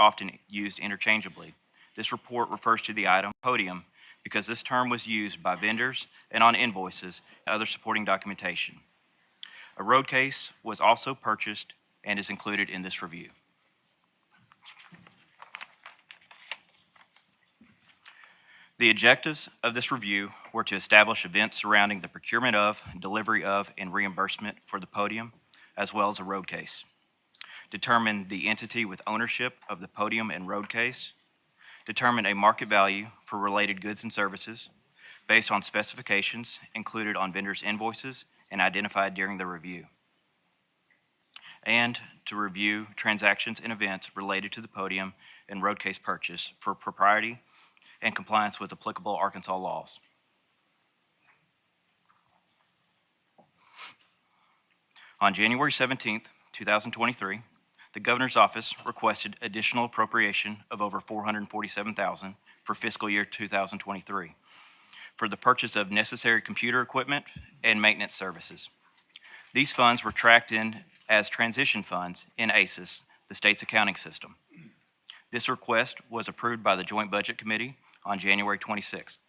often used interchangeably. This report refers to the item podium because this term was used by vendors and on invoices and other supporting documentation. A road case was also purchased and is included in this review. The objectives of this review were to establish events surrounding the procurement of, delivery of, and reimbursement for the podium, as well as a road case. Determine the entity with ownership of the podium and road case. Determine a market value for related goods and services based on specifications included on vendors' invoices and identified during the review. And to review transactions and events related to the podium and road case purchase for propriety and compliance with applicable Arkansas laws. On January 17, 2023, the Governor's Office requested additional appropriation of over $447,000 for fiscal year 2023 for the purchase of necessary computer equipment and maintenance services. These funds were tracked in as transition funds in ACES, the state's accounting system. This request was approved by the Joint Budget Committee on January 26th.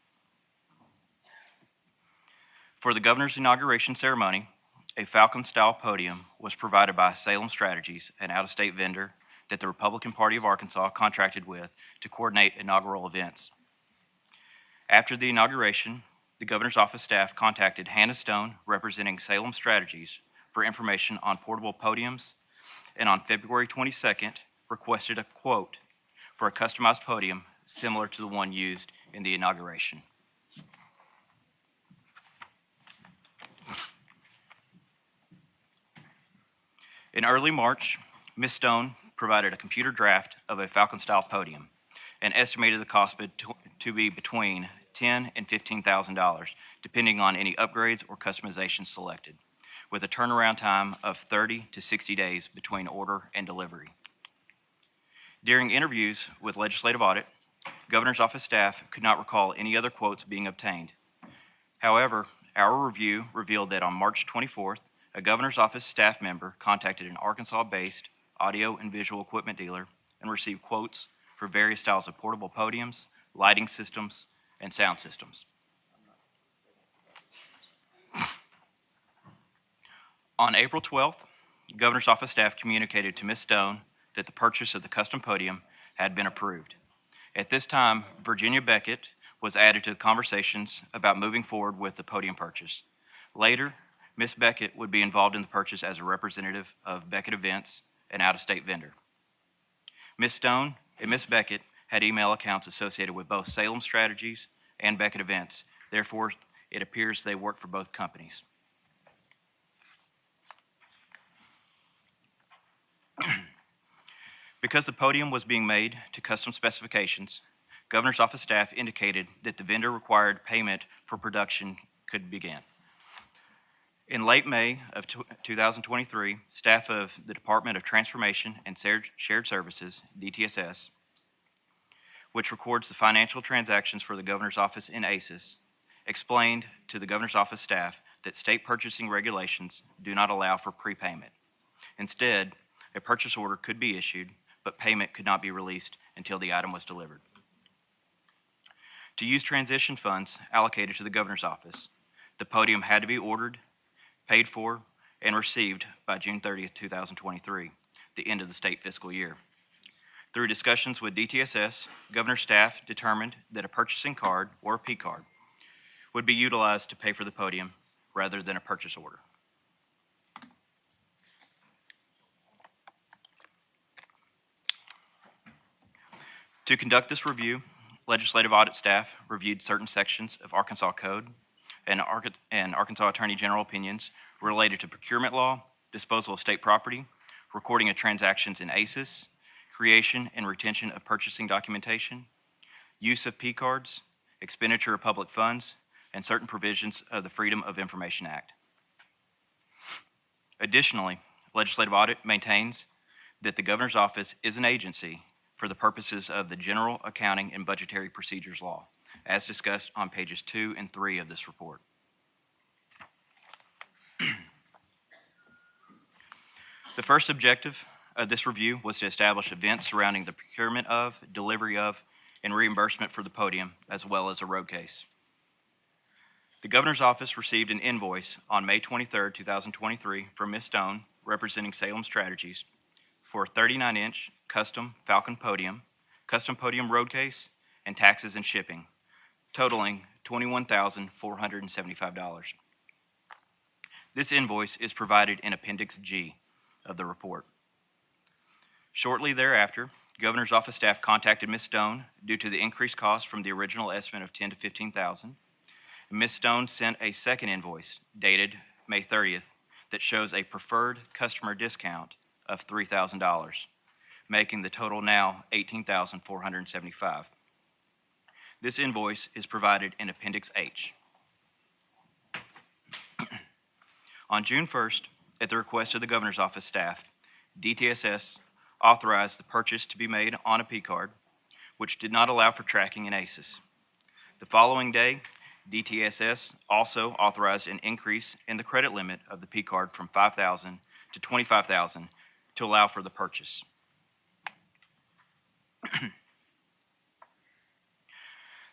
For the Governor's inauguration ceremony, a Falcon-style podium was provided by Salem Strategies, an out-of-state vendor that the Republican Party of Arkansas contracted with to coordinate inaugural events. After the inauguration, the Governor's Office staff contacted Hannah Stone, representing Salem Strategies, for information on portable podiums, and on February 22nd, requested a quote for a customized podium similar to the one used in the inauguration. In early March, Ms. Stone provided a computer draft of a Falcon-style podium and estimated the cost to be between $10,000 and $15,000, depending on any upgrades or customizations selected, with a turnaround time of 30 to 60 days between order and delivery. During interviews with Legislative Audit, Governor's Office staff could not recall any other quotes being obtained. However, our review revealed that on March 24th, a Governor's Office staff member contacted an Arkansas-based audio and visual equipment dealer and received quotes for various styles of portable podiums, lighting systems, and sound systems. On April 12th, Governor's Office staff communicated to Ms. Stone that the purchase of the custom podium had been approved. At this time, Virginia Beckett was added to the conversations about moving forward with the podium purchase. Later, Ms. Beckett would be involved in the purchase as a representative of Beckett Events, an out-of-state vendor. Ms. Stone and Ms. Beckett had email accounts associated with both Salem Strategies and Beckett Events. Therefore, it appears they work for both companies. Because the podium was being made to custom specifications, Governor's Office staff indicated that the vendor required payment for production could begin. In late May of 2023, staff of the Department of Transformation and Shared Services, DTSS, which records the financial transactions for the Governor's Office in ACES, explained to the Governor's Office staff that state purchasing regulations do not allow for prepayment. Instead, a purchase order could be issued, but payment could not be released until the item was delivered. To use transition funds allocated to the Governor's Office, the podium had to be ordered, paid for, and received by June 30th, 2023, the end of the state fiscal year. Through discussions with DTSS, Governor's staff determined that a purchasing card, or a P card, would be utilized to pay for the podium rather than a purchase order. To conduct this review, Legislative Audit staff reviewed certain sections of Arkansas Code and Arkansas Attorney General opinions related to procurement law, disposal of state property, recording of transactions in ACES, creation and retention of purchasing documentation, use of P cards, expenditure of public funds, and certain provisions of the Freedom of Information Act. Additionally, Legislative Audit maintains that the Governor's Office is an agency for the purposes of the General Accounting and Budgetary Procedures Law, as discussed on pages 2 and 3 of this report. The first objective This review was to establish events surrounding the procurement of, delivery of, and reimbursement for the podium, as well as a road case. The Governor's Office received an invoice on May 23, 2023 from Ms. Stone, representing Salem Strategies, for a 39-inch custom Falcon podium, custom podium road case, and taxes and shipping, totaling $21,475. This invoice is provided in Appendix G of the report. Shortly thereafter, Governor's Office staff contacted Ms. Stone due to the increased cost from the original estimate of $10,000 to $15,000. Ms. Stone sent a second invoice dated May 30th that shows a preferred customer discount of $3,000, making the total now $18,475. This invoice is provided in Appendix H. On June 1st, at the request of the Governor's Office staff, DTSS authorized the purchase to be made on a P card, which did not allow for tracking in ACES. The following day, DTSS also authorized an increase in the credit limit of the P card from $5,000 to $25,000 to allow for the purchase.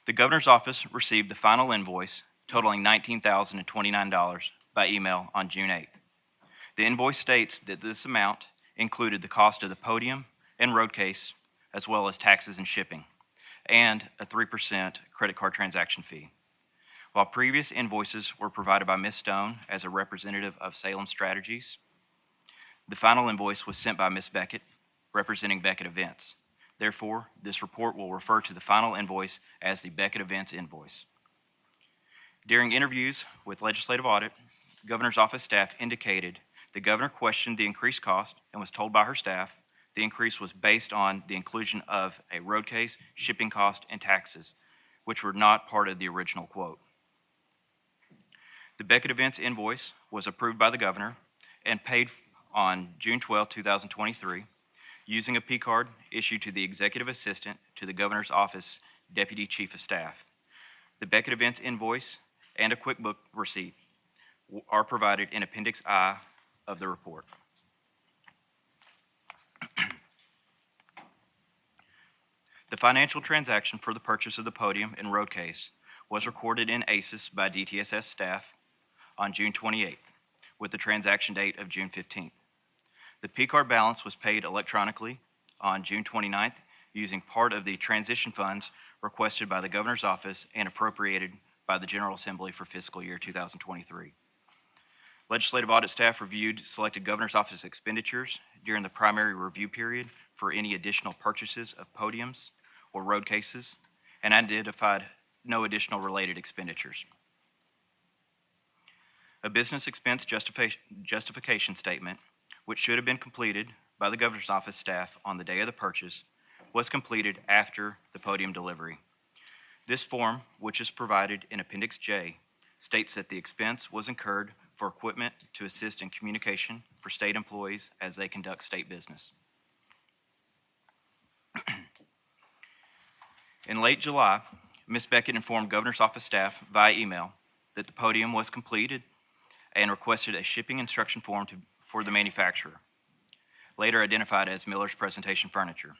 The Governor's Office received the final invoice totaling $19,029 by email on June 8th. The invoice states that this amount included the cost of the podium and road case, as well as taxes and shipping, and a 3% credit card transaction fee. While previous invoices were provided by Ms. Stone as a representative of Salem Strategies, the final invoice was sent by Ms. Beckett, representing Beckett Events. Therefore, this report will refer to the final invoice as the Beckett Events invoice. During interviews with Legislative Audit, Governor's Office staff indicated the Governor questioned the increased cost and was told by her staff the increase was based on the inclusion of a road case, shipping cost, and taxes, which were not part of the original quote. The Beckett Events invoice was approved by the Governor and paid on June 12, 2023, using a P card issued to the Executive Assistant to the Governor's Office Deputy Chief of Staff. The Beckett Events invoice and a QuickBook receipt are provided in Appendix I of the report. The financial transaction for the purchase of the podium and road case was recorded in ACES by DTSS staff on June 28th, with the transaction date of June 15th. The P-card balance was paid electronically on June 29th using part of the transition funds requested by the Governor's Office and appropriated by the General Assembly for fiscal year 2023. Legislative Audit staff reviewed selected Governor's Office expenditures during the primary review period for any additional purchases of podiums or road cases and identified no additional related expenditures. A business expense justification statement, which should have been completed by the Governor's Office staff on the day of the purchase, was completed after the podium delivery. This form, which is provided in Appendix J, states that the expense was incurred for equipment to assist in communication for state employees as they conduct state business. In late July, Ms. Beckett informed Governor's Office staff via email that the podium was completed and requested a shipping instruction form for the manufacturer, later identified as Miller's Presentation Furniture.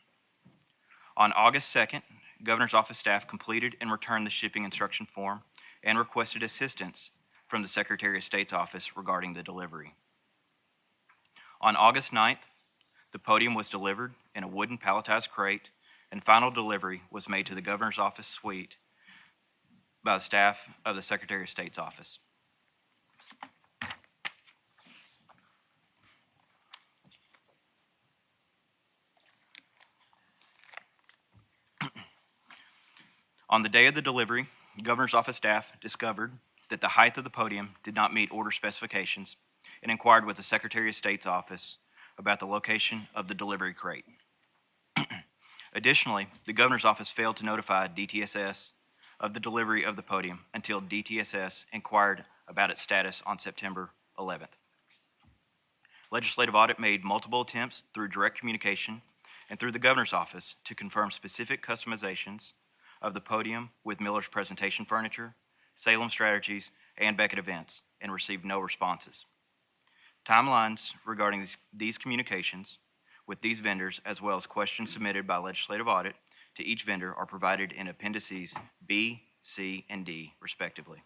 On August 2nd, Governor's Office staff completed and returned the shipping instruction form and requested assistance from the Secretary of State's office regarding the delivery. On August 9th, the podium was delivered in a wooden palletized crate, and final delivery was made to the Governor's Office suite by the staff of the Secretary of State's office. On the day of the delivery, Governor's Office staff discovered that the height of the podium did not meet order specifications and inquired with the Secretary of State's office about the location of the delivery crate. Additionally, the Governor's Office failed to notify DTSS of the delivery of the podium until DTSS inquired about its status on September 11th. Legislative Audit made multiple attempts through direct communication and through the Governor's Office to confirm specific customizations of the podium with Miller's Presentation Furniture, Salem Strategies, and Beckett Events, and received no responses. Timelines regarding these communications with these vendors, as well as questions submitted by legislative audit to each vendor, are provided in appendices B, C, and D, respectively.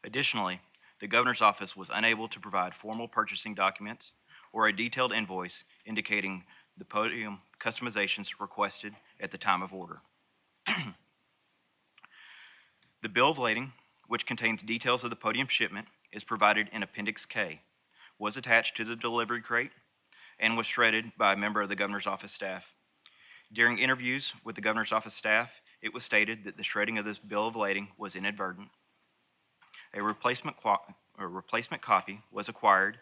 Additionally, the governor's office was unable to provide formal purchasing documents or a detailed invoice indicating the podium customizations requested at the time of order. The bill of lading, which contains details of the podium shipment, is provided in Appendix K, was attached to the delivery crate, and was shredded by a member of the governor's office staff. During interviews with the governor's office staff, it was stated that the shredding of this bill of lading was inadvertent. A replacement copy was acquired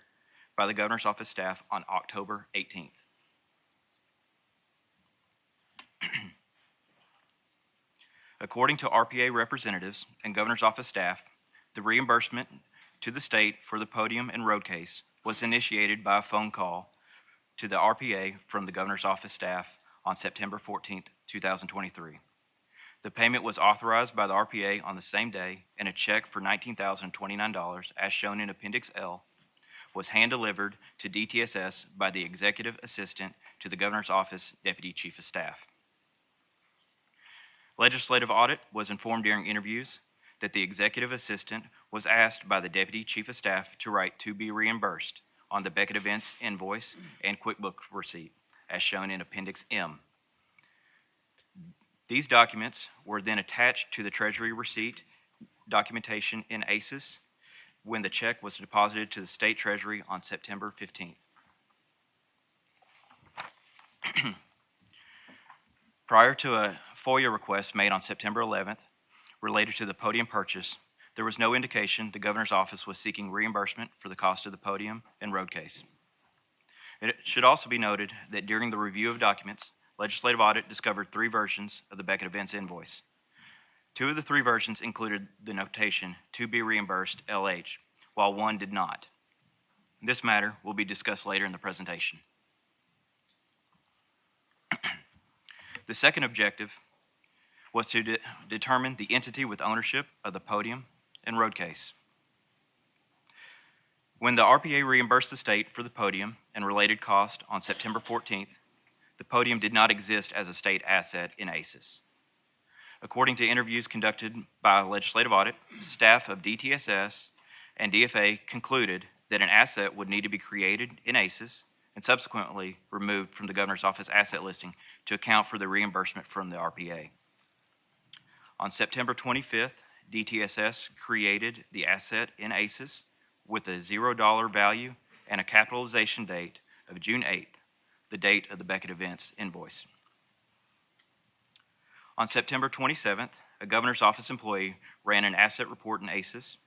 by the governor's office staff on October 18th. According to RPA representatives and governor's office staff, the reimbursement to the state for the podium and road case was initiated by a phone call to the RPA from the governor's office staff on September 14th, 2023. The payment was authorized by the RPA on the same day, and a check for $19,029, as shown in Appendix L, was hand-delivered to DTSS by the Executive Assistant to the Governor's Office Deputy Chief of Staff. Legislative audit was informed during interviews that the Executive Assistant was asked by the Deputy Chief of Staff to write "to be reimbursed" on the Beckett Events invoice and QuickBooks receipt, as shown in Appendix M. These documents were then attached to the Treasury receipt documentation in ACES when the check was deposited to the State Treasury on September 15th. Prior to a FOIA request made on September 11th related to the podium purchase, there was no indication the governor's office was seeking reimbursement for the cost of the podium and road case. It should also be noted that during the review of documents, legislative audit discovered 3 versions of the Beckett Events invoice. 2 of the 3 versions included the notation "to be reimbursed LH," while 1 did not. This matter will be discussed later in the presentation. The second objective was to determine the entity with ownership of the podium and road case. When the RPA reimbursed the state for the podium and related cost on September 14th, the podium did not exist as a state asset in ACES. According to interviews conducted by legislative audit, staff of DTSS and DFA concluded that an asset would need to be created in ACES and subsequently removed from the governor's office asset listing to account for the reimbursement from the RPA. On September 25th, DTSS created the asset in ACES with a $0 value and a capitalization date of June 8th, the date of the Beckett Events invoice. On September 27th, a governor's office employee ran an asset report in ACES,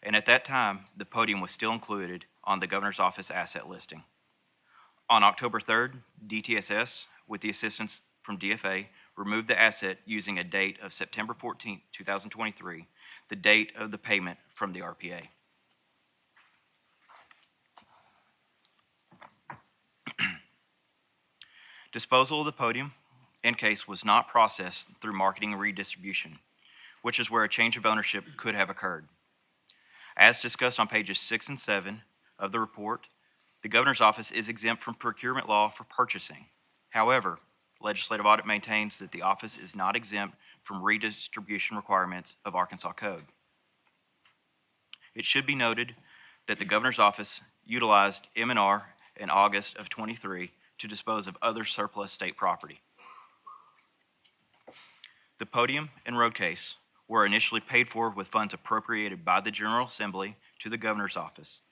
and at that time, the podium was still included on the governor's office asset listing. On October 3rd, DTSS, with the assistance from DFA, removed the asset using a date of September 14, 2023, the date of the payment from the RPA. Disposal of the podium and case was not processed through marketing and redistribution, which is where a change of ownership could have occurred. As discussed on pages 6 and 7 of the report, the governor's office is exempt from procurement law for purchasing. However, legislative audit maintains that the office is not exempt from redistribution requirements of Arkansas Code. It should be noted that the governor's office utilized M&R in August of 23 to dispose of other surplus state property. The podium and road case were initially paid for with funds appropriated by the General Assembly to the governor's office.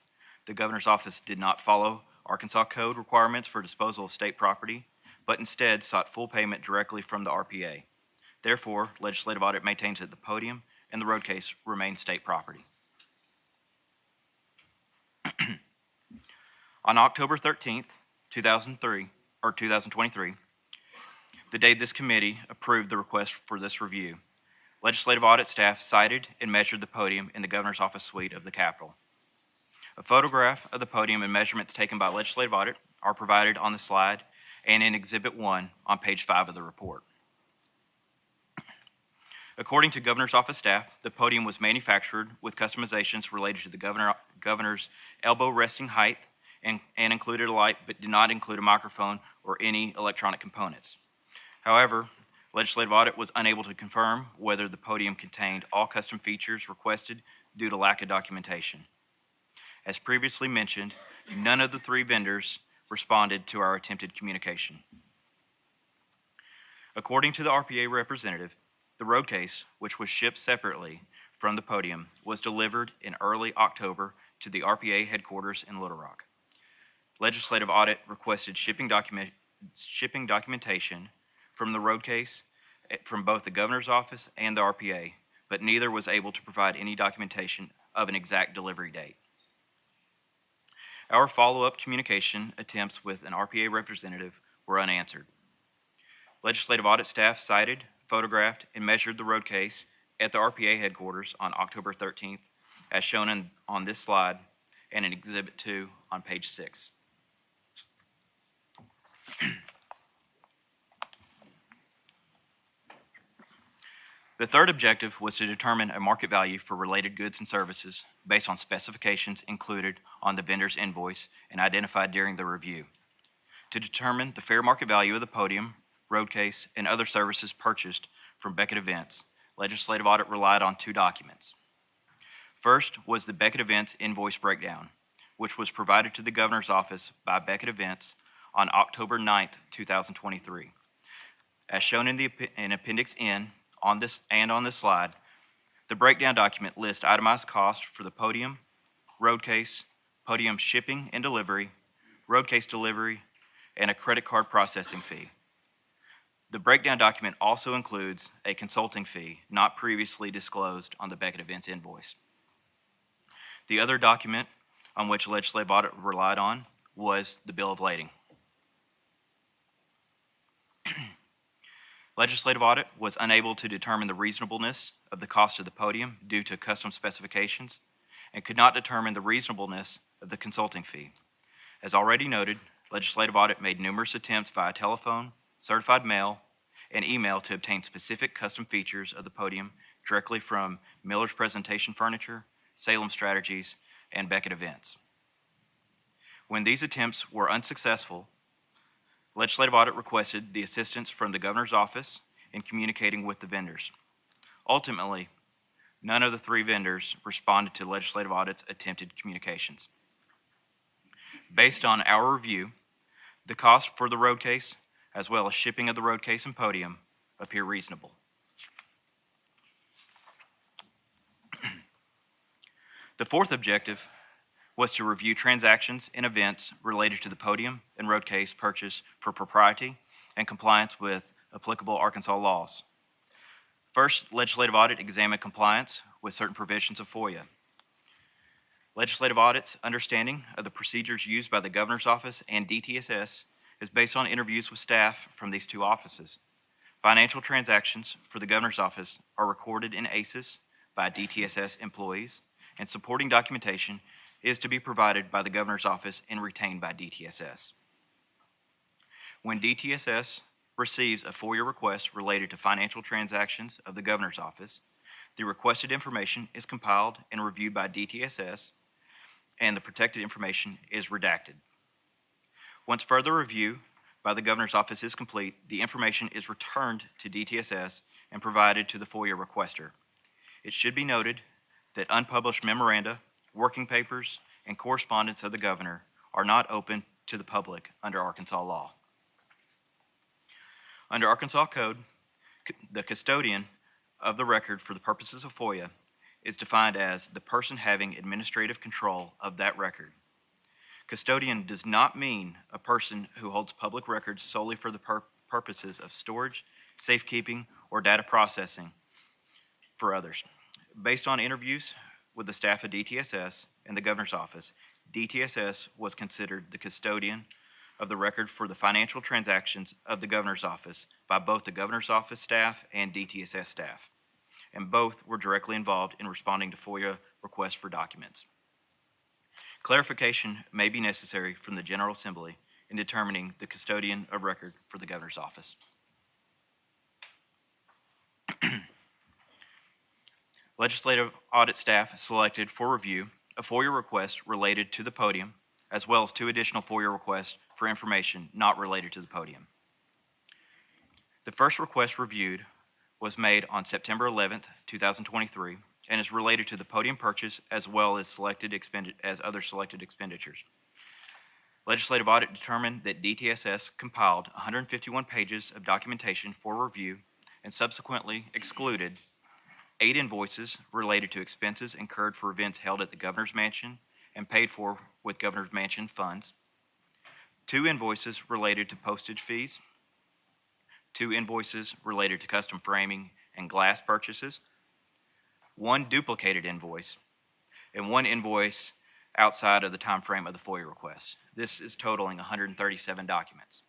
The governor's office did not follow Arkansas Code requirements for disposal of state property, but instead sought full payment directly from the RPA. Therefore, legislative audit maintains that the podium and the road case remain state property. On October 13th, 2023, the day this committee approved the request for this review, legislative audit staff cited and measured the podium in the governor's office suite of the Capitol. A photograph of the podium and measurements taken by legislative audit are provided on the slide and in Exhibit 1 on page 5 of the report. According to governor's office staff, the podium was manufactured with customizations related to the governor's elbow resting height and included a light but did not include a microphone or any electronic components. However, Legislative Audit was unable to confirm whether the podium contained all custom features requested due to lack of documentation. As previously mentioned, none of the three vendors responded to our attempted communication. According to the RPA representative, the road case, which was shipped separately from the podium, was delivered in early October to the RPA headquarters in Little Rock. Legislative Audit requested shipping documentation from the road case from both the governor's office and the RPA, but neither was able to provide any documentation of an exact delivery date. Our follow-up communication attempts with an RPA representative were unanswered. Legislative Audit staff cited, photographed, and measured the road case at the RPA headquarters on October 13th, as shown on this slide and in Exhibit 2 on page 6. The third objective was to determine a market value for related goods and services based on specifications included on the vendor's invoice and identified during the review. To determine the fair market value of the podium, road case, and other services purchased from Beckett Events, Legislative Audit relied on two documents. First was the Beckett Events invoice breakdown, which was provided to the governor's office by Beckett Events on October 9th, 2023. As shown in Appendix N on this slide, the breakdown document lists itemized costs for the podium, road case, podium shipping and delivery, road case delivery, and a credit card processing fee. The breakdown document also includes a consulting fee not previously disclosed on the Beckett Events invoice. The other document on which Legislative Audit relied on was the bill of lading. Legislative Audit was unable to determine the reasonableness of the cost of the podium due to custom specifications and could not determine the reasonableness of the consulting fee. As already noted, Legislative Audit made numerous attempts via telephone, certified mail, and email to obtain specific custom features of the podium directly from Miller's Presentation Furniture, Salem Strategies, and Beckett Events. When these attempts were unsuccessful, Legislative Audit requested the assistance from the governor's office in communicating with the vendors. Ultimately, none of the three vendors responded to Legislative Audit's attempted communications. Based on our review, the cost for the road case, as well as shipping of the road case and podium, appear reasonable. The fourth objective was to review transactions and events related to the podium and road case purchase for propriety and compliance with applicable Arkansas laws. First, Legislative Audit examined compliance with certain provisions of FOIA. Legislative Audit's understanding of the procedures used by the governor's office and DTSS is based on interviews with staff from these two offices. Financial transactions for the governor's office are recorded in ACES by DTSS employees, and supporting documentation is to be provided by the governor's office and retained by DTSS. When DTSS receives a FOIA request related to financial transactions of the governor's office, the requested information is compiled and reviewed by DTSS, and the protected information is redacted. Once further review by the governor's office is complete, the information is returned to DTSS and provided to the FOIA requester. It should be noted that unpublished memoranda, working papers, and correspondence of the governor are not open to the public under Arkansas law. Under Arkansas Code, the custodian of the record for the purposes of FOIA is defined as the person having administrative control of that record. Custodian does not mean a person who holds public records solely for the purposes of storage, safekeeping, or data processing for others. Based on interviews with the staff of DTSS and the governor's office, DTSS was considered the custodian of the record for the financial transactions of the governor's office by both the governor's office staff and DTSS staff, and both were directly involved in responding to FOIA requests for documents. Clarification may be necessary from the General Assembly in determining the custodian of record for the governor's office. Legislative Audit staff selected for review a FOIA request related to the podium, as well as 2 additional FOIA requests for information not related to the podium. The first request reviewed was made on September 11th, 2023, and is related to the podium purchase as well as other selected expenditures. Legislative audit determined that DTSS compiled 151 pages of documentation for review and subsequently excluded 8 invoices related to expenses incurred for events held at the Governor's Mansion and paid for with Governor's Mansion funds, 2 invoices related to postage fees, 2 invoices related to custom framing and glass purchases, 1 duplicated invoice, and 1 invoice outside of the time frame of the FOIA request. This is totaling 137 documents.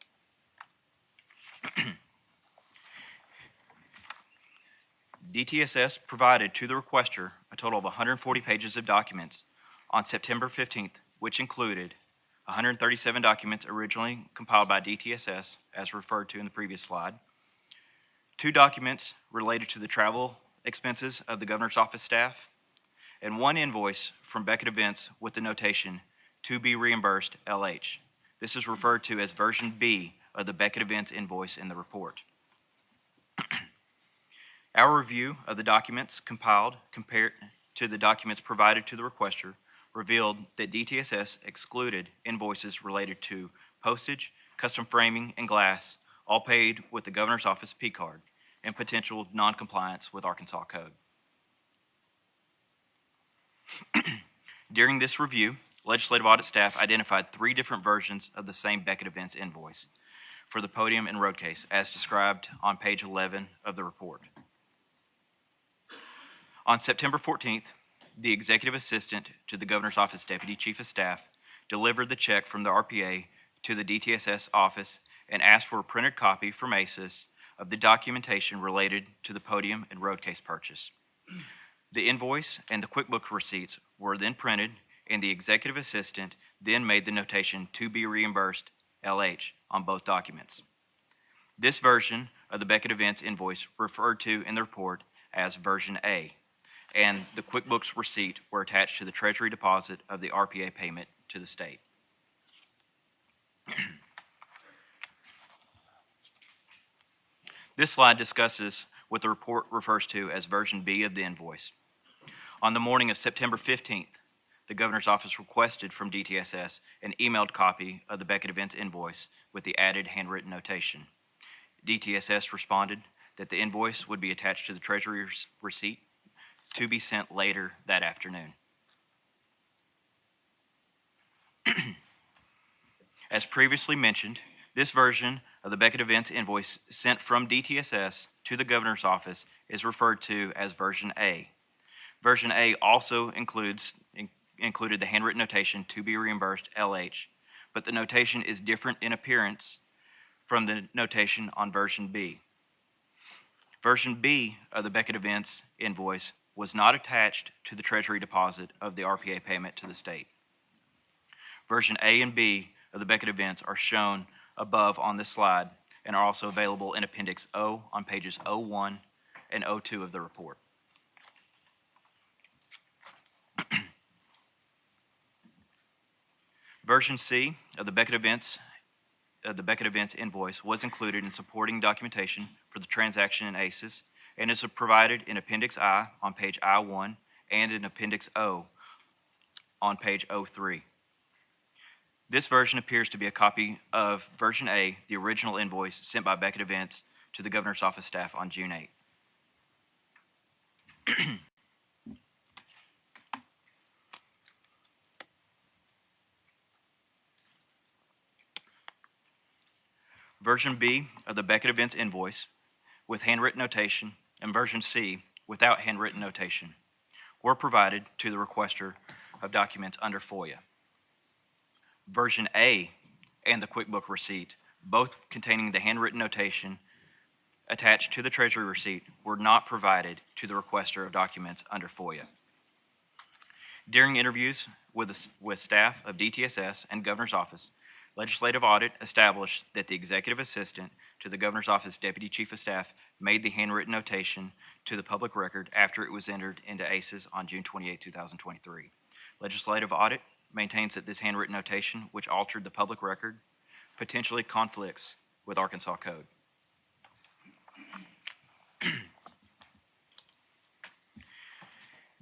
DTSS provided to the requester a total of 140 pages of documents on September 15th, which included 137 documents originally compiled by DTSS, as referred to in the previous slide, 2 documents related to the travel expenses of the Governor's office staff, and 1 invoice from Beckett Events with the notation, "To be reimbursed, LH." This is referred to as version B of the Beckett Events invoice in the report. Our review of the documents compiled compared to the documents provided to the requester revealed that DTSS excluded invoices related to postage, custom framing, and glass, all paid with the Governor's Office P-card, and potential noncompliance with Arkansas Code. During this review, legislative audit staff identified 3 different versions of the same Beckett Events invoice for the podium and road case, as described on page 11 of the report. On September 14th, the executive assistant to the Governor's Office Deputy Chief of Staff delivered the check from the RPA to the DTSS office and asked for a printed copy from ACES of the documentation related to the podium and road case purchase. The invoice and the QuickBooks receipts were then printed, and the executive assistant then made the notation, "To be reimbursed, LH," on both documents. This version of the Beckett Events invoice referred to in the report as version A, and the QuickBooks receipt were attached to the Treasury deposit of the RPA payment to the state. This slide discusses what the report refers to as version B of the invoice. On the morning of September 15th, the Governor's Office requested from DTSS an emailed copy of the Beckett Events invoice with the added handwritten notation. DTSS responded that the invoice would be attached to the Treasury receipt to be sent later that afternoon. As previously mentioned, this version of the Beckett Events invoice sent from DTSS to the Governor's Office is referred to as version A. Version A also included the handwritten notation, "To be reimbursed, LH," but the notation is different in appearance from the notation on version B. Version B of the Beckett Events invoice was not attached to the Treasury deposit of the RPA payment to the state. Version A and B of the Beckett Events are shown above on this slide and are also available in Appendix O on pages 01 and 02 of the report. Version C of the Beckett Events invoice was included in supporting documentation for the transaction in ACES and is provided in Appendix I on page I1 and in Appendix O on page 03. This version appears to be a copy of version A, the original invoice sent by Beckett Events to the Governor's Office staff on June 8th. Version B of the Beckett Events invoice with handwritten notation and version C without handwritten notation were provided to the requester of documents under FOIA. Version A and the QuickBook receipt, both containing the handwritten notation attached to the Treasury receipt, were not provided to the requester of documents under FOIA. During interviews with staff of DTSS and Governor's Office, legislative audit established that the executive assistant to the Governor's Office Deputy Chief of Staff made the handwritten notation to the public record after it was entered into ACES on June 28, 2023. Legislative audit maintains that this handwritten notation, which altered the public record, potentially conflicts with Arkansas Code.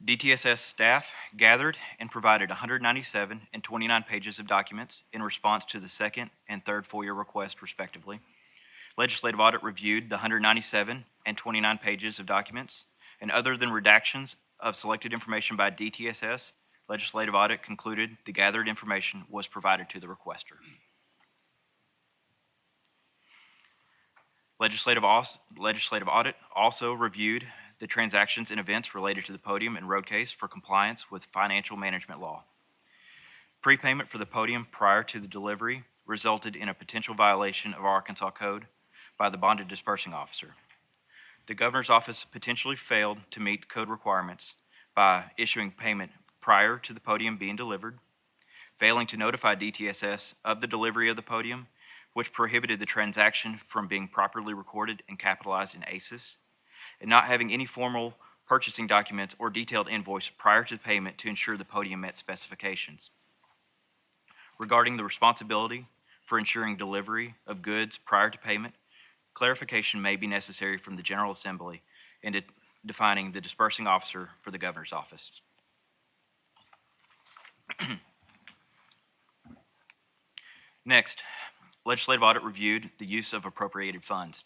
DTSS staff gathered and provided 197 and 29 pages of documents in response to the second and third FOIA request, respectively. Legislative audit reviewed the 197 and 29 pages of documents, and other than redactions of selected information by DTSS, legislative audit concluded the gathered information was provided to the requester. Legislative audit also reviewed the transactions and events related to the podium and road case for compliance with financial management law. Prepayment for the podium prior to the delivery resulted in a potential violation of Arkansas Code by the bonded dispersing officer. The governor's office potentially failed to meet code requirements by issuing payment prior to the podium being delivered, failing to notify DTSS of the delivery of the podium, which prohibited the transaction from being properly recorded and capitalized in ACES, and not having any formal purchasing documents or detailed invoice prior to the payment to ensure the podium met specifications. Regarding the responsibility for ensuring delivery of goods prior to payment, clarification may be necessary from the General Assembly in defining the dispersing officer for the governor's office. Next, legislative audit reviewed the use of appropriated funds.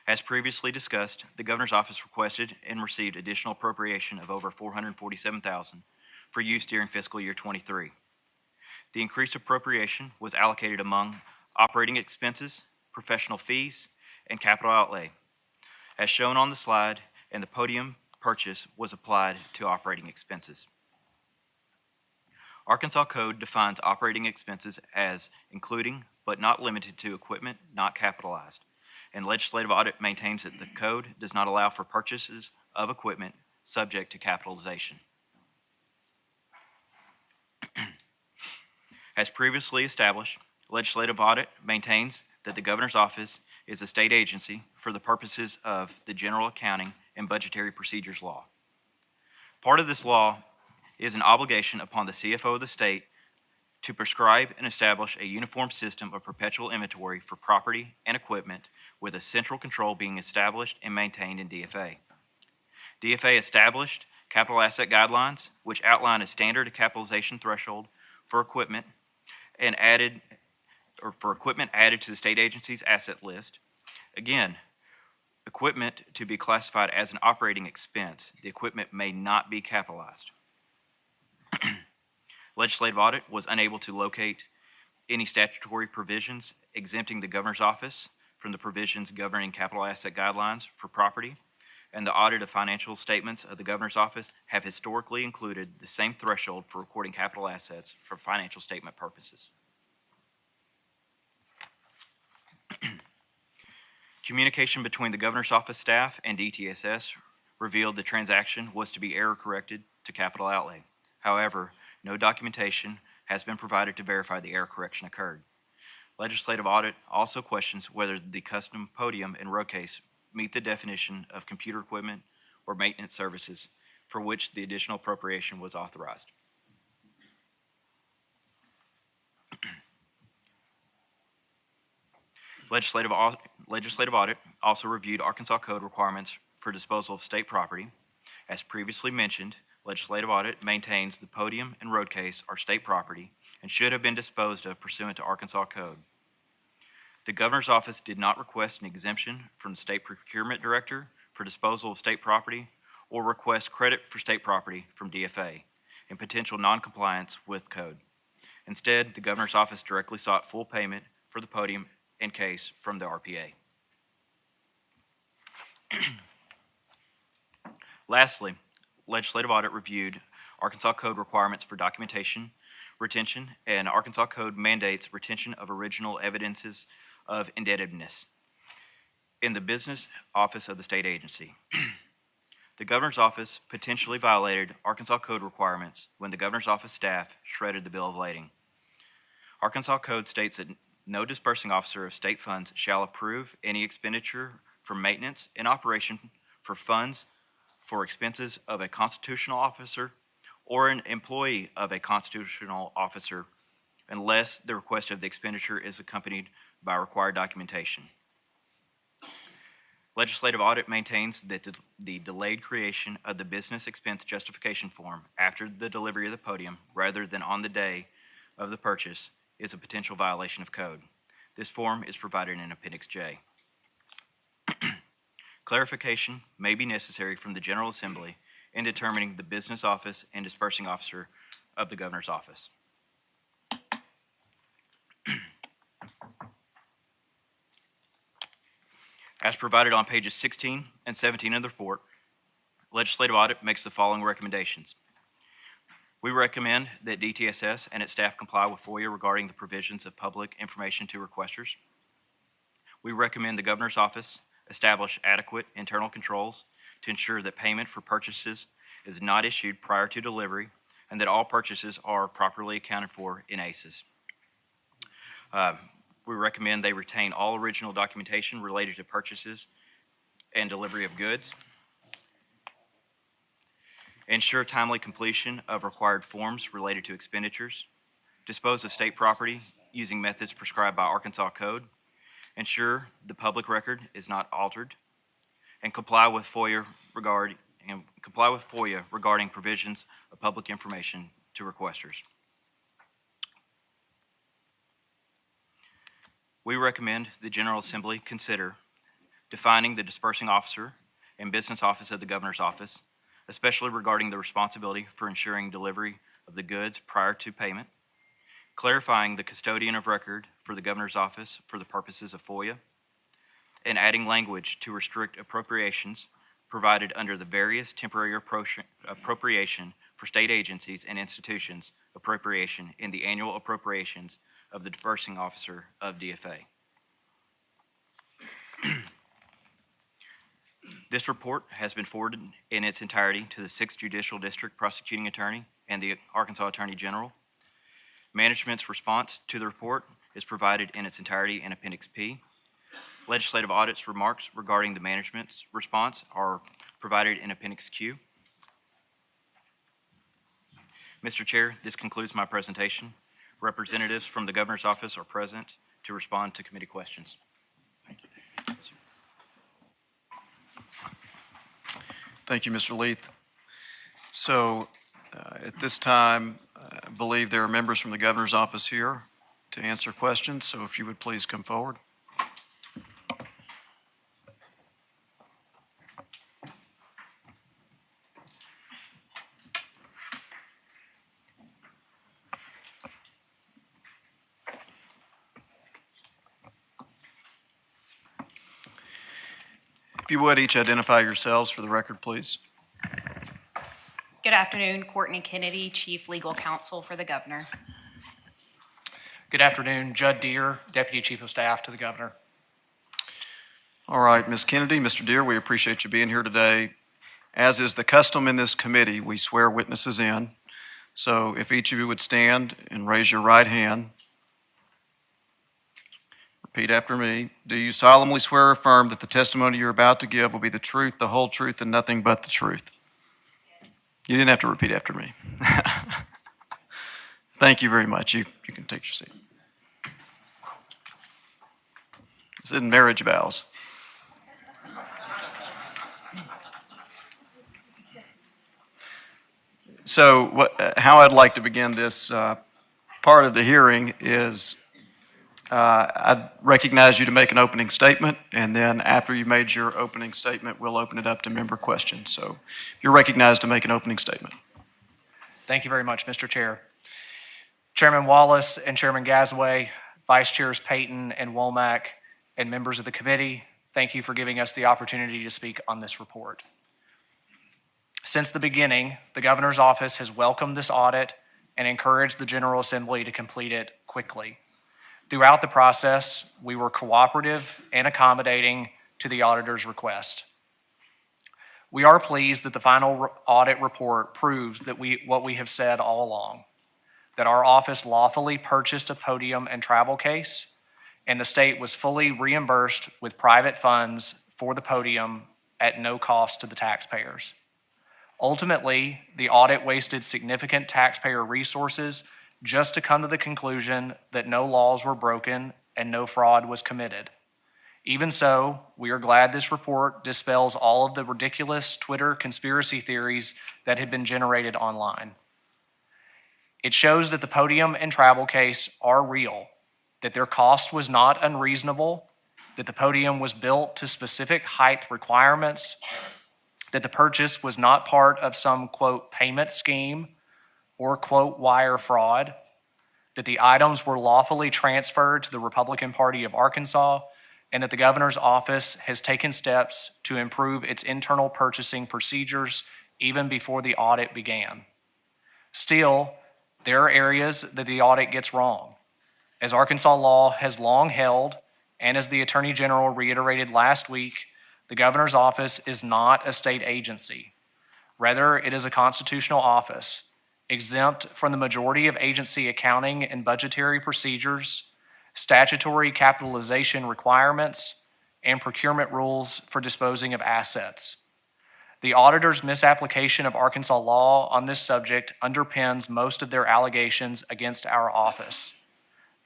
As previously discussed, the governor's office requested and received additional appropriation of over $447,000 for use during fiscal year 23. The increased appropriation was allocated among operating expenses, professional fees, and capital outlay, as shown on the slide, and the podium purchase was applied to operating expenses. Arkansas Code defines operating expenses as including but not limited to equipment not capitalized, and legislative audit maintains that the code does not allow for purchases of equipment subject to capitalization. As previously established, legislative audit maintains that the governor's office is a state agency for the purposes of the General Accounting and Budgetary Procedures Law. Part of this law is an obligation upon the CFO of the state to prescribe and establish a uniform system of perpetual inventory for property and equipment, with a central control being established and maintained in DFA. DFA established capital asset guidelines, which outline a standard capitalization threshold for equipment and added to the state agency's asset list. Again, equipment to be classified as an operating expense, the equipment may not be capitalized. Legislative audit was unable to locate any statutory provisions exempting the governor's office from the provisions governing capital asset guidelines for property, and the audit of financial statements of the governor's office have historically included the same threshold for recording capital assets for financial statement purposes. Communication between the governor's office staff and DTSS revealed the transaction was to be error corrected to capital outlay. However, no documentation has been provided to verify the error correction occurred. Legislative audit also questions whether the custom podium and road case meet the definition of computer equipment or maintenance services for which the additional appropriation was authorized. Legislative audit also reviewed Arkansas Code requirements for disposal of state property. As previously mentioned, legislative audit maintains the podium and road case are state property and should have been disposed of pursuant to Arkansas Code. The governor's office did not request an exemption from the state procurement director for disposal of state property or request credit for state property from DFA in potential noncompliance with code. Instead, the governor's office directly sought full payment for the podium and case from the RPA. Lastly, legislative audit reviewed Arkansas Code requirements for documentation, retention, and Arkansas Code mandates retention of original evidences of indebtedness in the business office of the state agency. The governor's office potentially violated Arkansas Code requirements when the governor's office staff shredded the bill of lading. Arkansas Code states that no dispersing officer of state funds shall approve any expenditure for maintenance and operation for funds for expenses of a constitutional officer or an employee of a constitutional officer unless the request of the expenditure is accompanied by required documentation. Legislative audit maintains that the delayed creation of the business expense justification form after the delivery of the podium rather than on the day of the purchase is a potential violation of code. This form is provided in Appendix J. Clarification may be necessary from the General Assembly in determining the business office and dispersing officer of the Governor's office. As provided on pages 16 and 17 of the report, Legislative Audit makes the following recommendations. We recommend that DTSS and its staff comply with FOIA regarding the provisions of public information to requesters. We recommend the Governor's office establish adequate internal controls to ensure that payment for purchases is not issued prior to delivery and that all purchases are properly accounted for in ACEs. We recommend they retain all original documentation related to purchases and delivery of goods. Ensure timely completion of required forms related to expenditures. Dispose of state property using methods prescribed by Arkansas Code. Ensure the public record is not altered. And comply with FOIA regarding provisions of public information to requesters. We recommend the General Assembly consider defining the dispersing officer and business office of the Governor's office, especially regarding the responsibility for ensuring delivery of the goods prior to payment, clarifying the custodian of record for the Governor's office for the purposes of FOIA, and adding language to restrict appropriations provided under the various temporary appropriation for state agencies and institutions appropriation in the annual appropriations of the dispersing officer of DFA. This report has been forwarded in its entirety to the 6th Judicial District Prosecuting Attorney and the Arkansas Attorney General. Management's response to the report is provided in its entirety in Appendix P. Legislative Audit's remarks regarding the management's response are provided in Appendix Q. Mr. Chair, this concludes my presentation. Representatives from the Governor's office are present to respond to committee questions. Thank you. Thank you, Mr. Leith. So at this time, I believe there are members from the Governor's office here to answer questions. So if you would please come forward. If you would, each identify yourselves for the record, please. Good afternoon, Courtney Kennedy, Chief Legal Counsel for the Governor. Good afternoon, Judd Deere, Deputy Chief of Staff to the Governor. All right, Ms. Kennedy, Mr. Deere, we appreciate you being here today. As is the custom in this committee, we swear witnesses in. So if each of you would stand and raise your right hand. Repeat after me. Do you solemnly swear or affirm that the testimony you're about to give will be the truth, the whole truth, and nothing but the truth? You didn't have to repeat after me. Thank you very much. You can take your seat. This isn't marriage vows. So how I'd like to begin this part of the hearing is I'd recognize you to make an opening statement, and then after you've made your opening statement, we'll open it up to member questions. So you're recognized to make an opening statement. Thank you very much, Mr. Chair. Chairman Wallace and Chairman Gazaway, Vice Chairs Payton and Womack, and members of the committee, thank you for giving us the opportunity to speak on this report. Since the beginning, the Governor's office has welcomed this audit and encouraged the General Assembly to complete it quickly. Throughout the process, we were cooperative and accommodating to the auditor's request. We are pleased that the final audit report proves that what we have said all along, that our office lawfully purchased a podium and travel case, and the state was fully reimbursed with private funds for the podium at no cost to the taxpayers. Ultimately, the audit wasted significant taxpayer resources just to come to the conclusion that no laws were broken and no fraud was committed. Even so, we are glad this report dispels all of the ridiculous Twitter conspiracy theories that had been generated online. It shows that the podium and travel case are real, that their cost was not unreasonable, that the podium was built to specific height requirements, that the purchase was not part of some, quote, payment scheme or, quote, wire fraud, that the items were lawfully transferred to the Republican Party of Arkansas, and that the governor's office has taken steps to improve its internal purchasing procedures even before the audit began. Still, there are areas that the audit gets wrong. As Arkansas law has long held, and as the Attorney General reiterated last week, the governor's office is not a state agency. Rather, it is a constitutional office, exempt from the majority of agency accounting and budgetary procedures, statutory capitalization requirements, and procurement rules for disposing of assets. The auditor's misapplication of Arkansas law on this subject underpins most of their allegations against our office.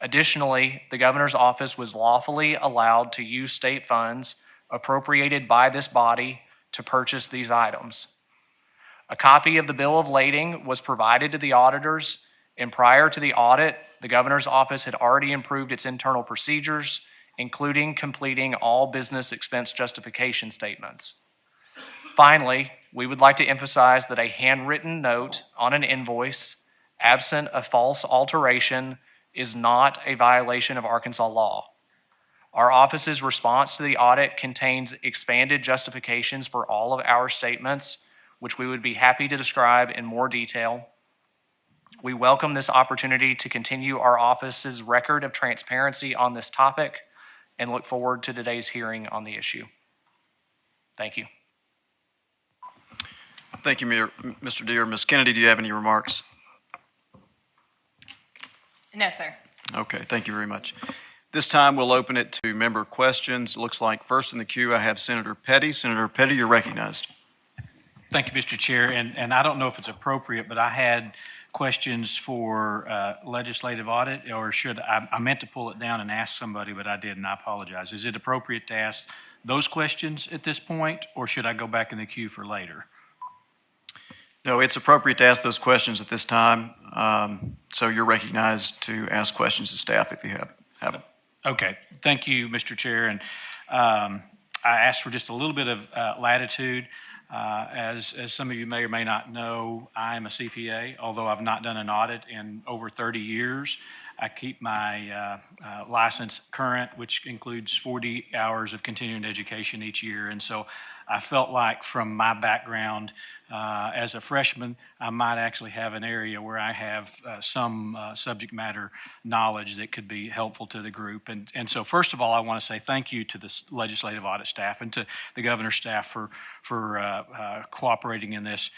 Additionally, the governor's office was lawfully allowed to use state funds appropriated by this body to purchase these items. A copy of the bill of lading was provided to the auditors, and prior to the audit, the governor's office had already improved its internal procedures, including completing all business expense justification statements. Finally, we would like to emphasize that a handwritten note on an invoice, absent a false alteration, is not a violation of Arkansas law. Our office's response to the audit contains expanded justifications for all of our statements, which we would be happy to describe in more detail. We welcome this opportunity to continue our office's record of transparency on this topic and look forward to today's hearing on the issue. Thank you. Thank you, Mr. Deere. Ms. Kennedy, do you have any remarks? No, sir. Okay, thank you very much. This time we'll open it to member questions. It looks like first in the queue I have Senator Petty. Senator Petty, you're recognized. Thank you, Mr. Chair. And I don't know if it's appropriate, but I had questions for legislative audit, or I meant to pull it down and ask somebody, but I didn't. I apologize. Is it appropriate to ask those questions at this point, or should I go back in the queue for later? No, it's appropriate to ask those questions at this time. So you're recognized to ask questions to staff if you have them. Okay. Thank you, Mr. Chair. And I asked for just a little bit of latitude. As some of you may or may not know, I am a CPA, although I've not done an audit in over 30 years. I keep my license current, which includes 40 hours of continuing education each year. And so I felt like from my background as a freshman, I might actually have an area where I have some subject matter knowledge that could be helpful to the group. And so first of all, I want to say thank you to the legislative audit staff and to the governor's staff for cooperating in this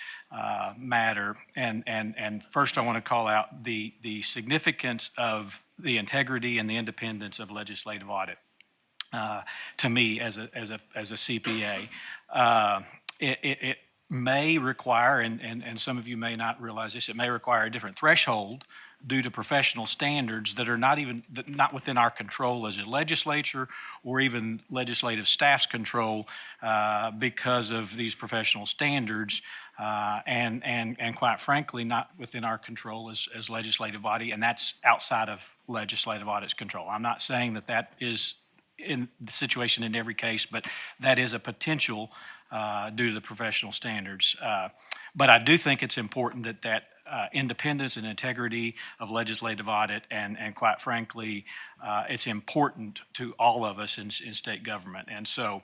matter. And first I want to call out the significance of the integrity and the independence of legislative audit. To me, as a CPA, it may require, and some of you may not realize this, it may require a different threshold due to professional standards that are not within our control as a legislature or even legislative staff's control because of these professional standards, and quite frankly, not within our control as legislative body, and that's outside of legislative audit's control. I'm not saying that is in the situation in every case, but that is a potential due to the professional standards. But I do think it's important that independence and integrity of legislative audit, and quite frankly, it's important to all of us in state government. And so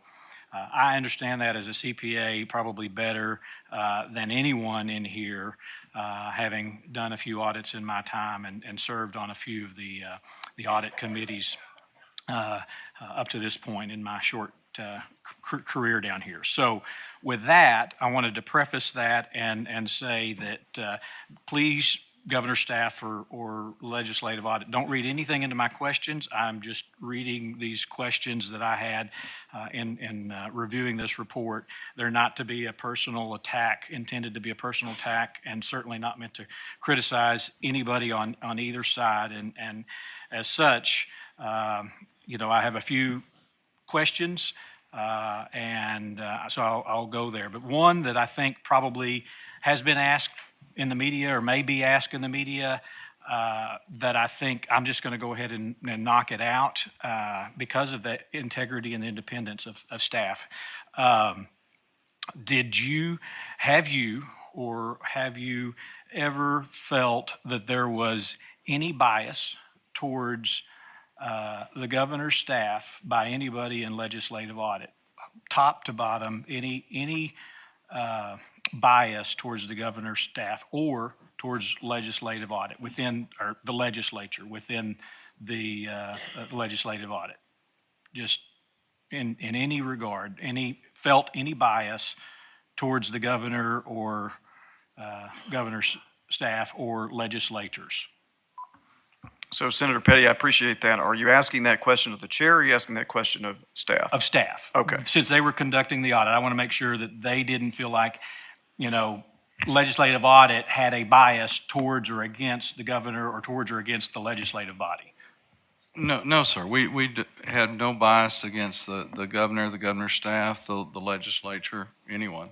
I understand that as a CPA probably better than anyone in here, having done a few audits in my time and served on a few of the audit committees up to this point in my short career down here. So with that, I wanted to preface that and say that please governor's staff or legislative audit. Don't read anything into my questions. I'm just reading these questions that I had in reviewing this report. They're not to be a personal attack, intended to be a personal attack, and certainly not meant to criticize anybody on either side. And as such, I have a few questions, so I'll go there. But one that I think probably has been asked in the media or may be asked in the media, that I think I'm just going to go ahead and knock it out because of the integrity and the independence of staff. Have you ever felt that there was any bias towards the governor's staff by anybody in legislative audit, top to bottom, any bias towards the governor's staff or towards legislative audit within, or the legislature within the legislative audit? Just in any regard, felt any bias towards the governor or governor's staff or legislatures? So Senator Petty, I appreciate that. Are you asking that question of the chair, or are you asking that question of staff? Of staff. Okay. Since they were conducting the audit, I want to make sure that they didn't feel like, legislative audit had a bias towards or against the governor or towards or against the legislative body. No, sir. We had no bias against the governor, the governor's staff, the legislature, anyone.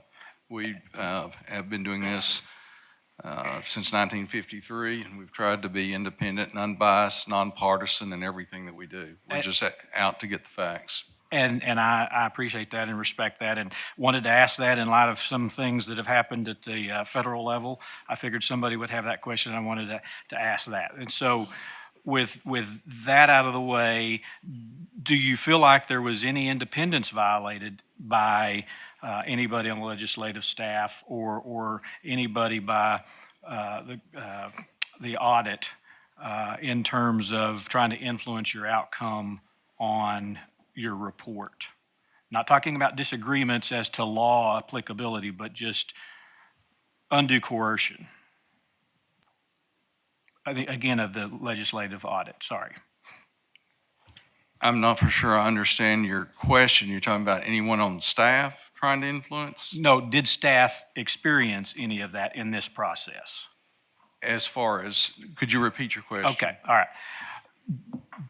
We have been doing this since 1953, and we've tried to be independent and unbiased, nonpartisan in everything that we do. We're just out to get the facts. And I appreciate that and respect that, and wanted to ask that in light of some things that have happened at the federal level. I figured somebody would have that question. I wanted to ask that. And so with that out of the way, do you feel like there was any independence violated by anybody on the legislative staff or anybody by the audit in terms of trying to influence your outcome on your report? Not talking about disagreements as to law applicability, but just undue coercion. I think, again, of the legislative audit. Sorry. I'm not for sure I understand your question. You're talking about anyone on staff trying to influence? No, did staff experience any of that in this process? As far as, could you repeat your question? Okay, all right.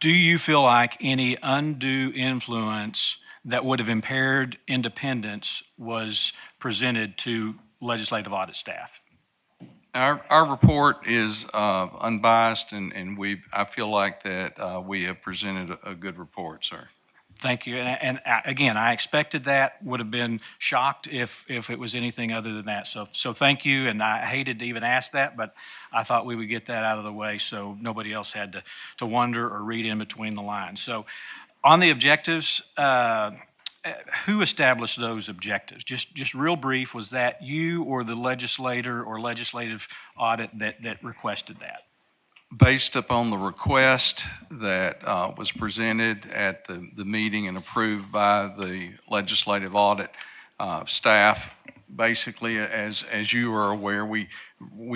Do you feel like any undue influence that would have impaired independence was presented to legislative audit staff? Our report is unbiased, and I feel like that we have presented a good report, sir. Thank you. And again, I expected that. Would have been shocked if it was anything other than that. So thank you. And I hated to even ask that, but I thought we would get that out of the way so nobody else had to wonder or read in between the lines. So on the objectives, who established those objectives? Just real brief, was that you or the legislator or legislative audit that requested that? Based upon the request that was presented at the meeting and approved by the legislative audit staff, basically, as you are aware, we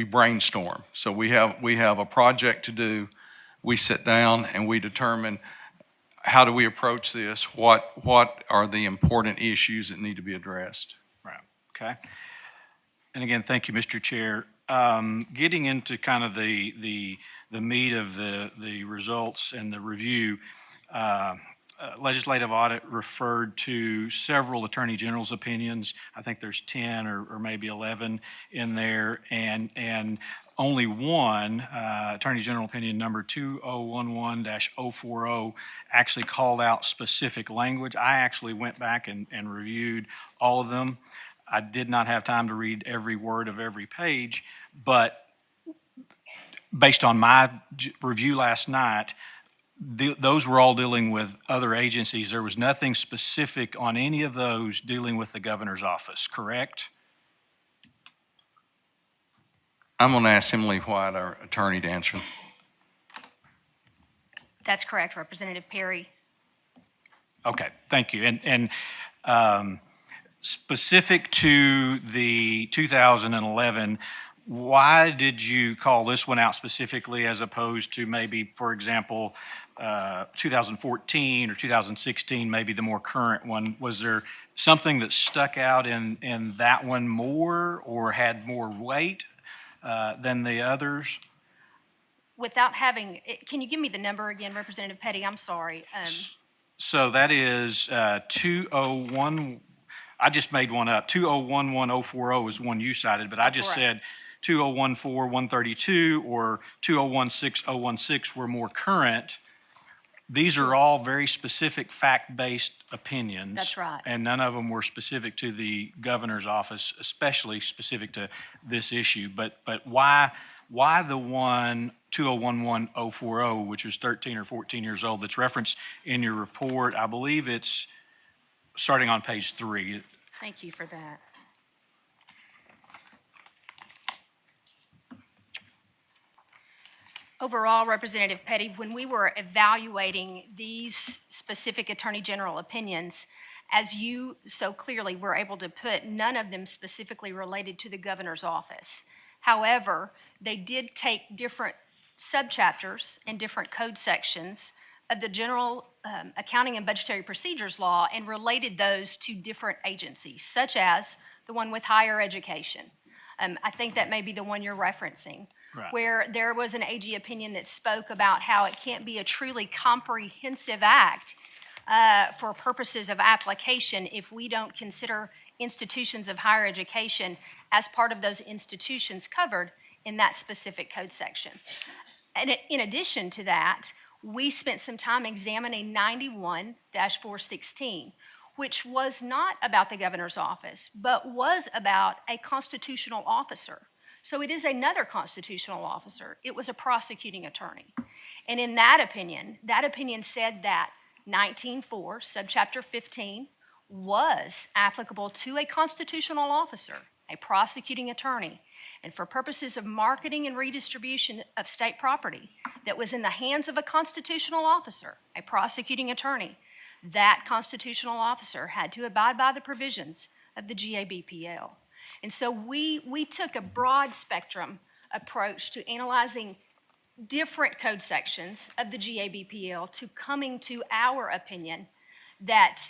brainstorm. So we have a project to do. We sit down and we determine how do we approach this. What are the important issues that need to be addressed? Right. Okay. And again, thank you, Mr. Chair. Getting into kind of the meat of the results and the review, legislative audit referred to several attorney general's opinions. I think there's 10 or maybe 11 in there, and only one, Attorney General Opinion number 2011-040, actually called out specific language. I actually went back and reviewed all of them. I did not have time to read every word of every page, but based on my review last night, those were all dealing with other agencies. There was nothing specific on any of those dealing with the governor's office, correct? I'm going to ask Emily White, our attorney, to answer. That's correct, Representative Perry. Okay, thank you. And specific to the 2011, why did you call this one out specifically as opposed to maybe, for example, 2014 or 2016, maybe the more current one? Was there something that stuck out in that one more or had more weight than the others? Without having, can you give me the number again, Representative Petty? I'm sorry. So that is 201, I just made one up. 2011040 is one you cited, but I just Correct. said 2014132 or 2016016 were more current. These are all very specific fact-based opinions. That's right. And none of them were specific to the governor's office, especially specific to this issue. But why the one 2011040, which is 13 or 14 years old, that's referenced in your report? I believe it's starting on page 3. Thank you for that. Overall, Representative Petty, when we were evaluating these specific Attorney General opinions, as you so clearly were able to put, none of them specifically related to the governor's office. However, they did take different subchapters and different code sections of the General Accounting and Budgetary Procedures Law and related those to different agencies, such as the one with higher education. I think that may be the one you're referencing, Right. where there was an AG opinion that spoke about how it can't be a truly comprehensive act for purposes of application if we don't consider institutions of higher education as part of those institutions covered in that specific code section. And in addition to that, we spent some time examining 91-416, which was not about the governor's office, but was about a constitutional officer. So it is another constitutional officer. It was a prosecuting attorney. And in that opinion said that 19.4, subchapter 15, was applicable to a constitutional officer, a prosecuting attorney, and for purposes of marketing and redistribution of state property that was in the hands of a constitutional officer, a prosecuting attorney, that constitutional officer had to abide by the provisions of the GABPL. And so we took a broad spectrum approach to analyzing different code sections of the GABPL to coming to our opinion that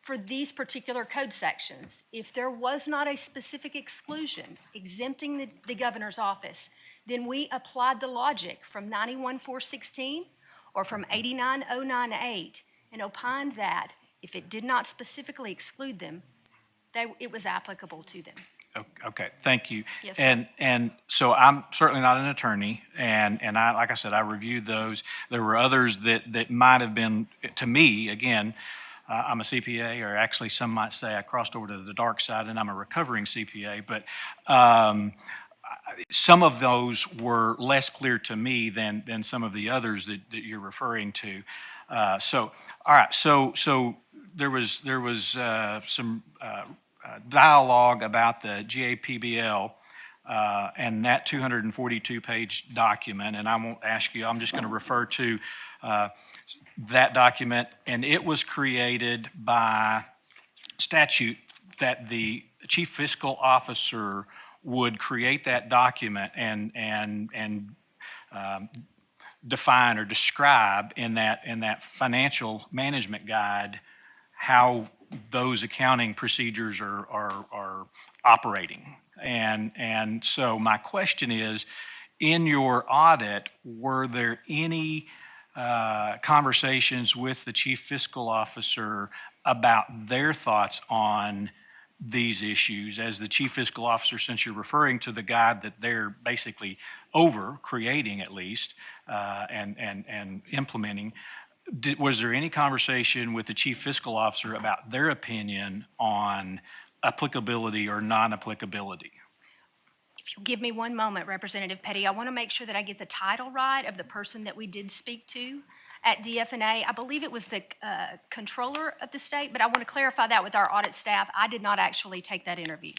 for these particular code sections, if there was not a specific exclusion exempting the governor's office, then we applied the logic from 91-416 or from 89-098 and opined that if it did not specifically exclude them, it was applicable to them. Okay, thank you. Yes, sir. And so I'm certainly not an attorney, and I, like I said, I reviewed those. There were others that might have been, to me, again, I'm a CPA, or actually some might say I crossed over to the dark side and I'm a recovering CPA, but some of those were less clear to me than some of the others that you're referring to. So, all right, so there was some dialogue about the GAPBL and that 242-page document, and I won't ask you, I'm just going to refer to that document, and it was created by statute that the chief fiscal officer would create that document and define or describe in that financial management guide how those accounting procedures are operating. And so my question is, in your audit, were there any conversations with the chief fiscal officer about their thoughts on these issues? As the chief fiscal officer, since you're referring to the guide that they're basically over creating at least and implementing, was there any conversation with the chief fiscal officer about their opinion on applicability or non-applicability? If you'll give me one moment, Representative Petty, I want to make sure that I get the title right of the person that we did speak to at DF&A. I believe it was the controller of the state, but I want to clarify that with our audit staff. I did not actually take that interview.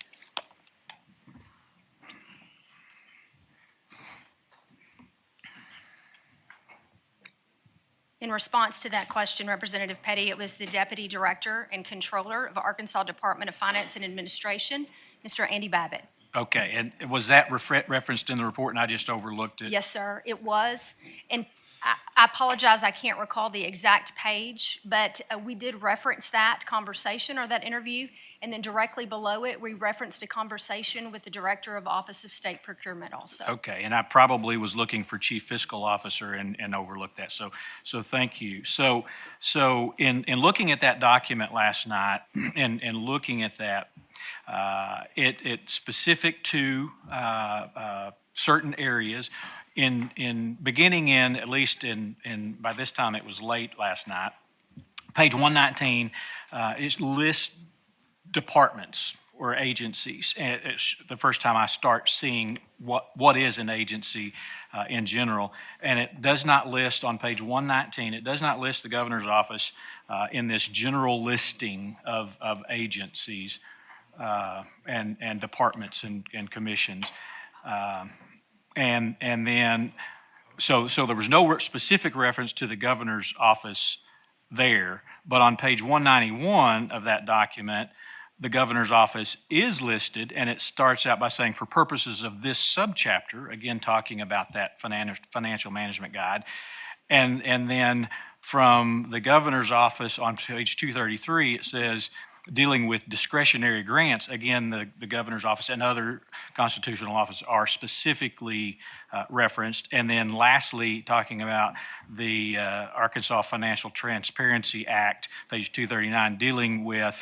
In response to that question, Representative Petty, it was the Deputy Director and Controller of Arkansas Department of Finance and Administration, Mr. Andy Babbitt. Okay, and was that referenced in the report and I just overlooked it? Yes, sir, it was. And I apologize, I can't recall the exact page, but we did reference that conversation or that interview. And then directly below it, we referenced a conversation with the Director of Office of State Procurement also. Okay, and I probably was looking for Chief Fiscal Officer and overlooked that. So thank you. So in looking at that document last night and looking at that, it's specific to certain areas. In beginning in, at least in by this time it was late last night, page 119 is lists departments or agencies. And it's the first time I start seeing what is an agency in general. And it does not list on page 119, it does not list the governor's office in this general listing of agencies and departments and commissions. And then, so there was no specific reference to the governor's office there, but on page 191 of that document, the governor's office is listed, and it starts out by saying, for purposes of this subchapter, again talking about that financial management guide, and then from the governor's office on page 233, it says, dealing with discretionary grants, again, the governor's office and other constitutional offices are specifically referenced. And then lastly, talking about the Arkansas Financial Transparency Act, page 239, dealing with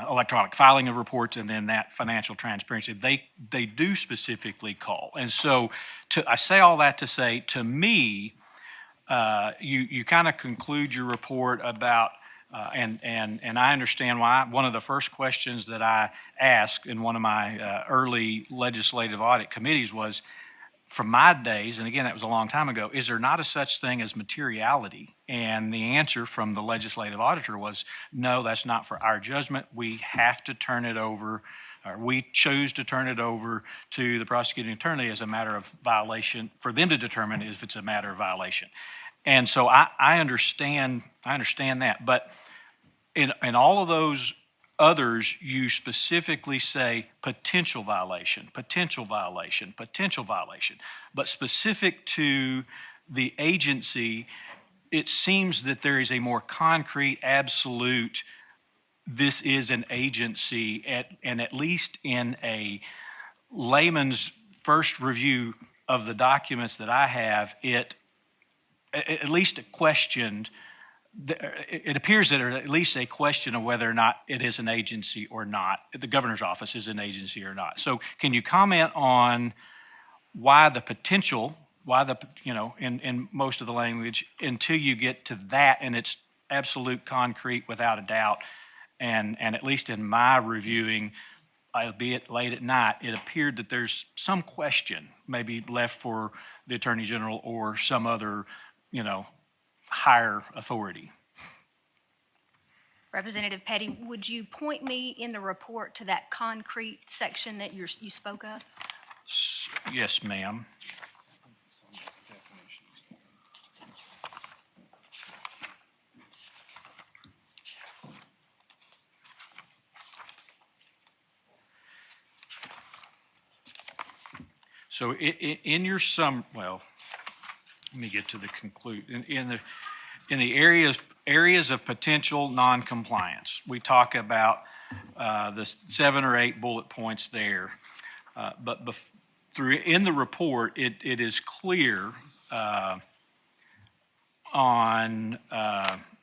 electronic filing of reports and then that financial transparency, they do specifically call. And so I say all that to say, to me, you kind of conclude your report about and I understand why. One of the first questions that I asked in one of my early legislative audit committees was, from my days, and again, that was a long time ago, is there not a such thing as materiality? And the answer from the legislative auditor was, no, that's not for our judgment. We have to turn it over, or we choose to turn it over to the prosecuting attorney as a matter of violation, for them to determine if it's a matter of violation. And so I understand that, but in all of those others, you specifically say potential violation, potential violation, potential violation. But specific to the agency, it seems that there is a more concrete, absolute, this is an agency, and at least in a layman's first review of the documents that I have, it at least questioned, it appears that there's at least a question of whether or not it is an agency or not, the governor's office is an agency or not. So can you comment on why the potential, in most of the language, until you get to that and it's absolute concrete without a doubt, and at least in my reviewing, albeit late at night, it appeared that there's some question maybe left for the Attorney General or some other higher authority. Representative Petty, would you point me in the report to that concrete section that you spoke of? Yes, ma'am. So in your let me get to the conclusion. In the areas of potential noncompliance, we talk about the 7 or 8 bullet points there. But in the report, it is clear on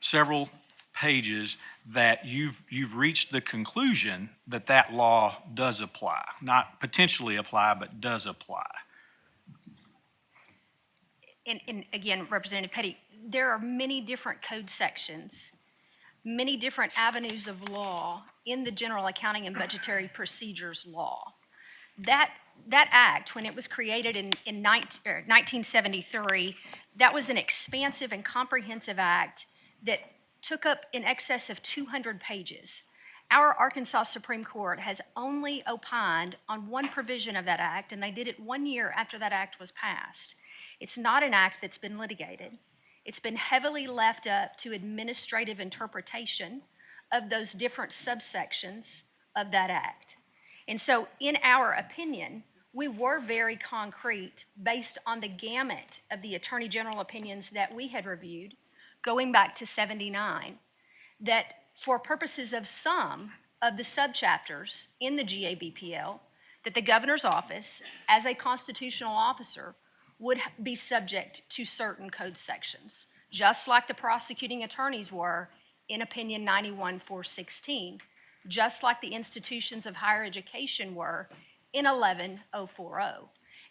several pages that you've reached the conclusion that that law does apply, not potentially apply, but does apply. And again, Representative Petty, there are many different code sections, many different avenues of law in the General Accounting and Budgetary Procedures Law. That act, when it was created in 1973, that was an expansive and comprehensive act that took up in excess of 200 pages. Our Arkansas Supreme Court has only opined on one provision of that act, and they did it 1 year after that act was passed. It's not an act that's been litigated. It's been heavily left up to administrative interpretation of those different subsections of that act. And so in our opinion, we were very concrete based on the gamut of the Attorney General opinions that we had reviewed, going back to 79, that for purposes of some of the subchapters in the GABPL, that the governor's office, as a constitutional officer, would be subject to certain code sections, just like the prosecuting attorneys were in Opinion 91-416, just like the institutions of higher education were in 11-040.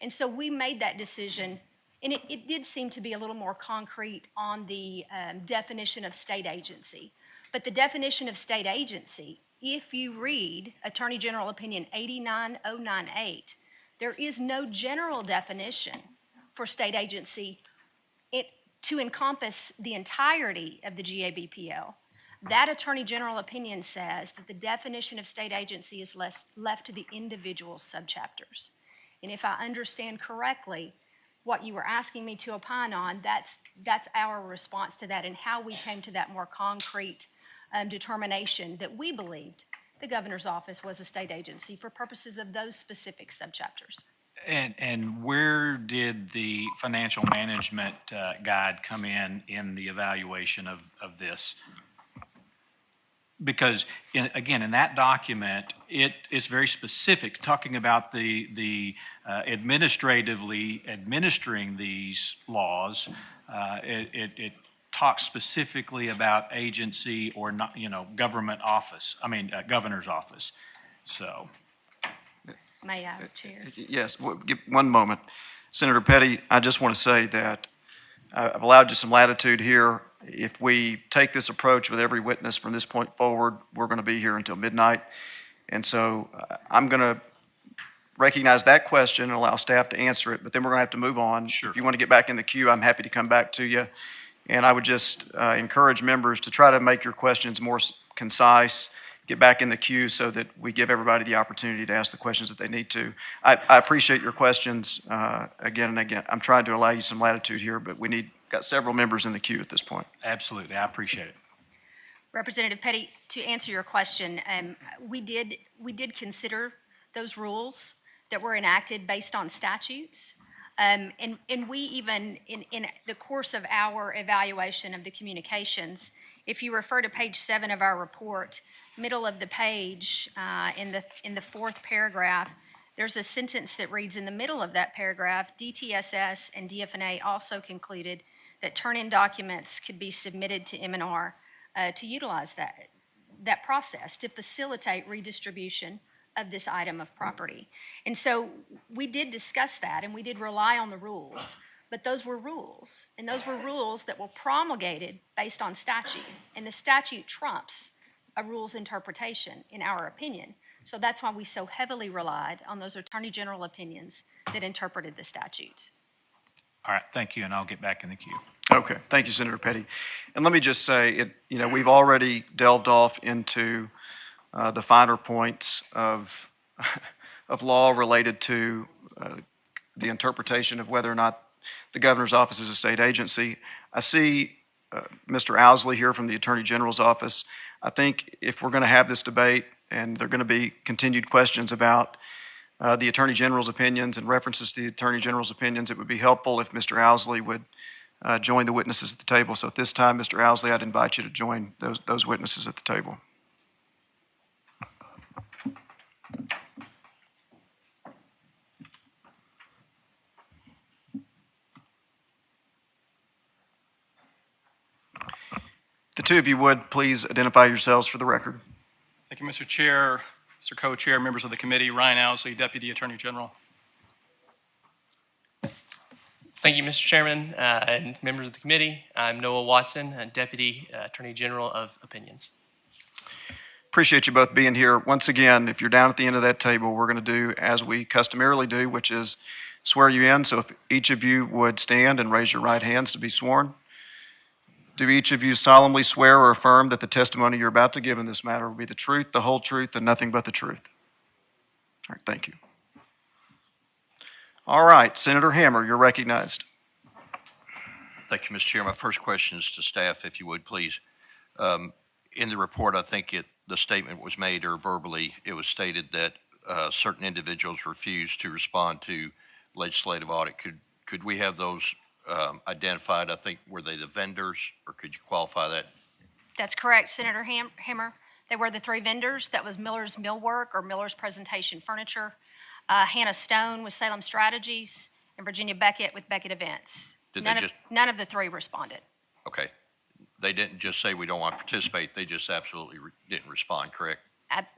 And so we made that decision, and it did seem to be a little more concrete on the definition of state agency. But the definition of state agency, if you read Attorney General Opinion 89098, there is no general definition for state agency to encompass the entirety of the GABPL. That Attorney General opinion says that the definition of state agency is left to the individual subchapters. And if I understand correctly, what you were asking me to opine on, that's our response to that and how we came to that more concrete determination that we believed the governor's office was a state agency for purposes of those specific subchapters. And where did the financial management guide come in the evaluation of this? Because, again, in that document, it's very specific, talking about the administratively administering these laws. It talks specifically about agency or not, government office. Governor's office. So. May I, Chair? Yes, give one moment. Senator Petty, I just want to say that I've allowed you some latitude here. If we take this approach with every witness from this point forward, we're going to be here until midnight. And so I'm going to recognize that question and allow staff to answer it, but then we're going to have to move on. Sure. If you want to get back in the queue, I'm happy to come back to you. And I would just encourage members to try to make your questions more concise, get back in the queue so that we give everybody the opportunity to ask the questions that they need to. I appreciate your questions again and again. I'm trying to allow you some latitude here, but got several members in the queue at this point. Absolutely, I appreciate it. Representative Petty, to answer your question, we did consider those rules that were enacted based on statutes. And we even, in the course of our evaluation of the communications, if you refer to page 7 of our report, middle of the page, in the 4th paragraph, there's a sentence that reads, in the middle of that paragraph, DTSS and DFNA also concluded that turn-in documents could be submitted to M&R to utilize that process to facilitate redistribution of this item of property. And so we did discuss that, and we did rely on the rules, but those were rules, and those were rules that were promulgated based on statute, and the statute trumps a rules interpretation, in our opinion. So that's why we so heavily relied on those Attorney General opinions that interpreted the statutes. All right, thank you, and I'll get back in the queue. Okay, thank you, Senator Petty. And let me just say, we've already delved off into the finer points of law related to the interpretation of whether or not the governor's office is a state agency. I see Mr. Owsley here from the Attorney General's office. I think if we're going to have this debate and there are going to be continued questions about the Attorney General's opinions and references to the Attorney General's opinions, it would be helpful if Mr. Owsley would join the witnesses at the table. So at this time, Mr. Owsley, I'd invite you to join those witnesses at the table. The two of you would please identify yourselves for the record. Thank you, Mr. Chair, Mr. Co-Chair, members of the committee, Ryan Owsley, Deputy Attorney General. Thank you, Mr. Chairman and members of the committee. I'm Noah Watson, Deputy Attorney General of Opinions. Appreciate you both being here. Once again, if you're down at the end of that table, we're going to do as we customarily do, which is swear you in. So if each of you would stand and raise your right hands to be sworn. Do each of you solemnly swear or affirm that the testimony you're about to give in this matter will be the truth, the whole truth, and nothing but the truth? All right, thank you. All right, Senator Hammer, you're recognized. Thank you, Mr. Chair. My first question is to staff, if you would, please. In the report, I think the statement was made, or verbally, it was stated that certain individuals refused to respond to legislative audit. Could we have those identified? I think, were they the vendors, or could you qualify that? That's correct, Senator Hammer. They were the three vendors. That was Miller's Millwork or Miller's Presentation Furniture, Hannah Stone with Salem Strategies, and Virginia Beckett with Beckett Events. None of the three responded. Okay. They didn't just say we don't want to participate. They just absolutely didn't respond, correct?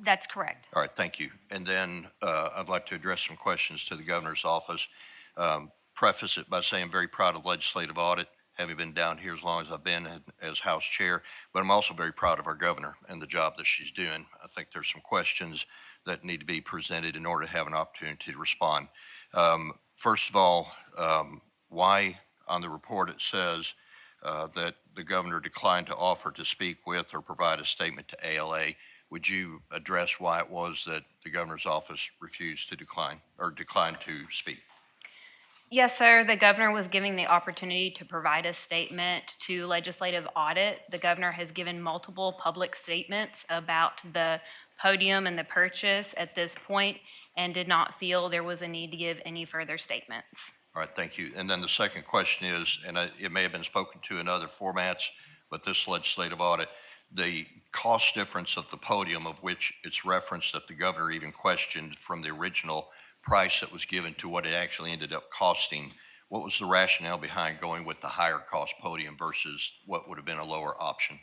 That's correct. All right, thank you. And then I'd like to address some questions to the governor's office. Preface it by saying I'm very proud of legislative audit, having been down here as long as I've been as House Chair, but I'm also very proud of our governor and the job that she's doing. I think there's some questions that need to be presented in order to have an opportunity to respond. First of all, why on the report it says that the governor declined to offer to speak with or provide a statement to ALA? Would you address why it was that the governor's office refused to declined to speak? Yes, sir. The governor was giving the opportunity to provide a statement to legislative audit. The governor has given multiple public statements about the podium and the purchase at this point and did not feel there was a need to give any further statements. All right, thank you. And then the second question is, and it may have been spoken to in other formats, but this legislative audit, the cost difference of the podium, of which it's referenced that the governor even questioned from the original price that was given to what it actually ended up costing. What was the rationale behind going with the higher cost podium versus what would have been a lower option?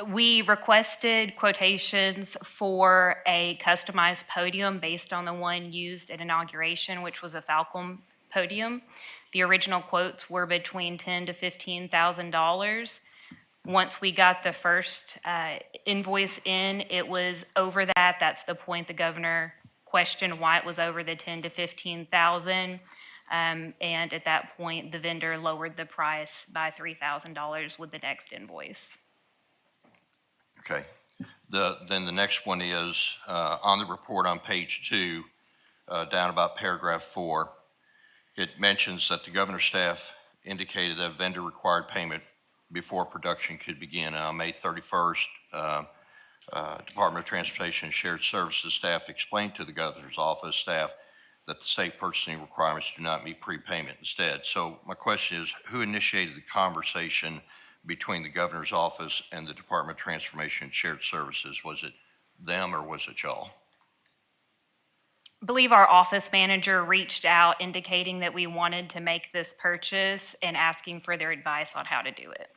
We requested quotations for a customized podium based on the one used at inauguration, which was a Falcon podium. The original quotes were between $10,000 to $15,000. Once we got the first invoice in, it was over that. That's the point the governor questioned why it was over the $10,000 to $15,000. And at that point, the vendor lowered the price by $3,000 with the next invoice. Okay. Then the next one is on the report on page 2, down about paragraph 4, it mentions that the governor's staff indicated that vendor required payment before production could begin. On May 31st, Department of Transportation and Shared Services staff explained to the governor's office staff that the state purchasing requirements do not meet prepayment instead. So my question is, who initiated the conversation between the governor's office and the Department of Transformation and Shared Services? Was it them or was it y'all? I believe our office manager reached out indicating that we wanted to make this purchase and asking for their advice on how to do it.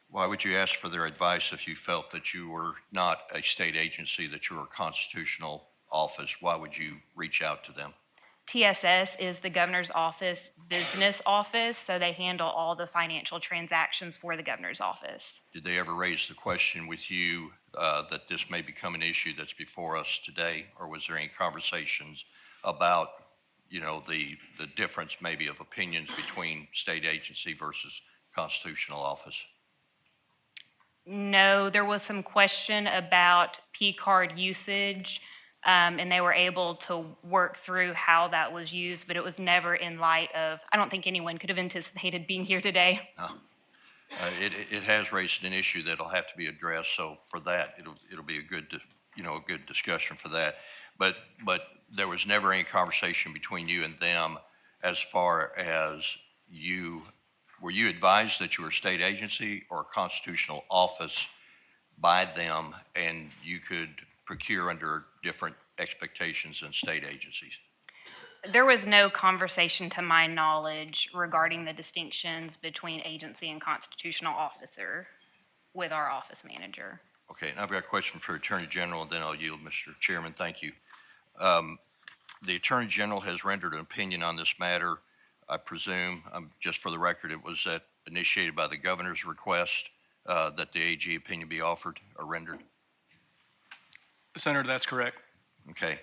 Why would you ask for their advice if you felt that you were not a state agency, that you were a constitutional office? Why would you reach out to them? TSS is the governor's office business office, so they handle all the financial transactions for the governor's office. Did they ever raise the question with you that this may become an issue that's before us today? Or was there any conversations about, the difference maybe of opinions between state agency versus constitutional office? No, there was some question about P-card usage, and they were able to work through how that was used, but it was never in light of, I don't think anyone could have anticipated being here today. No. It has raised an issue that'll have to be addressed, so for that, it'll be a good discussion for that. But there was never any conversation between you and them as far as were you advised that you were a state agency or a constitutional office by them and you could procure under different expectations than state agencies? There was no conversation to my knowledge regarding the distinctions between agency and constitutional officer with our office manager. Okay, and I've got a question for Attorney General, and then I'll yield, Mr. Chairman. Thank you. The Attorney General has rendered an opinion on this matter. I presume, just for the record, it was initiated by the governor's request that the AG opinion be offered or rendered? Senator, that's correct. Okay.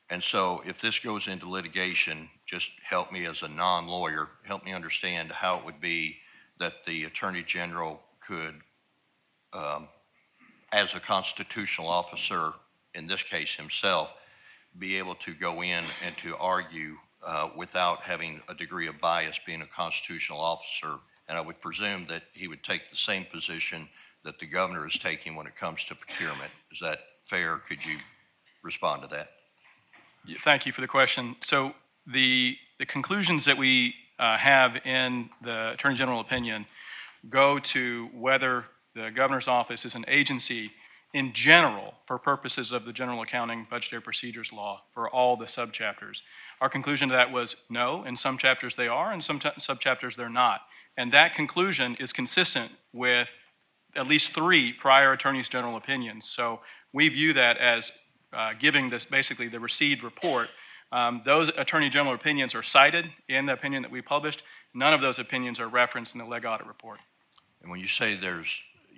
And so if this goes into litigation, just help me as a non-lawyer, help me understand how it would be that the Attorney General could, as a constitutional officer, in this case himself, be able to go in and to argue without having a degree of bias being a constitutional officer. And I would presume that he would take the same position that the governor is taking when it comes to procurement. Is that fair? Could you respond to that? Thank you for the question. So the conclusions that we have in the Attorney General opinion go to whether the governor's office is an agency in general for purposes of the General Accounting Budgetary Procedures Law for all the subchapters. Our conclusion to that was no, in some chapters they are, and some subchapters they're not. And that conclusion is consistent with at least 3 prior Attorneys General opinions. So we view that as giving this basically the received report. Those Attorney General opinions are cited in the opinion that we published. None of those opinions are referenced in the leg audit report. And when you say there's,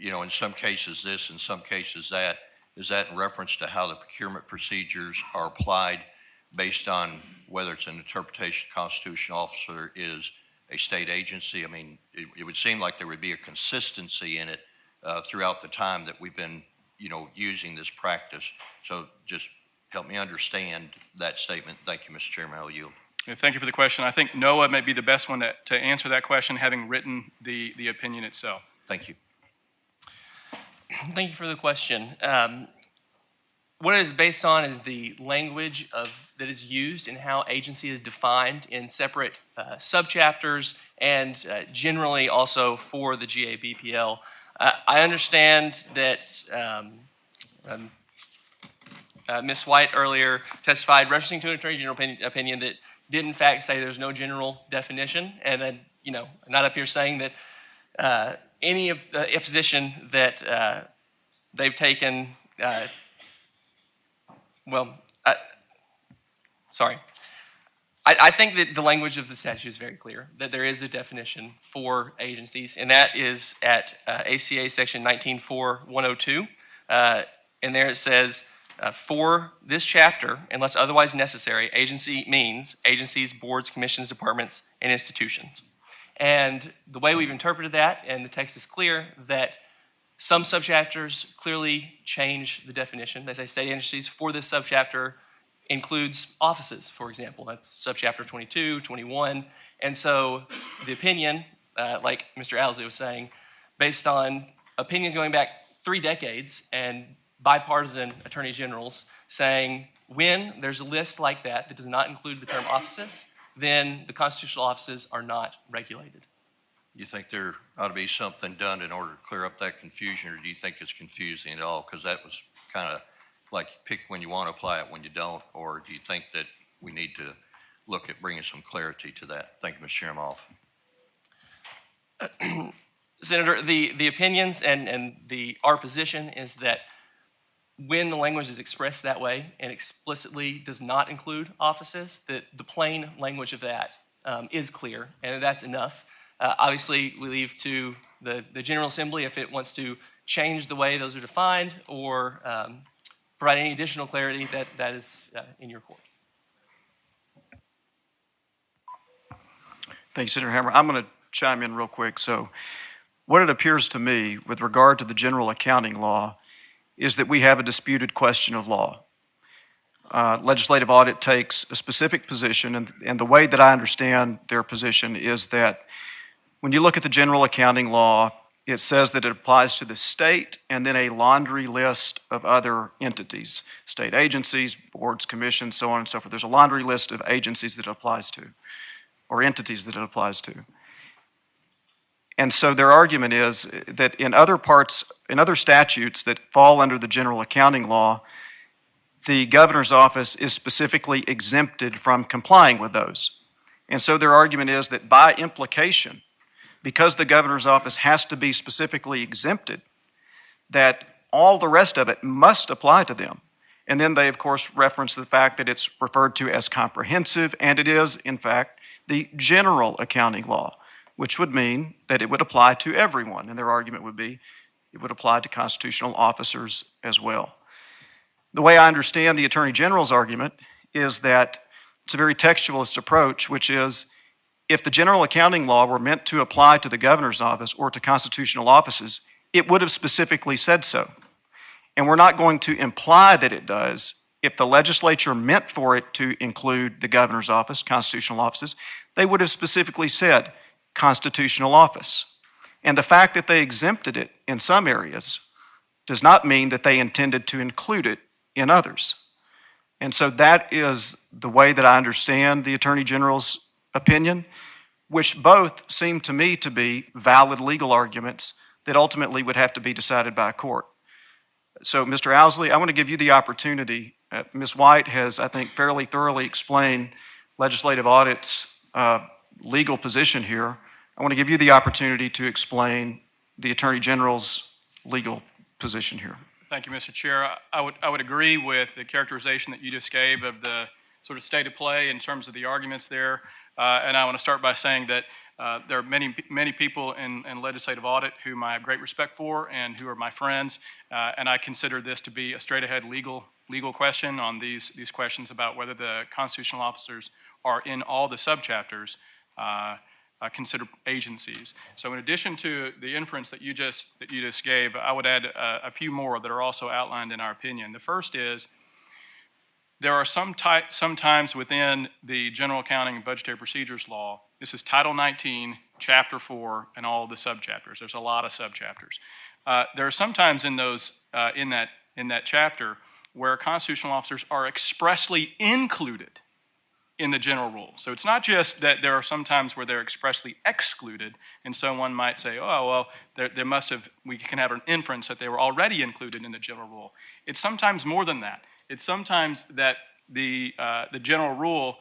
in some cases this, in some cases that, is that in reference to how the procurement procedures are applied based on whether it's an interpretation constitutional officer is a state agency? I mean, it would seem like there would be a consistency in it throughout the time that we've been, using this practice. So just help me understand that statement. Thank you, Mr. Chairman. I'll yield. Thank you for the question. I think Noah may be the best one to answer that question, having written the opinion itself. Thank you. Thank you for the question. What it is based on is the language that is used and how agency is defined in separate subchapters and generally also for the GABPL. I understand that Ms. White earlier testified referencing to an Attorney General opinion that did in fact say there's no general definition, and then, I'm not up here saying that any of the position that they've taken, I think that the language of the statute is very clear, that there is a definition for agencies, and that is at ACA section 19.4.102, and there it says, for this chapter, unless otherwise necessary, agency means agencies, boards, commissions, departments, and institutions. And the way we've interpreted that, and the text is clear, that some subchapters clearly change the definition. They say state agencies for this subchapter includes offices, for example. That's subchapter 22, 21. And so the opinion, like Mr. Owsley was saying, based on opinions going back 3 decades and bipartisan attorney generals saying when there's a list like that that does not include the term offices, then the constitutional offices are not regulated. You think there ought to be something done in order to clear up that confusion, or do you think it's confusing at all? Because that was kind of like pick when you want to apply it, when you don't, or do you think that we need to look at bringing some clarity to that? Thank you, Mr. Chairman. Off. Senator, the opinions and our position is that when the language is expressed that way and explicitly does not include offices, that the plain language of that is clear, and that's enough. Obviously, we leave to the General Assembly if it wants to change the way those are defined or provide any additional clarity, that is in your court. Thank you, Senator Hammer. I'm going to chime in real quick. So what it appears to me with regard to the general accounting law is that we have a disputed question of law. Legislative audit takes a specific position, and the way that I understand their position is that when you look at the general accounting law, it says that it applies to the state and then a laundry list of other entities, state agencies, boards, commissions, so on and so forth. There's a laundry list of agencies that it applies to, or entities that it applies to. And so their argument is that in other statutes that fall under the general accounting law, the governor's office is specifically exempted from complying with those. And so their argument is that by implication, because the governor's office has to be specifically exempted, that all the rest of it must apply to them. And then they, of course, reference the fact that it's referred to as comprehensive, and it is, in fact, the general accounting law, which would mean that it would apply to everyone. And their argument would be it would apply to constitutional officers as well. The way I understand the Attorney General's argument is that it's a very textualist approach, which is if the general accounting law were meant to apply to the governor's office or to constitutional offices, it would have specifically said so. And we're not going to imply that it does. If the legislature meant for it to include the governor's office, constitutional offices, they would have specifically said constitutional office. And the fact that they exempted it in some areas does not mean that they intended to include it in others. And so that is the way that I understand the Attorney General's opinion, which both seem to me to be valid legal arguments that ultimately would have to be decided by a court. So, Mr. Owsley, I want to give you the opportunity. Ms. White has, I think, fairly thoroughly explained legislative audit's legal position here. I want to give you the opportunity to explain the Attorney General's legal position here. Thank you, Mr. Chair. I would agree with the characterization that you just gave of the sort of state of play in terms of the arguments there. And I want to start by saying that there are many people in legislative audit whom I have great respect for and who are my friends. And I consider this to be a straight-ahead legal question on these questions about whether the constitutional officers are in all the subchapters considered agencies. So in addition to the inference that you just gave, I would add a few more that are also outlined in our opinion. The first is there are some times within the General Accounting and Budgetary Procedures Law, this is Title 19, Chapter 4, and all the subchapters. There's a lot of subchapters. There are sometimes in those in that chapter where constitutional officers are expressly included in the general rule. So it's not just that there are some times where they're expressly excluded, and so one might say, oh, well, we can have an inference that they were already included in the general rule. It's sometimes more than that. It's sometimes that the general rule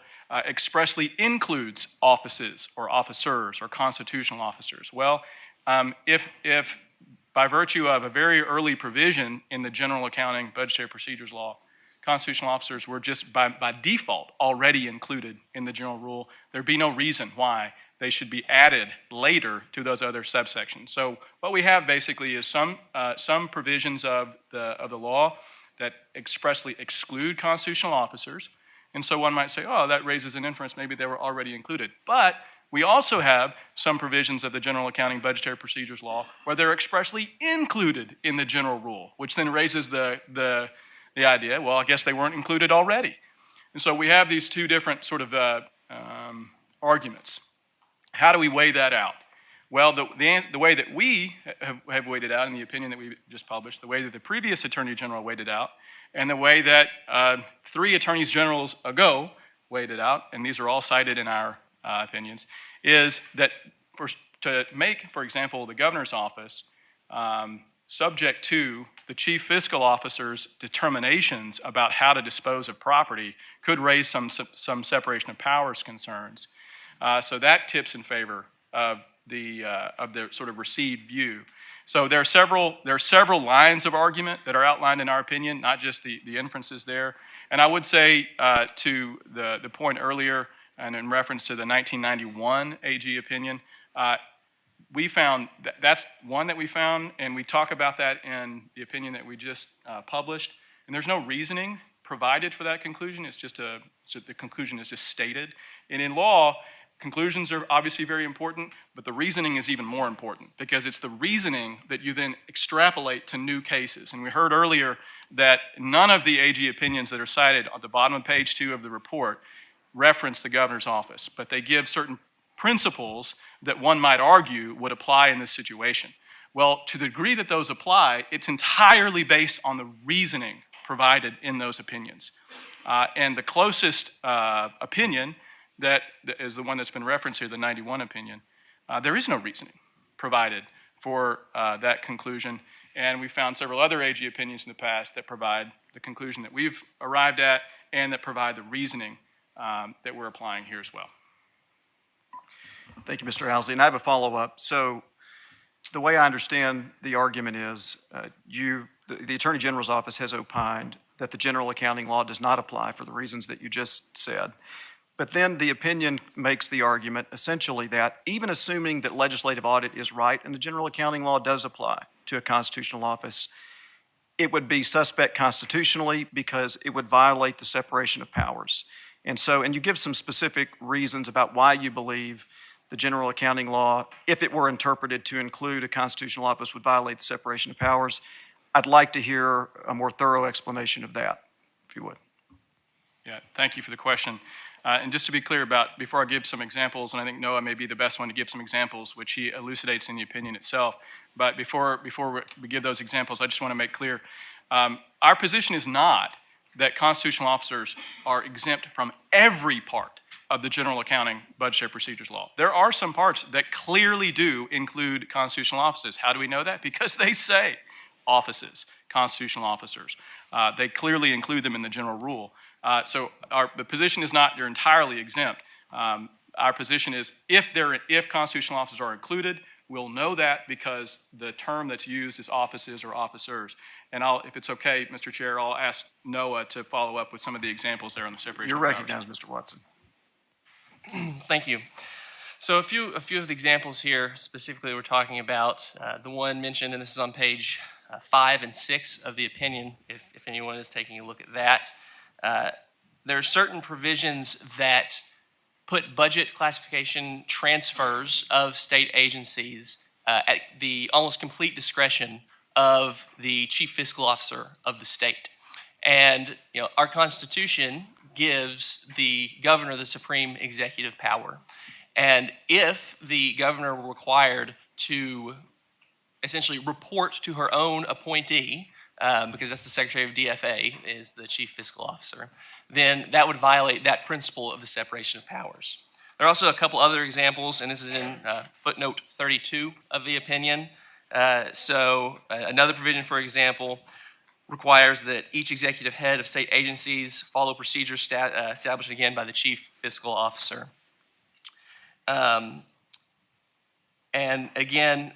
expressly includes offices or officers or constitutional officers. Well, if by virtue of a very early provision in the General Accounting Budgetary Procedures Law, constitutional officers were just by default already included in the general rule, there'd be no reason why they should be added later to those other subsections. So what we have basically is some provisions of the law that expressly exclude constitutional officers, and so one might say, oh, that raises an inference, maybe they were already included. But we also have some provisions of the General Accounting Budgetary Procedures Law where they're expressly included in the general rule, which then raises the idea, well, I guess they weren't included already. And so we have these two different sort of arguments. How do we weigh that out? Well, the way that we have weighed it out in the opinion that we just published, the way that the previous Attorney General weighed it out, and the way that 3 Attorneys Generals ago weighed it out, and these are all cited in our opinions, is that to make, for example, the governor's office subject to the chief fiscal officer's determinations about how to dispose of property could raise some separation of powers concerns. So that tips in favor of the sort of received view. So there are several lines of argument that are outlined in our opinion, not just the inferences there. And I would say to the point earlier, and in reference to the 1991 AG opinion, we found that's one that we found, and we talk about that in the opinion that we just published. And there's no reasoning provided for that conclusion. It's just the conclusion is just stated. And in law, conclusions are obviously very important, but the reasoning is even more important because it's the reasoning that you then extrapolate to new cases. And we heard earlier that none of the AG opinions that are cited at the bottom of page 2 of the report reference the governor's office, but they give certain principles that one might argue would apply in this situation. Well, to the degree that those apply, it's entirely based on the reasoning provided in those opinions. And the closest opinion that is the one that's been referenced here, the 91 opinion, there is no reasoning provided for that conclusion. And we found several other AG opinions in the past that provide the conclusion that we've arrived at and that provide the reasoning that we're applying here as well. Thank you, Mr. Owsley. And I have a follow-up. So the way I understand the argument is the Attorney General's office has opined that the general accounting law does not apply for the reasons that you just said. But then the opinion makes the argument essentially that even assuming that legislative audit is right and the general accounting law does apply to a constitutional office, it would be suspect constitutionally because it would violate the separation of powers. And you give some specific reasons about why you believe the general accounting law, if it were interpreted to include a constitutional office, would violate the separation of powers. I'd like to hear a more thorough explanation of that, if you would. Yeah, thank you for the question. And just to be clear before I give some examples, and I think Noah may be the best one to give some examples, which he elucidates in the opinion itself. But before we give those examples, I just want to make clear, our position is not that constitutional officers are exempt from every part of the general accounting budgetary procedures law. There are some parts that clearly do include constitutional offices. How do we know that? Because they say offices, constitutional officers. They clearly include them in the general rule. So the position is not they're entirely exempt. Our position is if constitutional officers are included, we'll know that because the term that's used is offices or officers. And if it's okay, Mr. Chair, I'll ask Noah to follow up with some of the examples there on the separation You're of powers. recognized, Mr. Watson. Thank you. So a few of the examples here, specifically we're talking about the one mentioned, and this is on page 5 and 6 of the opinion, if anyone is taking a look at that. There are certain provisions that put budget classification transfers of state agencies at the almost complete discretion of the chief fiscal officer of the state. And our Constitution gives the governor the supreme executive power. And if the governor were required to essentially report to her own appointee, because that's the Secretary of DFA, is the chief fiscal officer, then that would violate that principle of the separation of powers. There are also a couple other examples, and this is in footnote 32 of the opinion. Another provision, for example, requires that each executive head of state agencies follow procedures established again by the chief fiscal officer. And again,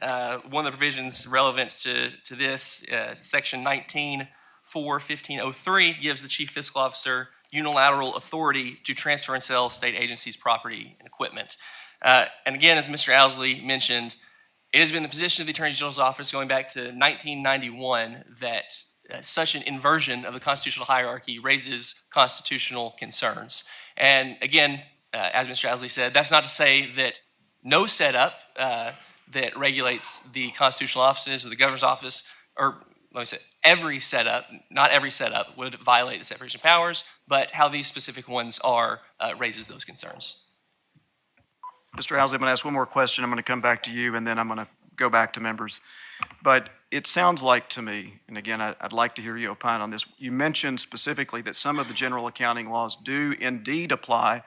one of the provisions relevant to this, section 19.4.1503, gives the chief fiscal officer unilateral authority to transfer and sell state agencies' property and equipment. And again, as Mr. Owsley mentioned, it has been the position of the Attorney General's office going back to 1991 that such an inversion of the constitutional hierarchy raises constitutional concerns. And again, as Mr. Owsley said, that's not to say that no setup that regulates the constitutional offices or the governor's office, or let me say, every setup, not every setup, would violate the separation of powers, but how these specific ones are raises those concerns. Mr. Owsley, I'm going to ask one more question. I'm going to come back to you, and then I'm going to go back to members. But it sounds like to me, and again, I'd like to hear you opine on this. You mentioned specifically that some of the general accounting laws do indeed apply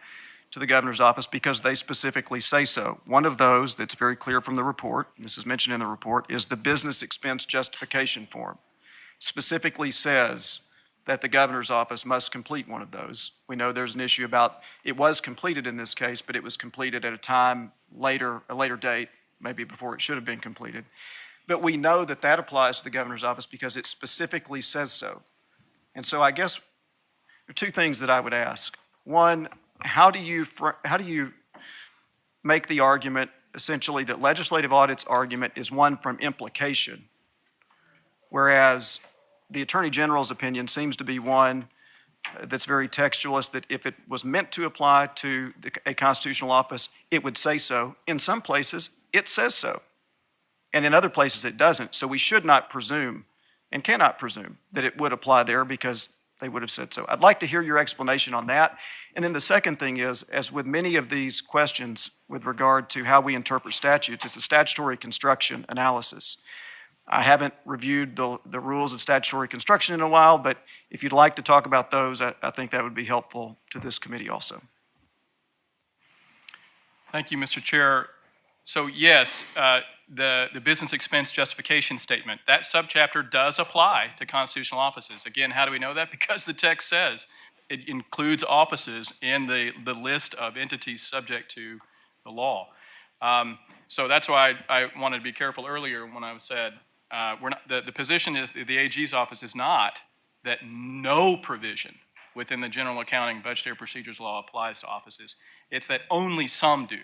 to the governor's office because they specifically say so. One of those that's very clear from the report, and this is mentioned in the report, is the business expense justification form. Specifically says that the governor's office must complete one of those. We know there's an issue about it was completed in this case, but it was completed at a later date, maybe before it should have been completed. But we know that that applies to the governor's office because it specifically says so. And so I guess there are two things that I would ask. One, how do you make the argument essentially that legislative audit's argument is one from implication, whereas the Attorney General's opinion seems to be one that's very textualist, that if it was meant to apply to a constitutional office, it would say so. In some places, it says so. And in other places, it doesn't. So we should not presume and cannot presume that it would apply there because they would have said so. I'd like to hear your explanation on that. And then the second thing is, as with many of these questions with regard to how we interpret statutes, it's a statutory construction analysis. I haven't reviewed the rules of statutory construction in a while, but if you'd like to talk about those, I think that would be helpful to this committee also. Thank you, Mr. Chair. So yes, the business expense justification statement, that subchapter does apply to constitutional offices. Again, how do we know that? Because the text says it includes offices in the list of entities subject to the law. So that's why I wanted to be careful earlier when I said the position of the AG's office is not that no provision within the general accounting budgetary procedures law applies to offices. It's that only some do.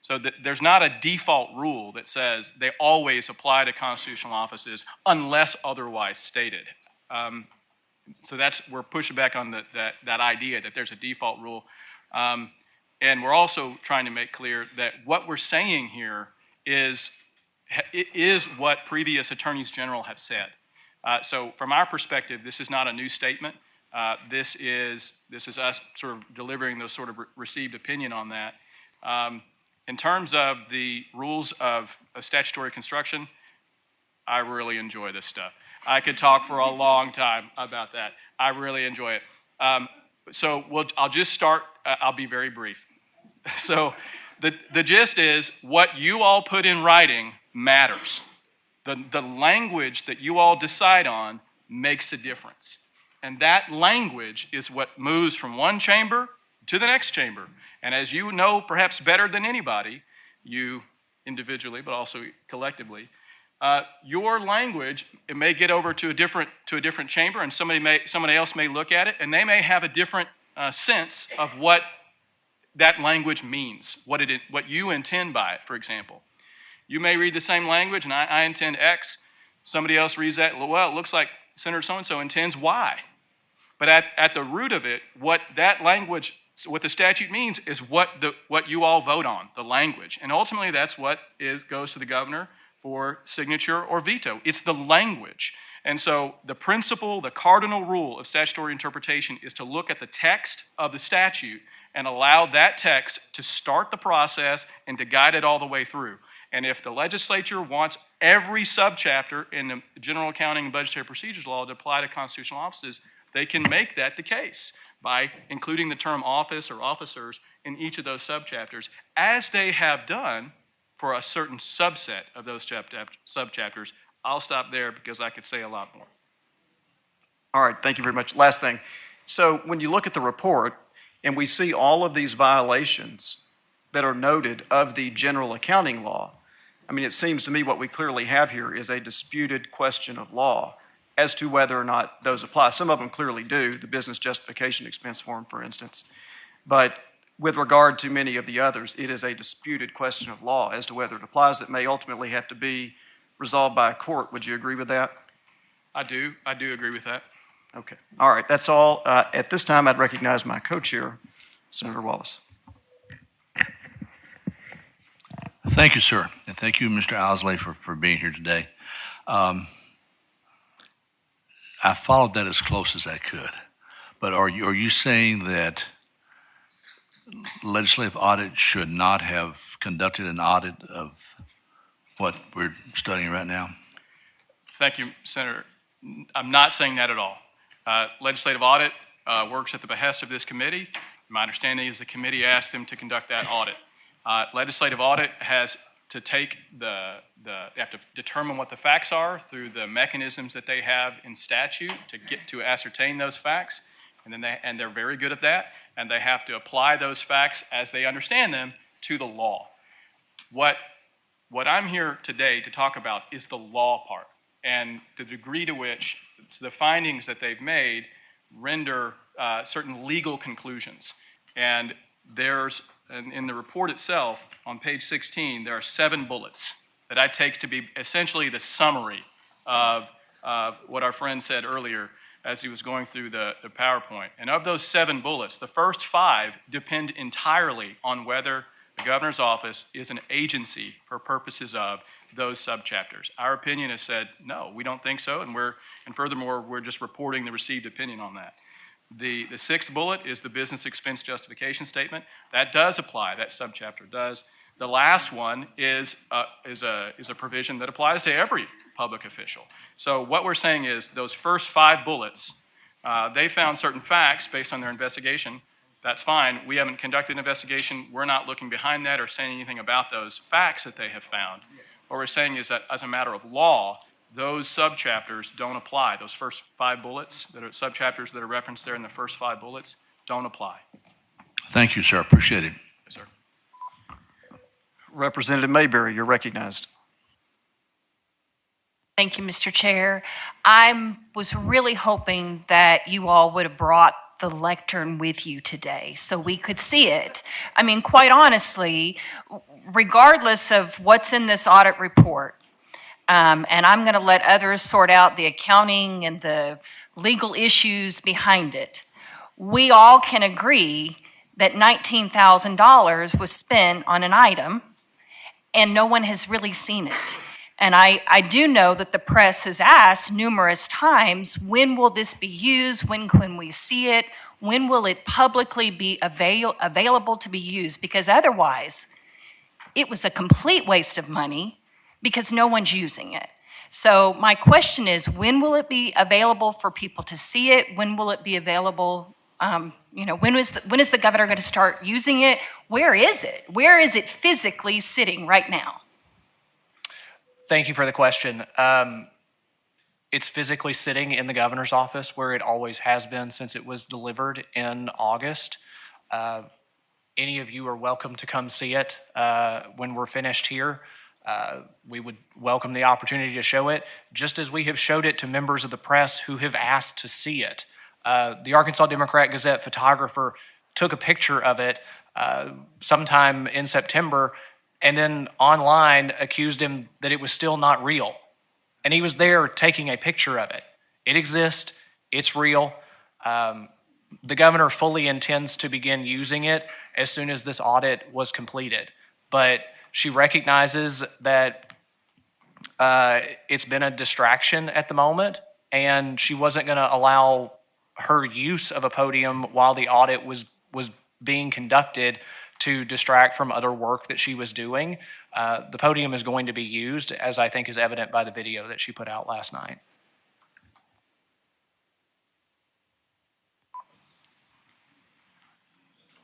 So there's not a default rule that says they always apply to constitutional offices unless otherwise stated. So we're pushing back on that idea that there's a default rule. And we're also trying to make clear that what we're saying here is what previous attorneys general have said. So from our perspective, this is not a new statement. This is us sort of delivering those sort of received opinion on that. In terms of the rules of statutory construction, I really enjoy this stuff. I could talk for a long time about that. I really enjoy it. I'll just start, I'll be very brief. So the gist is what you all put in writing matters. The language that you all decide on makes a difference. And that language is what moves from one chamber to the next chamber. And as you know perhaps better than anybody, you individually but also collectively, your language, it may get over to a different chamber, and somebody else may look at it, and they may have a different sense of what that language means, what you intend by it, for example. You may read the same language, and I intend X. Somebody else reads that, well, it looks like Senator so-and-so intends Y. But at the root of it, what that language, what the statute means is what you all vote on, the language. And ultimately, that's what goes to the governor for signature or veto. It's the language. And so the principle, the cardinal rule of statutory interpretation is to look at the text of the statute and allow that text to start the process and to guide it all the way through. And if the legislature wants every subchapter in the General Accounting and Budgetary Procedures Law to apply to constitutional offices, they can make that the case by including the term office or officers in each of those subchapters, as they have done for a certain subset of those subchapters. I'll stop there because I could say a lot more. All right, thank you very much. Last thing. So when you look at the report and we see all of these violations that are noted of the general accounting law, I mean, it seems to me what we clearly have here is a disputed question of law as to whether or not those apply. Some of them clearly do, the business justification expense form, for instance. But with regard to many of the others, it is a disputed question of law as to whether it applies. That may ultimately have to be resolved by a court. Would you agree with that? I do agree with that. Okay. All right, that's all. At this time, I'd recognize my co-chair, Senator Wallace. Thank you, sir, and thank you, Mr. Owsley, for being here today. I followed that as close as I could, but are you saying that legislative audit should not have conducted an audit of what we're studying right now? Thank you, Senator. I'm not saying that at all. Legislative audit works at the behest of this committee. My understanding is the committee asked them to conduct that audit. Legislative audit has to take they have to determine what the facts are through the mechanisms that they have in statute to ascertain those facts, and they're very good at that, and they have to apply those facts as they understand them to the law. What I'm here today to talk about is the law part, and the degree to which the findings that they've made render certain legal conclusions. And there's in the report itself, on page 16, there are 7 bullets that I take to be essentially the summary of what our friend said earlier as he was going through the PowerPoint. And of those 7 bullets, the first 5 depend entirely on whether the governor's office is an agency for purposes of those subchapters. Our opinion has said, no, we don't think so, and furthermore, we're just reporting the received opinion on that. The 6th bullet is the business expense justification statement. That does apply, that subchapter does. The last one is a provision that applies to every public official. So what we're saying is those first 5 bullets, they found certain facts based on their investigation. That's fine. We haven't conducted an investigation. We're not looking behind that or saying anything about those facts that they have found. What we're saying is that as a matter of law, those subchapters don't apply. Those first 5 bullets, subchapters that are referenced there in the first 5 bullets, don't apply. Thank you, sir. Appreciate it. Yes, sir. Representative Mayberry, you're recognized. Thank you, Mr. Chair. I was really hoping that you all would have brought the lectern with you today so we could see it. I mean, quite honestly, regardless of what's in this audit report, and I'm going to let others sort out the accounting and the legal issues behind it, we all can agree that $19,000 was spent on an item and no one has really seen it. And I do know that the press has asked numerous times, when will this be used? When can we see it? When will it publicly be available to be used? Because otherwise, it was a complete waste of money because no one's using it. So my question is, when will it be available for people to see it? When will it be available When is the governor going to start using it? Where is it? Where is it physically sitting right now? Thank you for the question. It's physically sitting in the governor's office where it always has been since it was delivered in August. Any of you are welcome to come see it when we're finished here. We would welcome the opportunity to show it, just as we have showed it to members of the press who have asked to see it. The Arkansas Democrat-Gazette photographer took a picture of it sometime in September, and then online accused him that it was still not real. And he was there taking a picture of it. It exists. It's real. The governor fully intends to begin using it as soon as this audit was completed. But she recognizes that it's been a distraction at the moment, and she wasn't going to allow her use of a podium while the audit was being conducted to distract from other work that she was doing. The podium is going to be used, as I think is evident by the video that she put out last night.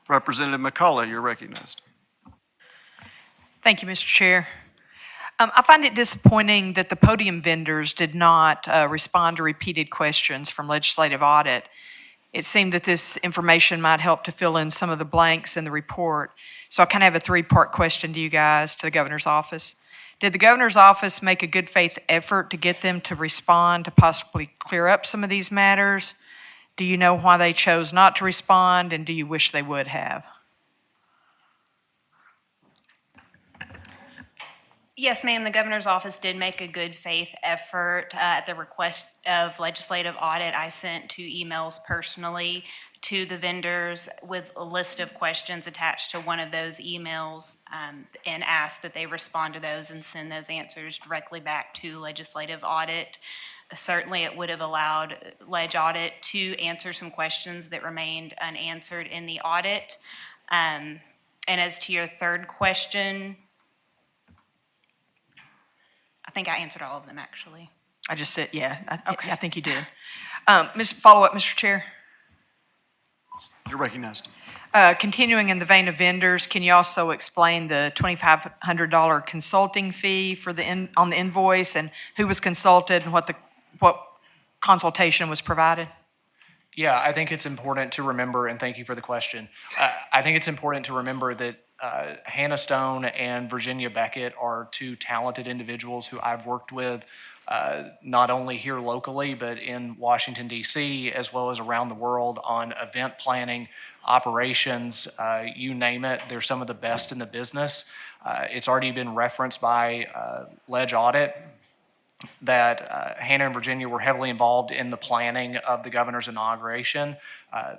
Representative McCullough, you're recognized. Thank you, Mr. Chair. I find it disappointing that the podium vendors did not respond to repeated questions from legislative audit. It seemed that this information might help to fill in some of the blanks in the report. So I kind of have a three-part question to you guys, to the governor's office. Did the governor's office make a good faith effort to get them to respond to possibly clear up some of these matters? Do you know why they chose not to respond, and do you wish they would have? Yes, ma'am. The governor's office did make a good faith effort. At the request of legislative audit, I sent 2 emails personally to the vendors with a list of questions attached to one of those emails, and asked that they respond to those and send those answers directly back to legislative audit. Certainly, it would have allowed Leg Audit to answer some questions that remained unanswered in the audit. And as to your third question, I think I answered all of them, actually. I just said, yeah, Okay. I think you did. Follow up, Mr. Chair. You're recognized. Continuing in the vein of vendors, can you also explain the $2,500 consulting fee for on the invoice, and who was consulted and what consultation was provided? Yeah, I think it's important to remember, and thank you for the question. I think it's important to remember that Hannah Stone and Virginia Beckett are 2 talented individuals who I've worked with not only here locally, but in Washington, D.C., as well as around the world on event planning, operations, you name it. They're some of the best in the business. It's already been referenced by Leg Audit that Hannah and Virginia were heavily involved in the planning of the governor's inauguration.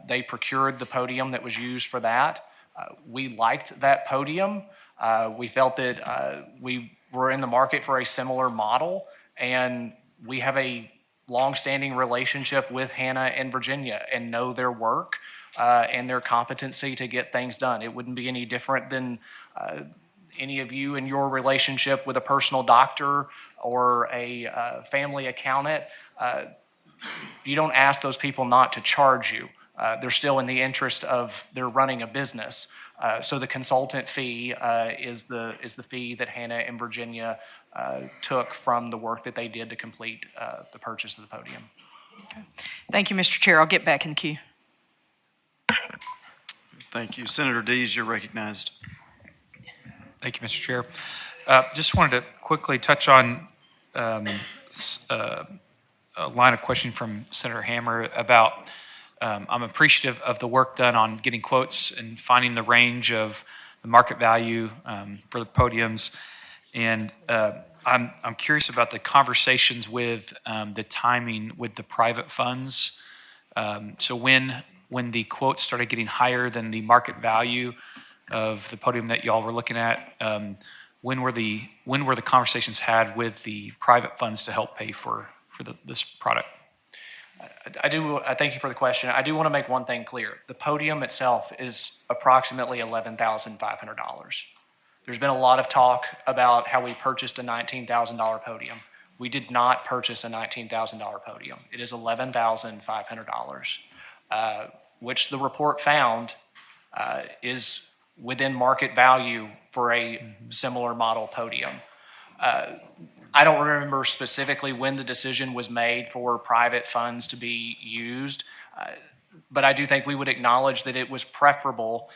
They procured the podium that was used for that. We liked that podium. We felt that we were in the market for a similar model, and we have a long-standing relationship with Hannah and Virginia and know their work and their competency to get things done. It wouldn't be any different than any of you in your relationship with a personal doctor or a family accountant. You don't ask those people not to charge you. They're still in the interest of their running a business. So the consultant fee is the fee that Hannah and Virginia took from the work that they did to complete the purchase of the podium. Okay. Thank you, Mr. Chair. I'll get back in the queue. Thank you. Senator Dees, you're recognized. Thank you, Mr. Chair. Just wanted to quickly touch on a line of questioning from Senator Hammer about I'm appreciative of the work done on getting quotes and finding the range of the market value for the podiums. And I'm curious about the conversations with the timing with the private funds. So when the quotes started getting higher than the market value of the podium that y'all were looking at, when were the conversations had with the private funds to help pay for this product? I thank you for the question. I do want to make one thing clear. The podium itself is approximately $11,500. There's been a lot of talk about how we purchased a $19,000 podium. We did not purchase a $19,000 podium. It is $11,500. which the report found is within market value for a similar model podium. I don't remember specifically when the decision was made for private funds to be used, but I do think we would acknowledge that it was preferable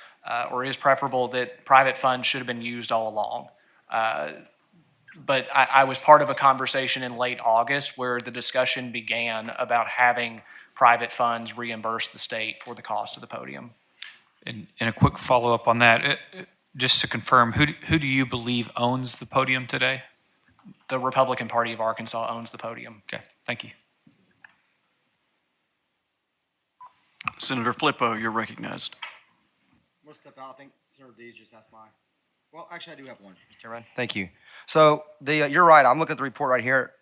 or is preferable that private funds should have been used all along. But I was part of a conversation in late August where the discussion began about having private funds reimburse the state for the cost of the podium. And a quick follow-up on that, just to confirm, who do you believe owns the podium today? The Republican Party of Arkansas owns the podium. Okay, thank you. Senator Flippo, you're recognized. I'm going to step out. I think Senator Dees just asked my. Well, actually, I do have one, Mr. Chairman. Thank you. So you're right. I'm looking at the report right here,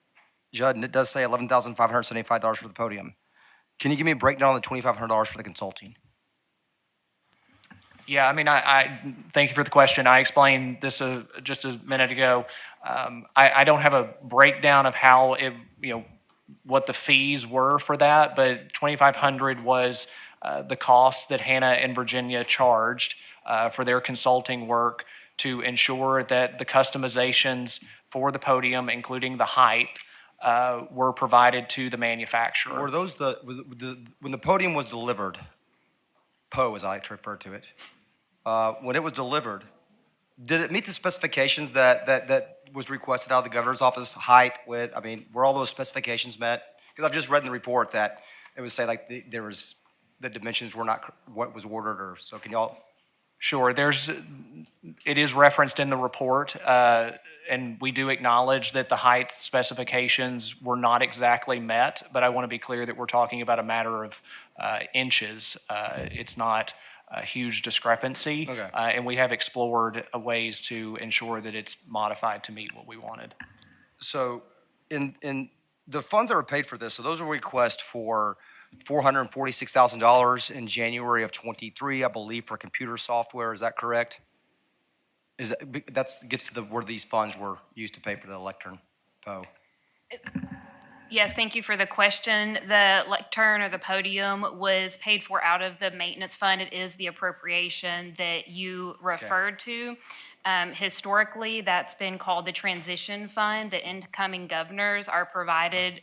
Judd, and it does say $11,575 for the podium. Can you give me a breakdown on the $2,500 for the consulting? Yeah, I mean, I thank you for the question. I explained this just a minute ago. I don't have a breakdown of how it, what the fees were for that, but $2,500 was the cost that Hannah and Virginia charged for their consulting work to ensure that the customizations for the podium, including the height, were provided to the manufacturer. Were those when the podium was delivered, PO as I like to refer to it, when it was delivered, did it meet the specifications that was requested out of the governor's office? Height, width, I mean, were all those specifications met? Because I've just read in the report that it would say like the dimensions were not what was ordered, or so. Can y'all? Sure. It is referenced in the report, and we do acknowledge that the height specifications were not exactly met, but I want to be clear that we're talking about a matter of inches. It's not a huge discrepancy, Okay. And we have explored ways to ensure that it's modified to meet what we wanted. So in the funds that were paid for this, so those were requests for $446,000 in January of 23, I believe, for computer software. Is that correct? That gets to where these funds were used to pay for the lectern PO. Yes, thank you for the question. The lectern or the podium was paid for out of the maintenance fund. It is the appropriation that you referred to. Historically, that's been called the transition fund that incoming governors are provided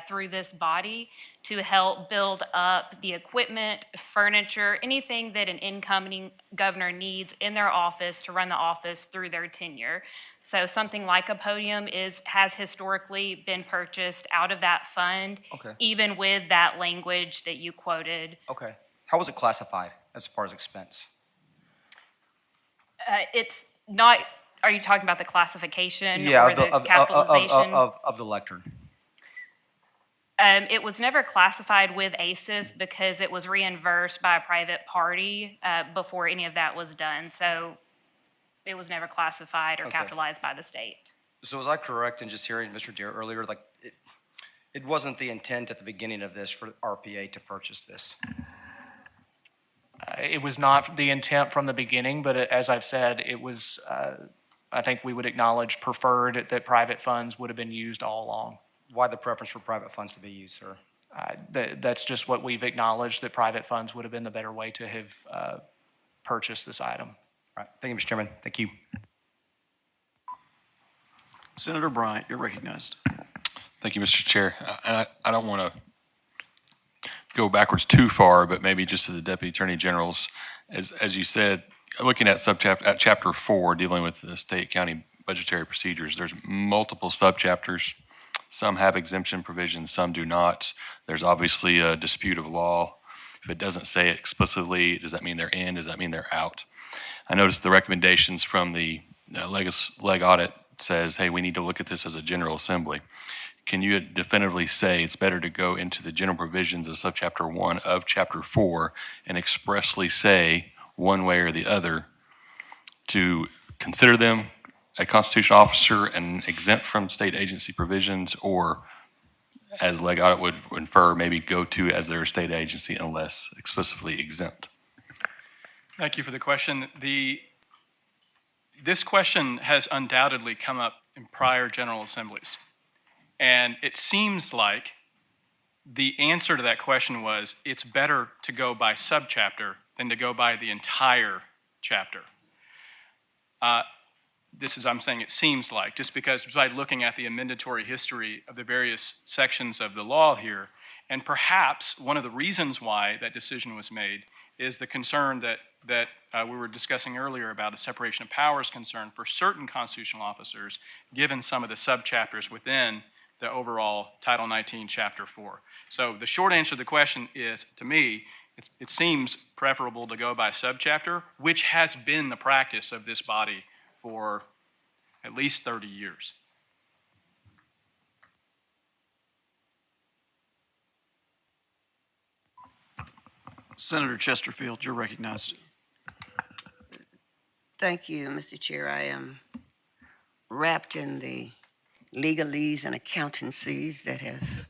through this body to help build up the equipment, furniture, anything that an incoming governor needs in their office to run the office through their tenure. So something like a podium has historically been purchased out of that fund, even with that language that you quoted. Okay. How was it classified as far as expense? It's not, are you talking about the classification or the of capitalization? Of the lectern. It was never classified with ACES because it was reimbursed by a private party before any of that was done. So it was never classified or capitalized by the state. So was I correct in just hearing Mr. Deere earlier, like it wasn't the intent at the beginning of this for RPA to purchase this? It was not the intent from the beginning, but as I've said, it was, I think we would acknowledge, preferred that private funds would have been used all along. Why the preference for private funds to be used, sir? That's just what we've acknowledged, that private funds would have been the better way to have purchased this item. All right. Thank you, Mr. Chairman. Thank you. Senator Bryant, you're recognized. Thank you, Mr. Chair. And I don't want to go backwards too far, but maybe just to the Deputy Attorney General's, as you said, looking at chapter 4, dealing with the state county budgetary procedures, there's multiple subchapters. Some have exemption provisions, some do not. There's obviously a dispute of law. If it doesn't say it explicitly, does that mean they're in? Does that mean they're out? I noticed the recommendations from the leg audit says, hey, we need to look at this as a general assembly. Can you definitively say it's better to go into the general provisions of subchapter 1 of chapter 4 and expressly say one way or the other to consider them a constitutional officer and exempt from state agency provisions, or as leg audit would infer, maybe go to as their state agency unless explicitly exempt? Thank you for the question. This question has undoubtedly come up in prior General Assemblies. And it seems like the answer to that question was it's better to go by subchapter than to go by the entire chapter. I'm saying it seems like, just because by looking at the amendatory history of the various sections of the law here, and perhaps one of the reasons why that decision was made is the concern that we were discussing earlier about a separation of powers concern for certain constitutional officers, given some of the subchapters within the overall Title 19, Chapter 4. So the short answer to the question is, to me, it seems preferable to go by subchapter, which has been the practice of this body for at least 30 years. Senator Chesterfield, you're recognized. Thank you, Mr. Chair. I am wrapped in the legalese and accountancies that have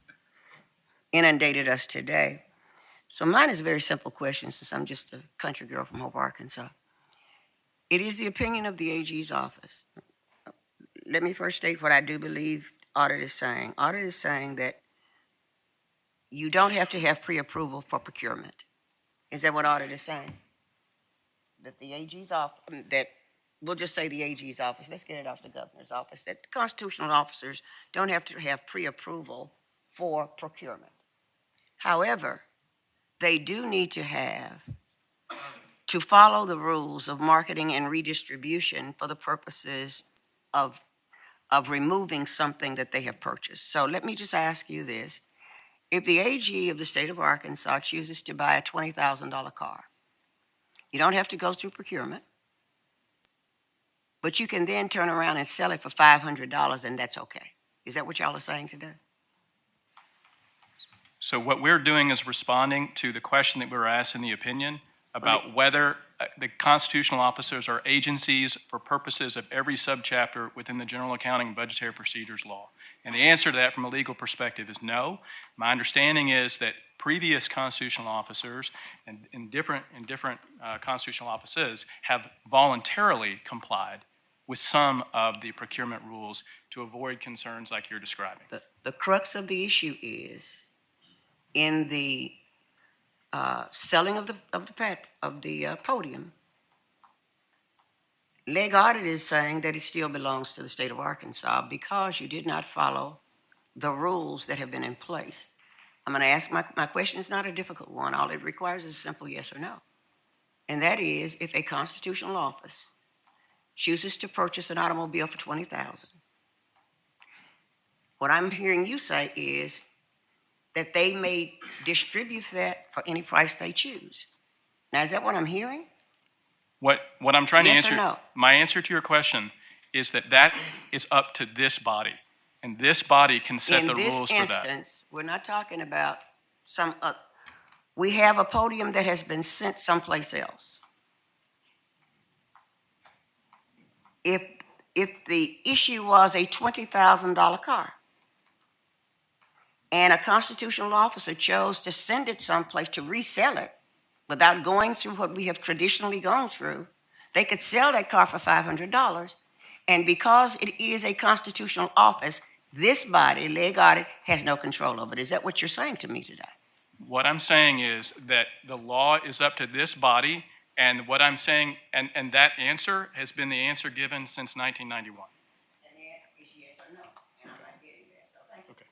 inundated us today. So mine is a very simple question, since I'm just a country girl from Hope, Arkansas. It is the opinion of the AG's office. Let me first state what I do believe audit is saying. Audit is saying that you don't have to have pre-approval for procurement. Is that what audit is saying? That the AG's office, that we'll just say the AG's office, let's get it off the governor's office, that the constitutional officers don't have to have pre-approval for procurement. However, they do need to follow the rules of marketing and redistribution for the purposes of removing something that they have purchased. So let me just ask you this. If the AG of the state of Arkansas chooses to buy a $20,000 car, you don't have to go through procurement, but you can then turn around and sell it for $500, and that's okay. Is that what y'all are saying today? So what we're doing is responding to the question that we were asked in the opinion about whether the constitutional officers are agencies for purposes of every subchapter within the General Accounting and Budgetary Procedures Law. And the answer to that from a legal perspective is no. My understanding is that previous constitutional officers and in different constitutional offices have voluntarily complied with some of the procurement rules to avoid concerns like you're describing. The crux of the issue is in the selling of the podium. Leg Audit is saying that it still belongs to the state of Arkansas because you did not follow the rules that have been in place. I'm going to ask, my question is not a difficult one. All it requires is a simple yes or no. And that is, if a constitutional office chooses to purchase an automobile for $20,000, what I'm hearing you say is that they may distribute that for any price they choose. Now, is that what I'm hearing? What I'm trying to Yes answer, or no? my answer to your question is that is up to this body. And this body can set the rules for that. In this instance, we're not talking about we have a podium that has been sent someplace else. If the issue was a $20,000 car, and a constitutional officer chose to send it someplace to resell it without going through what we have traditionally gone through, they could sell that car for $500. And because it is a constitutional office, this body, Leg Audit, has no control over it. Is that what you're saying to me today? What I'm saying is that the law is up to this body, and what I'm saying, and that answer has been the answer given since 1991. And the answer is yes or no, and I'm not getting that, so thank you. Okay.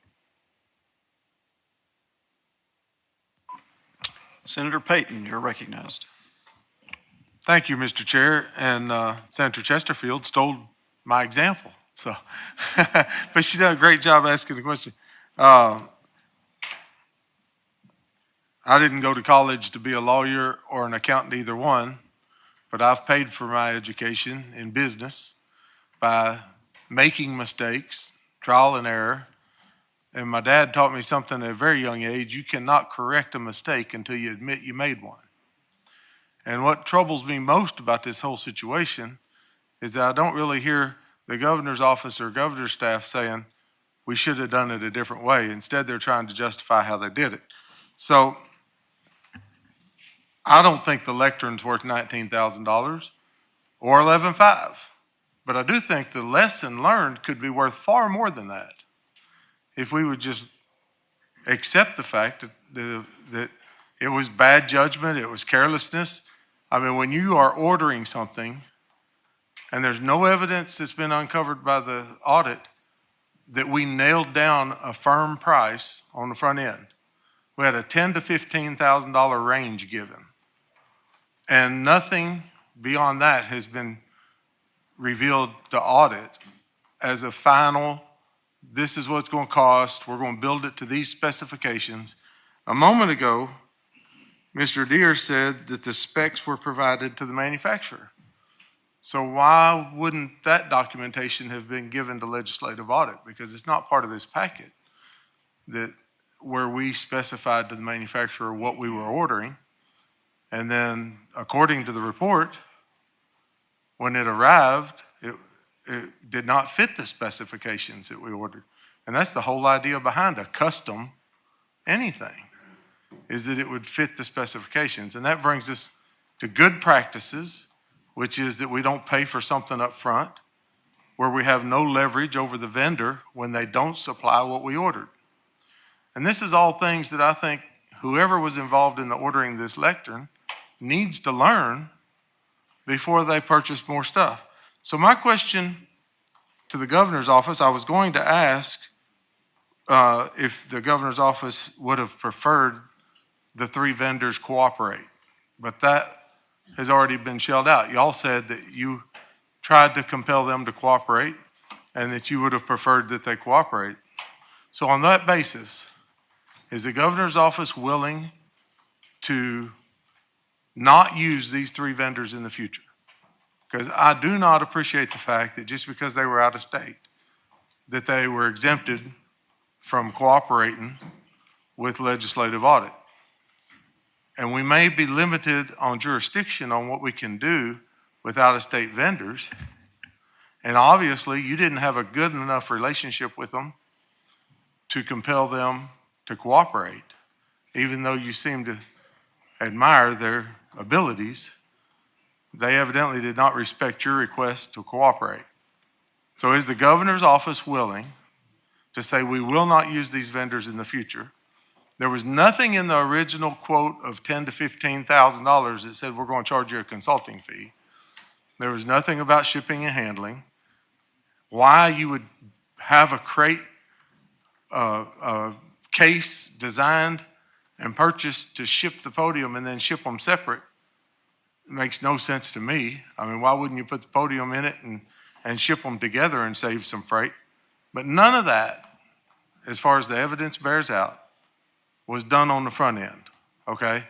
Senator Payton, you're recognized. Thank you, Mr. Chair. And Senator Chesterfield stole my example. So, but she did a great job asking the question. I didn't go to college to be a lawyer or an accountant, either one, but I've paid for my education in business by making mistakes, trial and error. And my dad taught me something at a very young age. You cannot correct a mistake until you admit you made one. And what troubles me most about this whole situation is that I don't really hear the governor's office or governor's staff saying we should have done it a different way. Instead, they're trying to justify how they did it. So I don't think the lectern's worth $19,000 or $11,500. But I do think the lesson learned could be worth far more than that if we would just accept the fact that it was bad judgment, it was carelessness. I mean, when you are ordering something and there's no evidence that's been uncovered by the audit that we nailed down a firm price on the front end. We had a $10,000 to $15,000 range given. And nothing beyond that has been revealed to audit as a final, this is what it's going to cost, we're going to build it to these specifications. A moment ago, Mr. Deere said that the specs were provided to the manufacturer. So why wouldn't that documentation have been given to legislative audit? Because it's not part of this packet that where we specified to the manufacturer what we were ordering. And then according to the report, when it arrived, it did not fit the specifications that we ordered. And that's the whole idea behind a custom anything, is that it would fit the specifications. And that brings us to good practices, which is that we don't pay for something up front, where we have no leverage over the vendor when they don't supply what we ordered. And this is all things that I think whoever was involved in the ordering this lectern needs to learn before they purchase more stuff. So my question to the governor's office, I was going to ask if the governor's office would have preferred the three vendors cooperate, but that has already been shelled out. Y'all said that you tried to compel them to cooperate and that you would have preferred that they cooperate. So on that basis, is the governor's office willing to not use these three vendors in the future? Because I do not appreciate the fact that just because they were out of state, that they were exempted from cooperating with legislative audit. And we may be limited on jurisdiction on what we can do with out-of-state vendors. And obviously, you didn't have a good enough relationship with them to compel them to cooperate, even though you seem to admire their abilities. They evidently did not respect your request to cooperate. So is the governor's office willing to say we will not use these vendors in the future? There was nothing in the original quote of $10,000 to $15,000 that said we're going to charge you a consulting fee. There was nothing about shipping and handling. Why you would have a crate, case designed and purchased to ship the podium and then ship them separate makes no sense to me. I mean, why wouldn't you put the podium in it and ship them together and save some freight? But none of that, as far as the evidence bears out, was done on the front end, okay?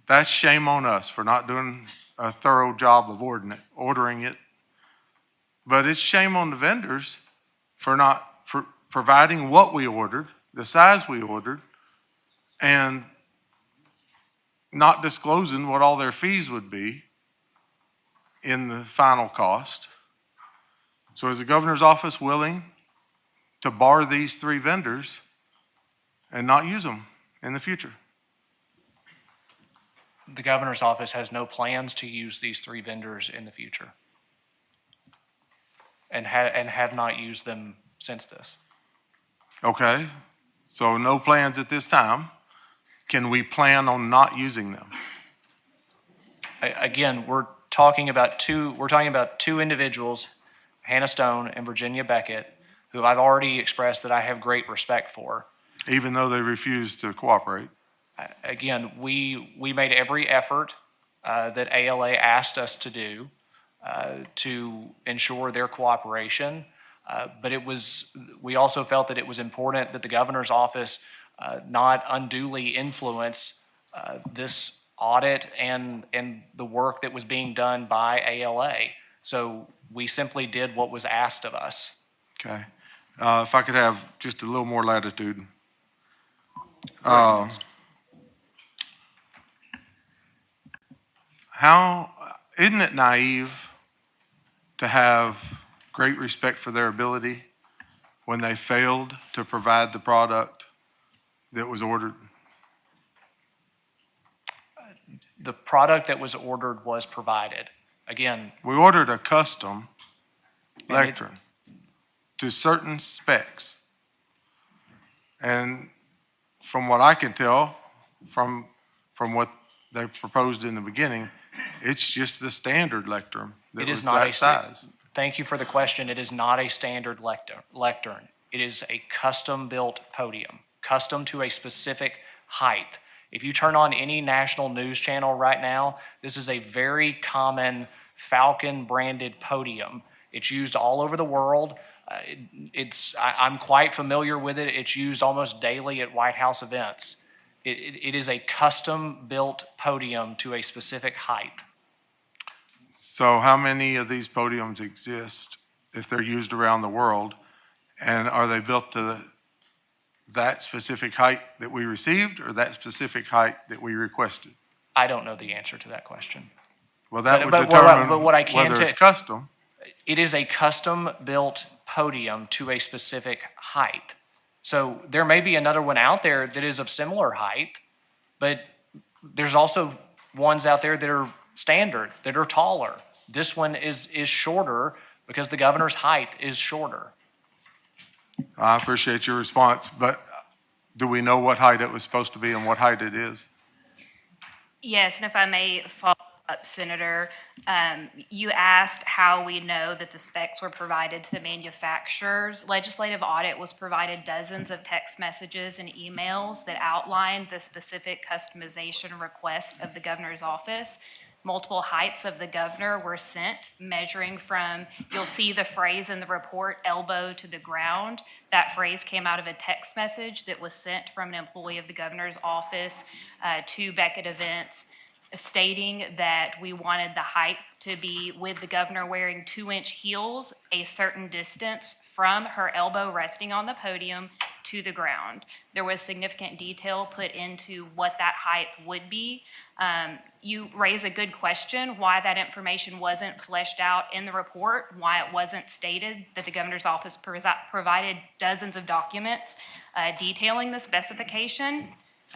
That's shame on us for not doing a thorough job of ordering it. But it's shame on the vendors for not providing what we ordered, the size we ordered, and not disclosing what all their fees would be in the final cost. So is the governor's office willing to bar these three vendors and not use them in the future? The governor's office has no plans to use these three vendors in the future, and have not used them since this. Okay, so no plans at this time. Can we plan on not using them? Again, we're talking about two individuals, Hannah Stone and Virginia Beckett, who I've already expressed that I have great respect for. Even though they refused to cooperate? Again, we made every effort that ALA asked us to do to ensure their cooperation, but we also felt that it was important that the governor's office not unduly influence this audit and the work that was being done by ALA. So we simply did what was asked of us. Okay. If I could have just a little more latitude. Isn't it naive to have great respect for their ability when they failed to provide the product that was ordered? The product that was ordered was provided. Again, we ordered a custom lectern. To certain specs. And from what I can tell, from what they proposed in the beginning, it's just the standard lectern that It is was not that size. Thank you for the question. It is not a standard lectern. It is a custom-built podium, custom to a specific height. If you turn on any national news channel right now, this is a very common Falcon-branded podium. It's used all over the world. I'm quite familiar with it. It's used almost daily at White House events. It is a custom-built podium to a specific height. So how many of these podiums exist if they're used around the world? And are they built to that specific height that we received or that specific height that we requested? I don't know the answer to that question. Well, that would determine what I can whether it's custom. It is a custom-built podium to a specific height. So there may be another one out there that is of similar height, but there's also ones out there that are standard, that are taller. This one is shorter because the governor's height is shorter. I appreciate your response, but do we know what height it was supposed to be and what height it is? Yes, and if I may follow up, Senator, you asked how we know that the specs were provided to the manufacturers. Legislative Audit was provided dozens of text messages and emails that outlined the specific customization request of the governor's office. Multiple heights of the governor were sent, measuring from, you'll see the phrase in the report, elbow to the ground. That phrase came out of a text message that was sent from an employee of the governor's office to Beckett Events, stating that we wanted the height to be with the governor wearing 2-inch heels, a certain distance from her elbow resting on the podium to the ground. There was significant detail put into what that height would be. You raise a good question why that information wasn't fleshed out in the report, why it wasn't stated that the governor's office provided dozens of documents detailing the specification.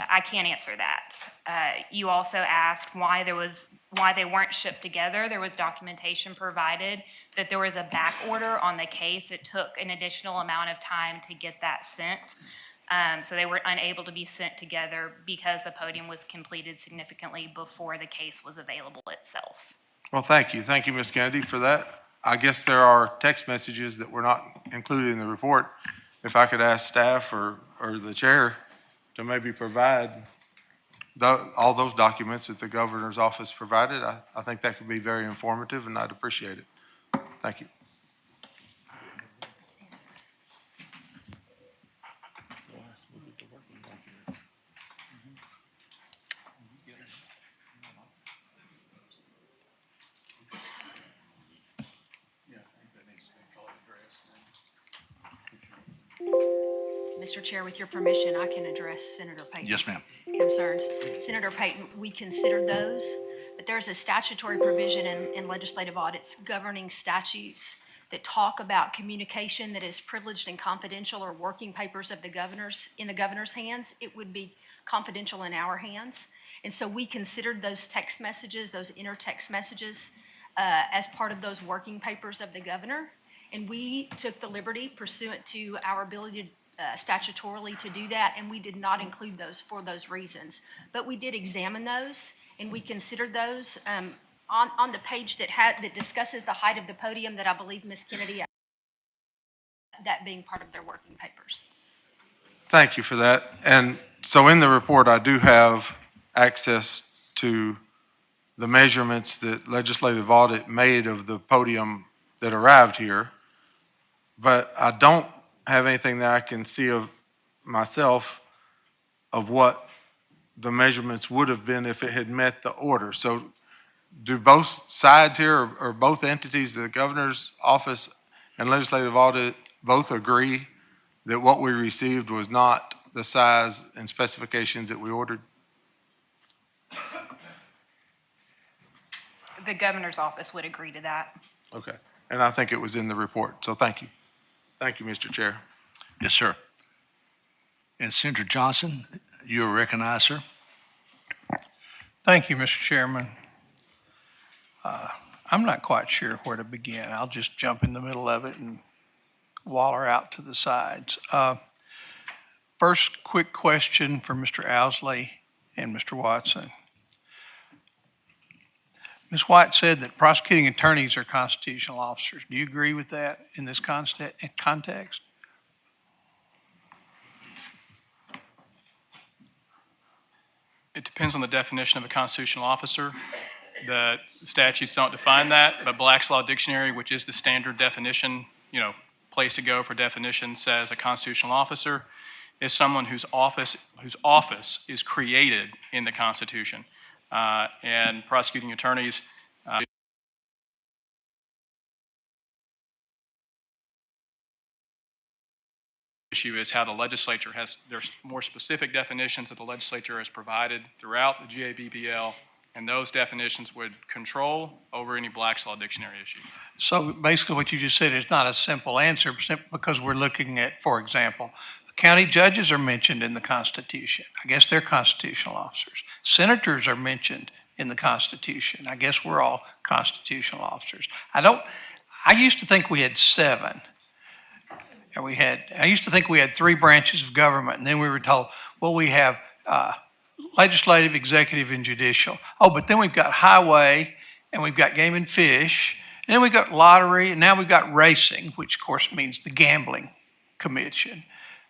I can't answer that. You also asked why they weren't shipped together. There was documentation provided that there was a back order on the case. It took an additional amount of time to get that sent. So they were unable to be sent together because the podium was completed significantly before the case was available itself. Well, thank you. Thank you, Ms. Kennedy, for that. I guess there are text messages that were not included in the report. If I could ask staff or the chair to maybe provide all those documents that the governor's office provided, I think that could be very informative, and I'd appreciate it. Thank you. Mr. Chair, with your permission, I can address Senator Payton's Yes, ma'am. concerns. Senator Payton, we considered those, but there's a statutory provision in legislative audits governing statutes that talk about communication that is privileged and confidential or working papers of the in the governor's hands. It would be confidential in our hands. And so we considered those text messages, those intertext messages, as part of those working papers of the governor. And we took the liberty pursuant to our ability to statutorily to do that, and we did not include those for those reasons. But we did examine those, and we considered those on the page that discusses the height of the podium that I believe Ms. Kennedy, that being part of their working papers. Thank you for that. And so in the report, I do have access to the measurements that legislative audit made of the podium that arrived here, but I don't have anything that I can see of myself of what the measurements would have been if it had met the order. So do both sides here or both entities, the governor's office and legislative audit, both agree that what we received was not the size and specifications that we ordered? The governor's office would agree to that. Okay. And I think it was in the report. So thank you. Thank you, Mr. Chair. Yes, sir. And Senator Johnson, you are recognized, sir. Thank you, Mr. Chairman. I'm not quite sure where to begin. I'll just jump in the middle of it and waller out to the sides. First quick question for Mr. Owsley and Mr. Watson. Ms. White said that prosecuting attorneys are constitutional officers. Do you agree with that in this context? It depends on the definition of a constitutional officer. The statutes don't define that, but Black's Law Dictionary, which is the standard definition, place to go for definition, says a constitutional officer is someone whose office is created in the Constitution. And prosecuting attorneys issue is how the legislature there's more specific definitions that the legislature has provided throughout the GABBL, and those definitions would control over any Black's Law Dictionary issue. So basically what you just said is not a simple answer because we're looking at, for example, county judges are mentioned in the Constitution. I guess they're constitutional officers. Senators are mentioned in the Constitution. I guess we're all constitutional officers. I used to think we had 7. I used to think we had 3 branches of government, and then we were told, well, we have legislative, executive, and judicial. Oh, but then we've got highway, and we've got game and fish, and then we've got lottery, and now we've got racing, which of course means the gambling commission.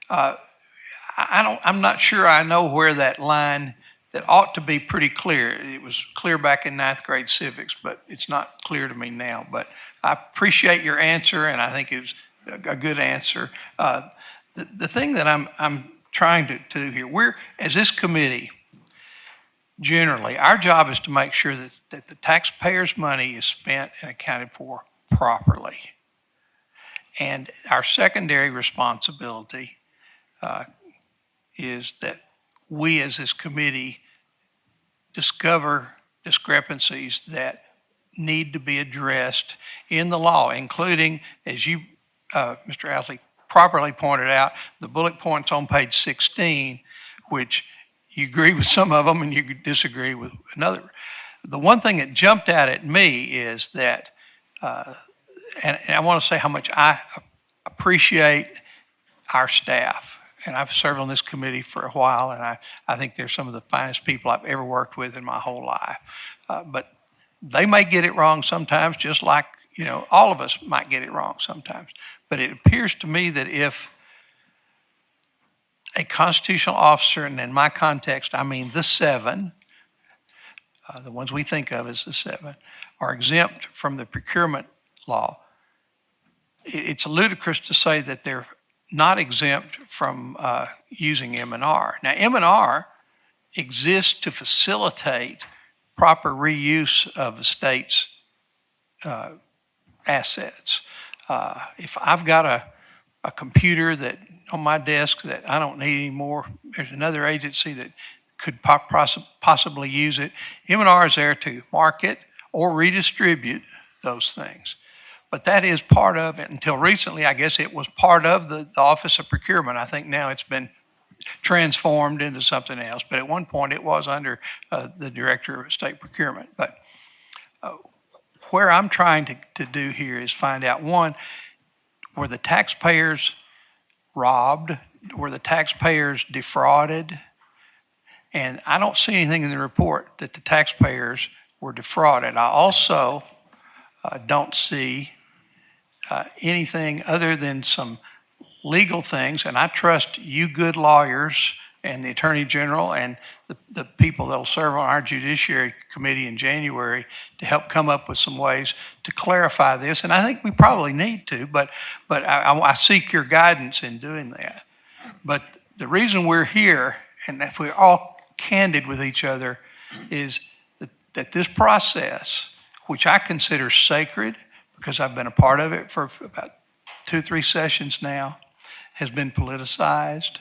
I'm not sure I know where that line that ought to be pretty clear. It was clear back in 9th grade civics, but it's not clear to me now. But I appreciate your answer, and I think it was a good answer. The thing that I'm trying to do here, as this committee, generally, our job is to make sure that the taxpayers' money is spent and accounted for properly. And our secondary responsibility is that we as this committee discover discrepancies that need to be addressed in the law, including, as you, Mr. Owsley, properly pointed out, the bullet points on page 16, which you agree with some of them and you disagree with another. The one thing that jumped out at me is that, and I want to say how much I appreciate our staff. And I've served on this committee for a while, and I think they're some of the finest people I've ever worked with in my whole life. But they may get it wrong sometimes, just like, all of us might get it wrong sometimes. But it appears to me that if a constitutional officer, and in my context, I mean the 7, the ones we think of as the 7, are exempt from the procurement law, it's ludicrous to say that they're not exempt from using M&R. Now, M&R exists to facilitate proper reuse of the state's assets. If I've got a computer that on my desk that I don't need anymore, there's another agency that could possibly use it. M&R is there to market or redistribute those things. But that is part of it. Until recently, I guess it was part of the Office of Procurement. I think now it's been transformed into something else. But at one point, it was under the Director of State Procurement. But where I'm trying to do here is find out, one, were the taxpayers robbed? Were the taxpayers defrauded? And I don't see anything in the report that the taxpayers were defrauded. I also don't see anything other than some legal things, and I trust you good lawyers and the Attorney General and the people that will serve on our Judiciary Committee in January to help come up with some ways to clarify this. And I think we probably need to, but I seek your guidance in doing that. But the reason we're here, and if we're all candid with each other, is that this process, which I consider sacred because I've been a part of it for about 2 or 3 sessions now, has been politicized,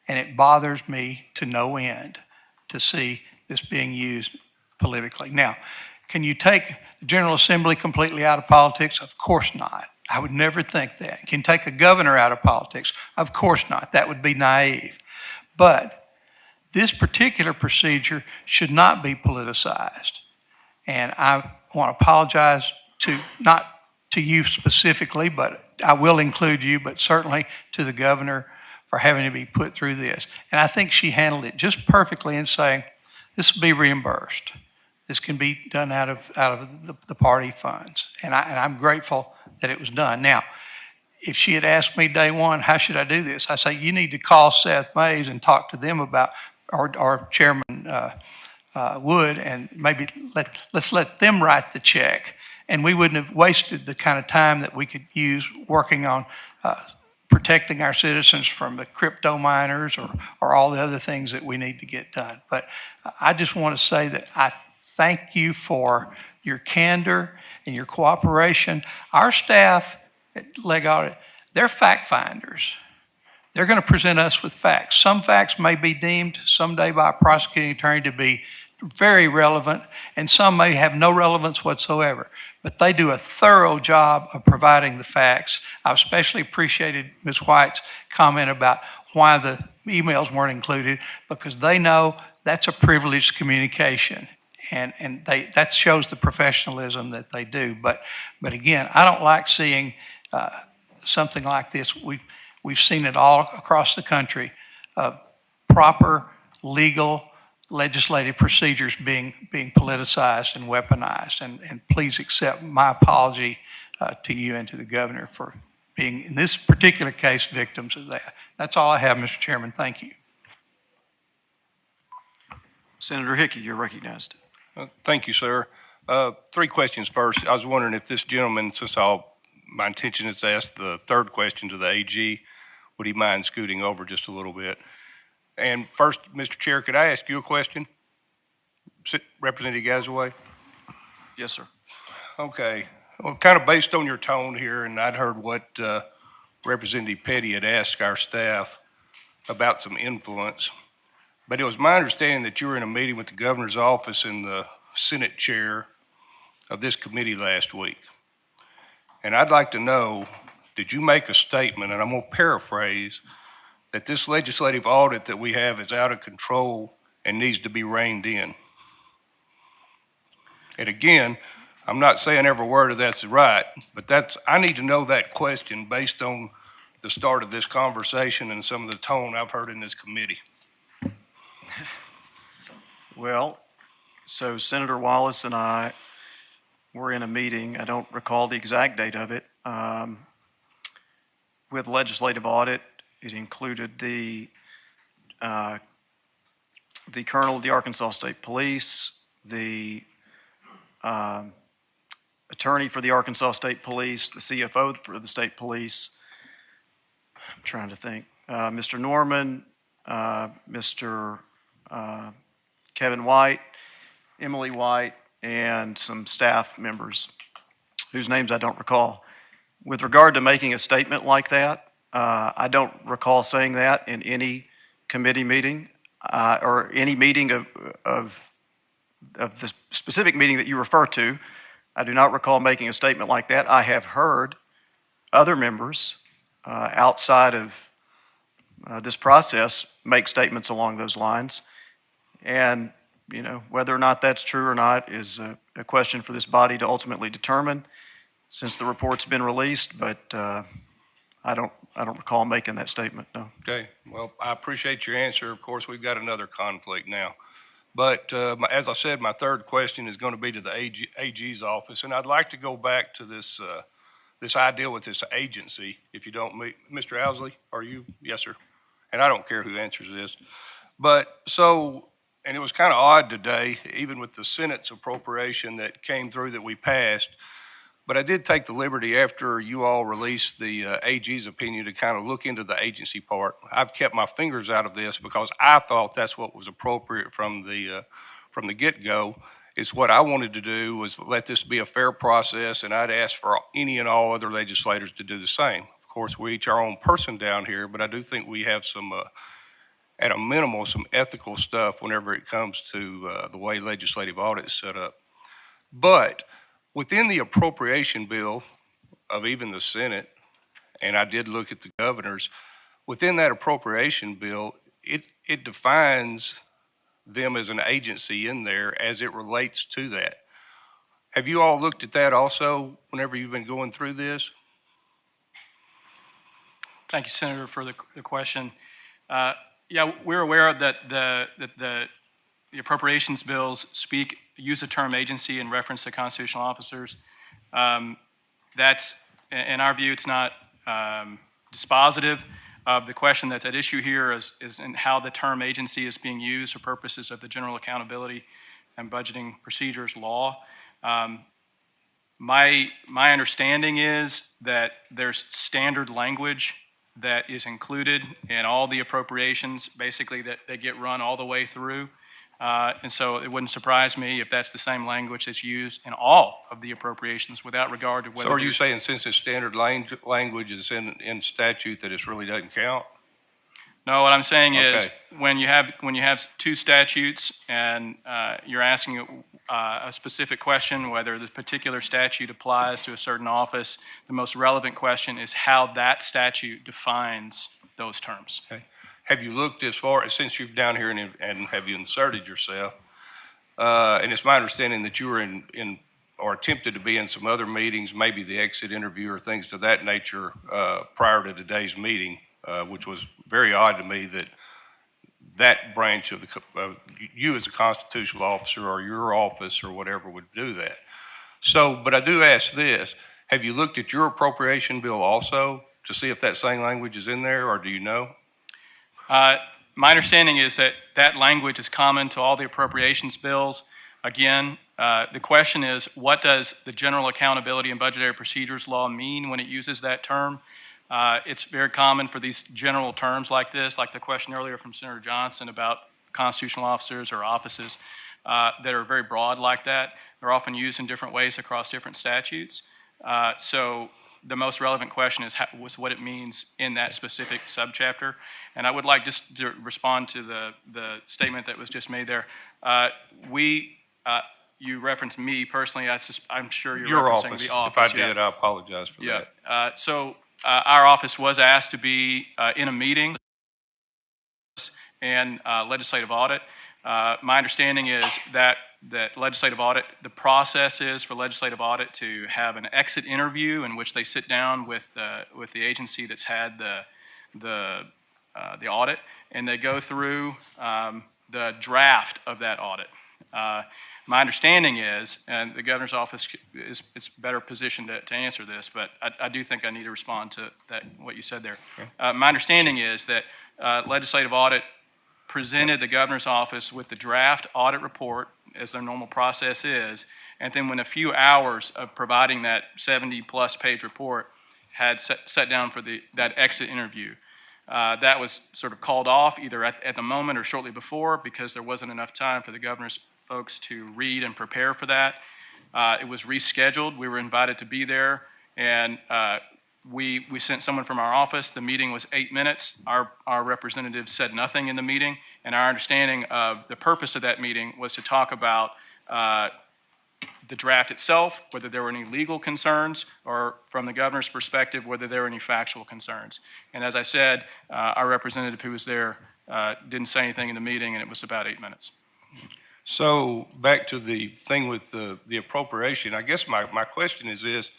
and it bothers me to no end to see this being used politically. Now, can you take the General Assembly completely out of politics? Of course not. I would never think that. Can you take a governor out of politics? Of course not. That would be naive. But this particular procedure should not be politicized. And I want to apologize not to you specifically, but I will include you, but certainly to the governor for having to be put through this. And I think she handled it just perfectly in saying, this will be reimbursed. This can be done out of the party funds. And I'm grateful that it was done. Now, if she had asked me day one, how should I do this? I say, you need to call Seth Mays and talk to them about, or Chairman Wood, and maybe let's let them write the check. And we wouldn't have wasted the kind of time that we could use working on protecting our citizens from the crypto miners or all the other things that we need to get done. But I just want to say that I thank you for your candor and your cooperation. Our staff at Leg Audit, they're fact finders. They're going to present us with facts. Some facts may be deemed someday by a prosecuting attorney to be very relevant, and some may have no relevance whatsoever. But they do a thorough job of providing the facts. I've especially appreciated Ms. White's comment about why the emails weren't included, because they know that's a privileged communication. And that shows the professionalism that they do. But again, I don't like seeing something like this. We've seen it all across the country. Proper legal legislative procedures being politicized and weaponized. And please accept my apology to you and to the governor for being, in this particular case, victims of that. That's all I have, Mr. Chairman. Thank you. Senator Hickey, you're recognized. Thank you, sir. 3 questions first. I was wondering if this gentleman, since my intention is to ask the third question to the AG, would he mind scooting over just a little bit? And first, Mr. Chair, could I ask you a question? Representative Gazaway? Yes, sir. Okay. Well, kind of based on your tone here, and I'd heard what Representative Petty had asked our staff about some influence. But it was my understanding that you were in a meeting with the governor's office and the Senate chair of this committee last week. And I'd like to know, did you make a statement, and I'm going to paraphrase, that this legislative audit that we have is out of control and needs to be reined in? And again, I'm not saying every word of that's right, but I need to know that question based on the start of this conversation and some of the tone I've heard in this committee. Well, so Senator Wallace and I were in a meeting, I don't recall the exact date of it, with legislative audit. It included the colonel of the Arkansas State Police, the attorney for the Arkansas State Police, the CFO for the state police. I'm trying to think. Mr. Norman, Mr. Kevin White, Emily White, and some staff members whose names I don't recall. With regard to making a statement like that, I don't recall saying that in any committee meeting or any meeting of the specific meeting that you refer to. I do not recall making a statement like that. I have heard other members outside of this process make statements along those lines. And, you know, whether or not that's true or not is a question for this body to ultimately determine since the report's been released, but I don't recall making that statement, no. Okay, well, I appreciate your answer. Of course, we've got another conflict now. But as I said, my third question is going to be to the AG's office, and I'd like to go back to this this idea with this agency, if you don't, Mr. Owsley, are you? Yes, sir. And I don't care who answers this. But so, and it was kind of odd today, even with the Senate's appropriation that came through that we passed, but I did take the liberty after you all released the AG's opinion to kind of look into the agency part. I've kept my fingers out of this because I thought that's what was appropriate from the get-go. It's what I wanted to do was let this be a fair process, and I'd ask for any and all other legislators to do the same. Of course, we're each our own person down here, but I do think we have some, at a minimal, some ethical stuff whenever it comes to the way legislative audit is set up. But within the appropriation bill of even the Senate, and I did look at the governor's, within that appropriation bill, it defines them as an agency in there as it relates to that. Have you all looked at that also whenever you've been going through this? Thank you, Senator, for the question. Yeah, we're aware that the appropriations bills use the term agency in reference to constitutional officers. That's, in our view, it's not dispositive of the question that's at issue here is in how the term agency is being used for purposes of the General Accountability and Budgeting Procedures Law. My understanding is that there's standard language that is included in all the appropriations, basically that they get run all the way through. And so it wouldn't surprise me if that's the same language that's used in all of the appropriations without regard to whether. So are you saying since it's standard language is in statute that it really doesn't count? No, what I'm saying is when you have two statutes and you're asking a specific question, whether the particular statute applies to a certain office, the most relevant question is how that statute defines those terms. Okay. Have you looked as far as, since you're down here and have you inserted yourself? And it's my understanding that you were in or attempted to be in some other meetings, maybe the exit interview or things to that nature prior to today's meeting, which was very odd to me that branch of you as a constitutional officer or your office or whatever would do that. So, but I do ask this, have you looked at your appropriation bill also to see if that same language is in there, or do you know? My understanding is that language is common to all the appropriations bills. Again, the question is, what does the General Accountability and Budgetary Procedures Law mean when it uses that term? It's very common for these general terms like this, like the question earlier from Senator Johnson about constitutional officers or offices that are very broad like that. They're often used in different ways across different statutes. So the most relevant question is what it means in that specific subchapter. And I would like just to respond to the statement that was just made there. You referenced me personally. I'm sure you're your referencing office. The office. If I did, I apologize for that. So our office was asked to be in a meeting and legislative audit. My understanding is that legislative audit, the process is for legislative audit to have an exit interview in which they sit down with the agency that's had the audit, and they go through the draft of that audit. My understanding is, and the governor's office is better positioned to answer this, but I do think I need to respond to what you said there. Okay. My understanding is that legislative audit presented the governor's office with the draft audit report, as their normal process is, and then when a few hours of providing that 70-plus page report had sat down for that exit interview. That was sort of called off either at the moment or shortly before because there wasn't enough time for the governor's folks to read and prepare for that. It was rescheduled. We were invited to be there, and we sent someone from our office. The meeting was 8 minutes. Our representative said nothing in the meeting, and our understanding of the purpose of that meeting was to talk about the draft itself, whether there were any legal concerns, or from the governor's perspective, whether there were any factual concerns. And as I said, our representative who was there didn't say anything in the meeting, and it was about 8 minutes. So back to the thing with the appropriation, I guess my question is this,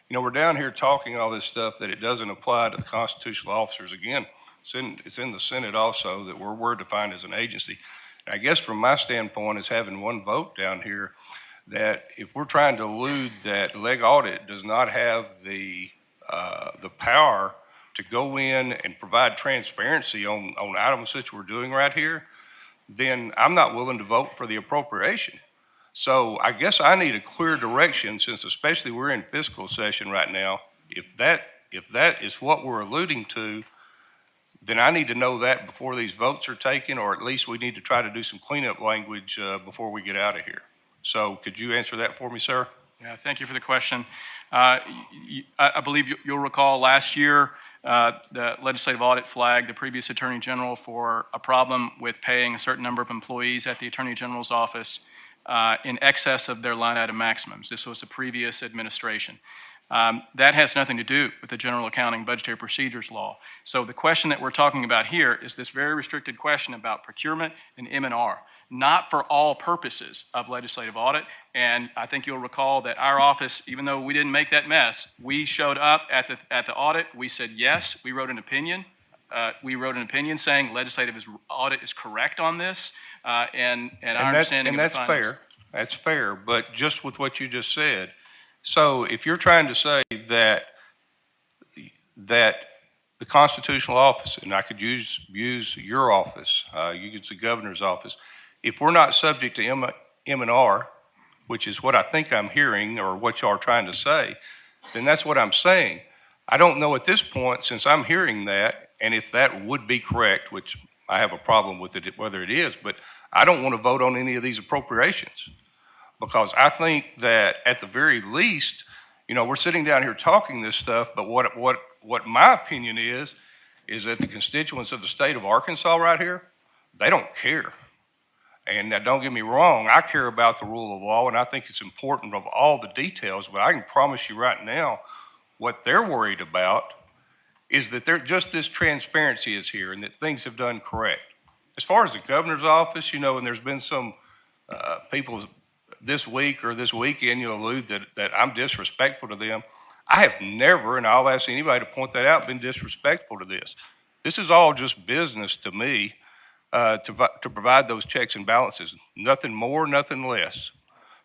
we're down here talking all this stuff that it doesn't apply to the constitutional officers. Again, it's in the Senate also that we're defined as an agency. And I guess from my standpoint as having one vote down here, that if we're trying to elude that leg audit does not have the power to go in and provide transparency on items such we're doing right here, then I'm not willing to vote for the appropriation. So I guess I need a clear direction, since especially we're in fiscal session right now. If that is what we're alluding to, then I need to know that before these votes are taken, or at least we need to try to do some cleanup language before we get out of here. So could you answer that for me, sir? Yeah, thank you for the question. I believe you'll recall last year the legislative audit flagged the previous Attorney General for a problem with paying a certain number of employees at the Attorney General's office in excess of their line item maximums. This was the previous administration. That has nothing to do with the General Accounting Budgetary Procedures Law. So the question that we're talking about here is this very restricted question about procurement and M&R. not for all purposes of legislative audit. And I think you'll recall that our office, even though we didn't make that mess, we showed up at the audit. We said yes. We wrote an opinion. Saying legislative audit is correct on this. And our understanding of the that's findings. fair. That's fair. But just with what you just said, so if you're trying to say that the constitutional office, and I could use your office, you could use the governor's office, if we're not subject to M&R, which is what I think I'm hearing or what y'all are trying to say, then that's what I'm saying. I don't know at this point, since I'm hearing that, and if that would be correct, which I have a problem with it, whether it is, but I don't want to vote on any of these appropriations because I think that at the very least, we're sitting down here talking this stuff, but what my opinion is that the constituents of the state of Arkansas right here, they don't care. And now, don't get me wrong, I care about the rule of law, and I think it's important of all the details, but I can promise you right now, what they're worried about is that just this transparency is here and that things have done correct. As far as the governor's office, and there's been some people this week or this weekend, you allude that I'm disrespectful to them. I have never, and I'll ask anybody to point that out, been disrespectful to this. This is all just business to me to provide those checks and balances. Nothing more, nothing less.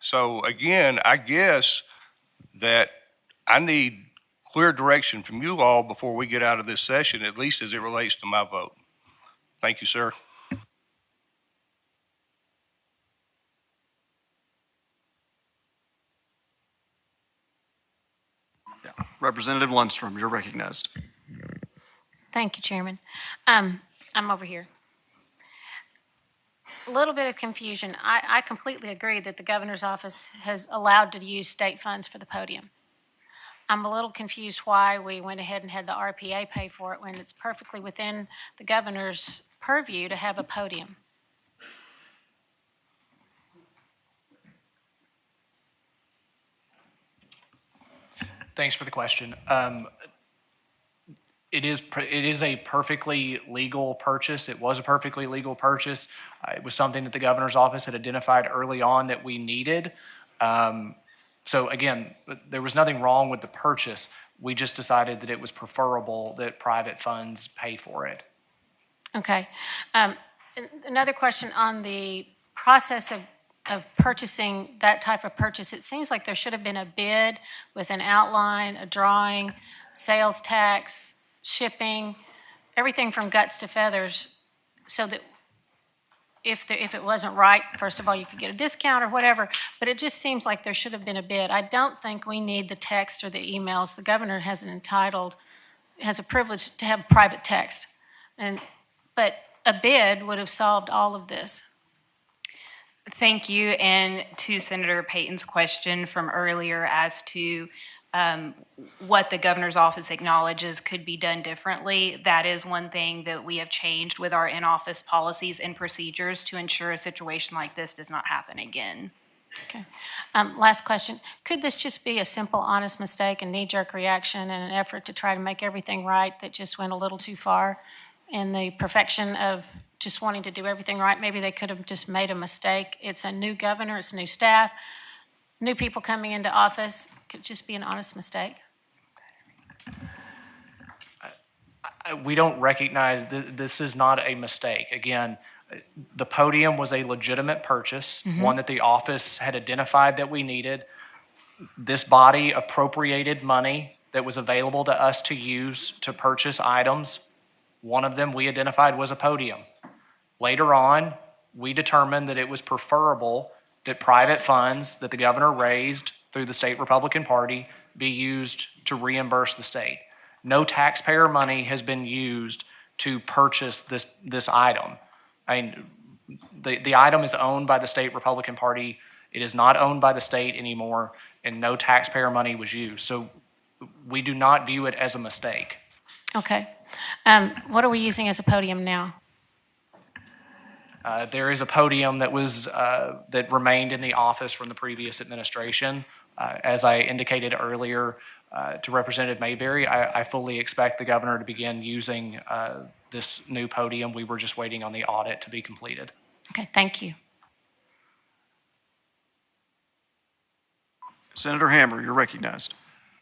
So again, I guess that I need clear direction from you all before we get out of this session, at least as it relates to my vote. Thank you, sir. Representative Lundstrom, you're recognized. Thank you, Chairman. I'm over here. A little bit of confusion. I completely agree that the governor's office has allowed to use state funds for the podium. I'm a little confused why we went ahead and had the RPA pay for it when it's perfectly within the governor's purview to have a podium. Thanks for the question. It is a perfectly legal purchase. It was a perfectly legal purchase. It was something that the governor's office had identified early on that we needed. So again, there was nothing wrong with the purchase. We just decided that it was preferable that private funds pay for it. Okay. Another question on the process of purchasing that type of purchase. It seems like there should have been a bid with an outline, a drawing, sales tax, shipping, everything from guts to feathers, so that if it wasn't right, first of all, you could get a discount or whatever, but it just seems like there should have been a bid. I don't think we need the text or the emails. The governor has a privilege to have private text, but a bid would have solved all of this. Thank you. And to Senator Payton's question from earlier as to what the governor's office acknowledges could be done differently, that is one thing that we have changed with our in-office policies and procedures to ensure a situation like this does not happen again. Okay. Last question. Could this just be a simple, honest mistake, a knee-jerk reaction, and an effort to try to make everything right that just went a little too far in the perfection of just wanting to do everything right? Maybe they could have just made a mistake. It's a new governor, it's new staff, new people coming into office. Could it just be an honest mistake? We don't recognize this is not a mistake. Again, the podium was a legitimate purchase, one that the office had identified that we needed. This body appropriated money that was available to us to use to purchase items. One of them we identified was a podium. Later on, we determined that it was preferable that private funds that the governor raised through the state Republican Party be used to reimburse the state. No taxpayer money has been used to purchase this item. I mean, the item is owned by the state Republican Party. It is not owned by the state anymore, and no taxpayer money was used. So we do not view it as a mistake. Okay. What are we using as a podium now? There is a podium that was that remained in the office from the previous administration. As I indicated earlier to Representative Mayberry, I fully expect the governor to begin using this new podium. We were just waiting on the audit to be completed. Okay, thank you. Senator Hammer, you're recognized.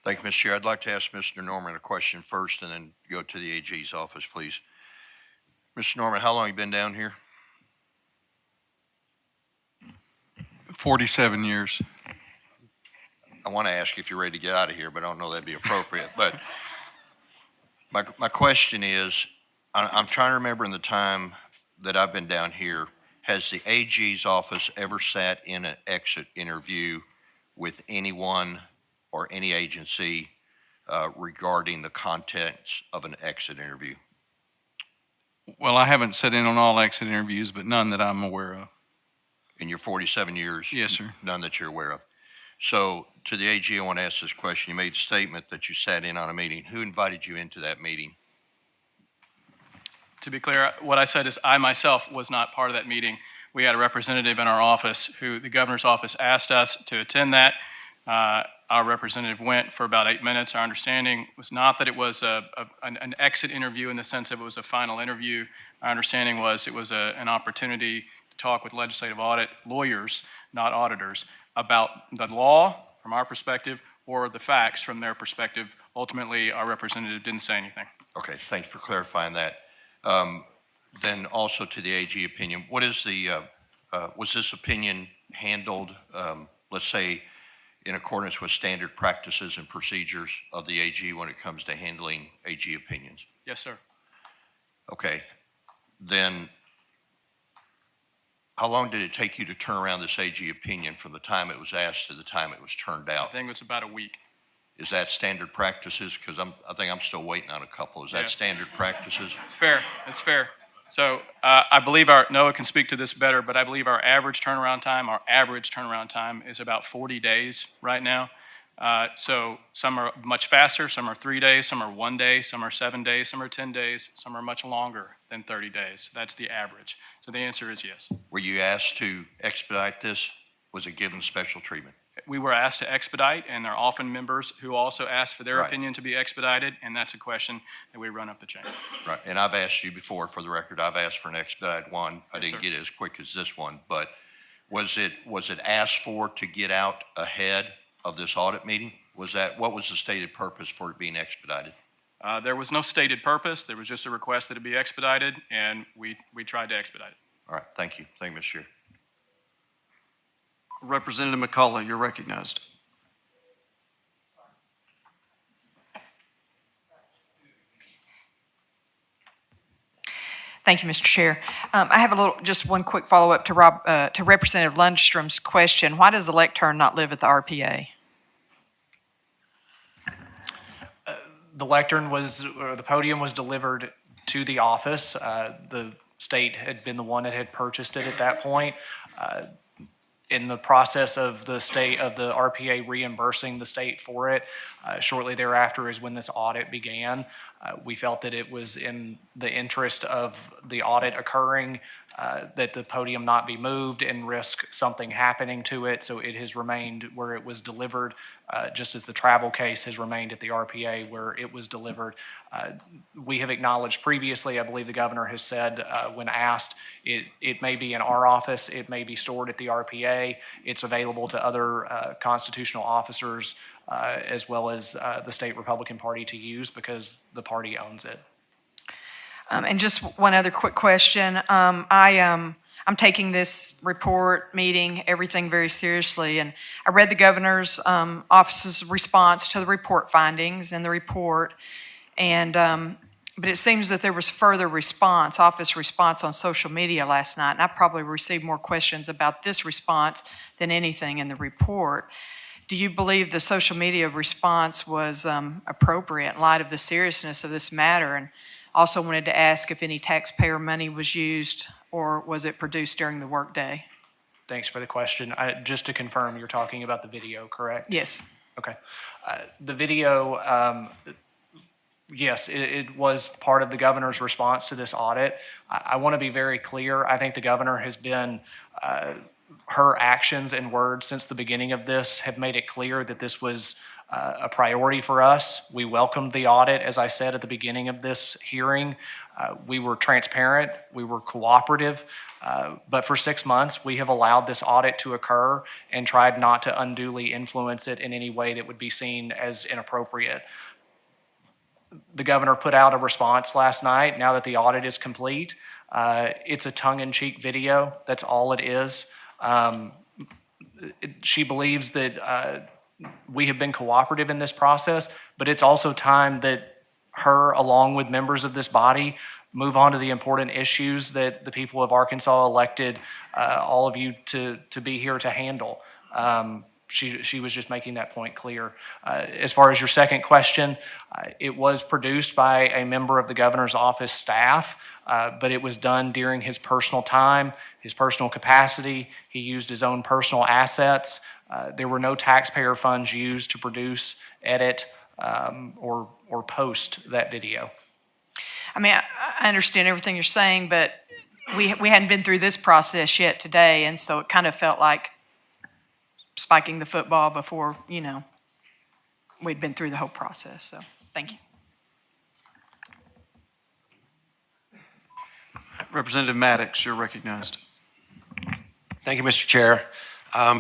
Thank you, Mr. Chair. I'd like to ask Mr. Norman a question first and then go to the AG's office, please. Mr. Norman, how long have you been down here? 47 years. I want to ask you if you're ready to get out of here, but I don't know that'd be appropriate. But my question is, I'm trying to remember in the time that I've been down here, has the AG's office ever sat in an exit interview with anyone or any agency regarding the contents of an exit interview? Well, I haven't sat in on all exit interviews, but none that I'm aware of. In your 47 years? Yes, sir. None that you're aware of. So to the AG, I want to ask this question. You made a statement that you sat in on a meeting. Who invited you into that meeting? To be clear, what I said is I myself was not part of that meeting. We had a representative in our office who the governor's office asked us to attend that. Our representative went for about 8 minutes. Our understanding was not that it was an exit interview in the sense that it was a final interview. Our understanding was it was an opportunity to talk with legislative audit lawyers, not auditors, about the law from our perspective or the facts from their perspective. Ultimately, our representative didn't say anything. Okay, thanks for clarifying that. Then also to the AG opinion, what is the, was this opinion handled, let's say, in accordance with standard practices and procedures of the AG when it comes to handling AG opinions? Yes, sir. Okay, then how long did it take you to turn around this AG opinion from the time it was asked to the time it was turned out? I think it was about a week. Is that standard practices? Because I think I'm still waiting on a couple. Is that standard practices? Fair, it's fair. So I believe Noah can speak to this better, but I believe our average turnaround time is about 40 days right now. So some are much faster, some are 3 days, some are 1 day, some are 7 days, some are 10 days, some are much longer than 30 days. That's the average. So the answer is yes. Were you asked to expedite this? Was it given special treatment? We were asked to expedite, and there are often members who also ask for their Right. opinion to be expedited, and that's a question that we run up the chain. Right, and I've asked you before, for the record, I've asked for an expedited one. I Yes, didn't sir. get it as quick as this one, but was it asked for to get out ahead of this audit meeting? What was the stated purpose for it being expedited? There was no stated purpose. There was just a request that it be expedited, and we tried to expedite it. All right, thank you. Thank you, Mr. Chair. Representative McCullough, you're recognized. Thank you, Mr. Chair. I have just one quick follow-up to Representative Lundstrom's question. Why does the lectern not live at the RPA? The lectern or the podium was delivered to the office. The state had been the one that had purchased it at that point. In the process of the RPA reimbursing the state for it, shortly thereafter is when this audit began. We felt that it was in the interest of the audit occurring that the podium not be moved and risk something happening to it. So it has remained where it was delivered, just as the travel case has remained at the RPA where it was delivered. We have acknowledged previously, I believe the governor has said when asked, it may be in our office, it may be stored at the RPA, it's available to other constitutional officers as well as the state Republican Party to use because the party owns it. And just one other quick question. I'm taking this report, meeting, everything very seriously, and I read the governor's office's response to the report findings in the report, and but it seems that there was further office response on social media last night, and I probably received more questions about this response than anything in the report. Do you believe the social media response was appropriate in light of the seriousness of this matter? And also wanted to ask if any taxpayer money was used or was it produced during the workday? Thanks for the question. Just to confirm, you're talking about the video, correct? Yes. Okay. The video, yes, it was part of the governor's response to this audit. I want to be very clear. I think the governor has been, her actions and words since the beginning of this have made it clear that this was a priority for us. We welcomed the audit, as I said at the beginning of this hearing. We were transparent, we were cooperative, but for 6 months, we have allowed this audit to occur and tried not to unduly influence it in any way that would be seen as inappropriate. The governor put out a response last night, now that the audit is complete. It's a tongue-in-cheek video, that's all it is. She believes that we have been cooperative in this process, but it's also time that her, along with members of this body, move on to the important issues that the people of Arkansas elected all of you to be here to handle. She was just making that point clear. As far as your second question, it was produced by a member of the governor's office staff, but it was done during his personal time, his personal capacity. He used his own personal assets. There were no taxpayer funds used to produce, edit, or post that video. I mean, I understand everything you're saying, but we hadn't been through this process yet today, and so it kind of felt like spiking the football before, we'd been through the whole process. So, thank you. Representative Maddox, you're recognized. Thank you, Mr. Chair.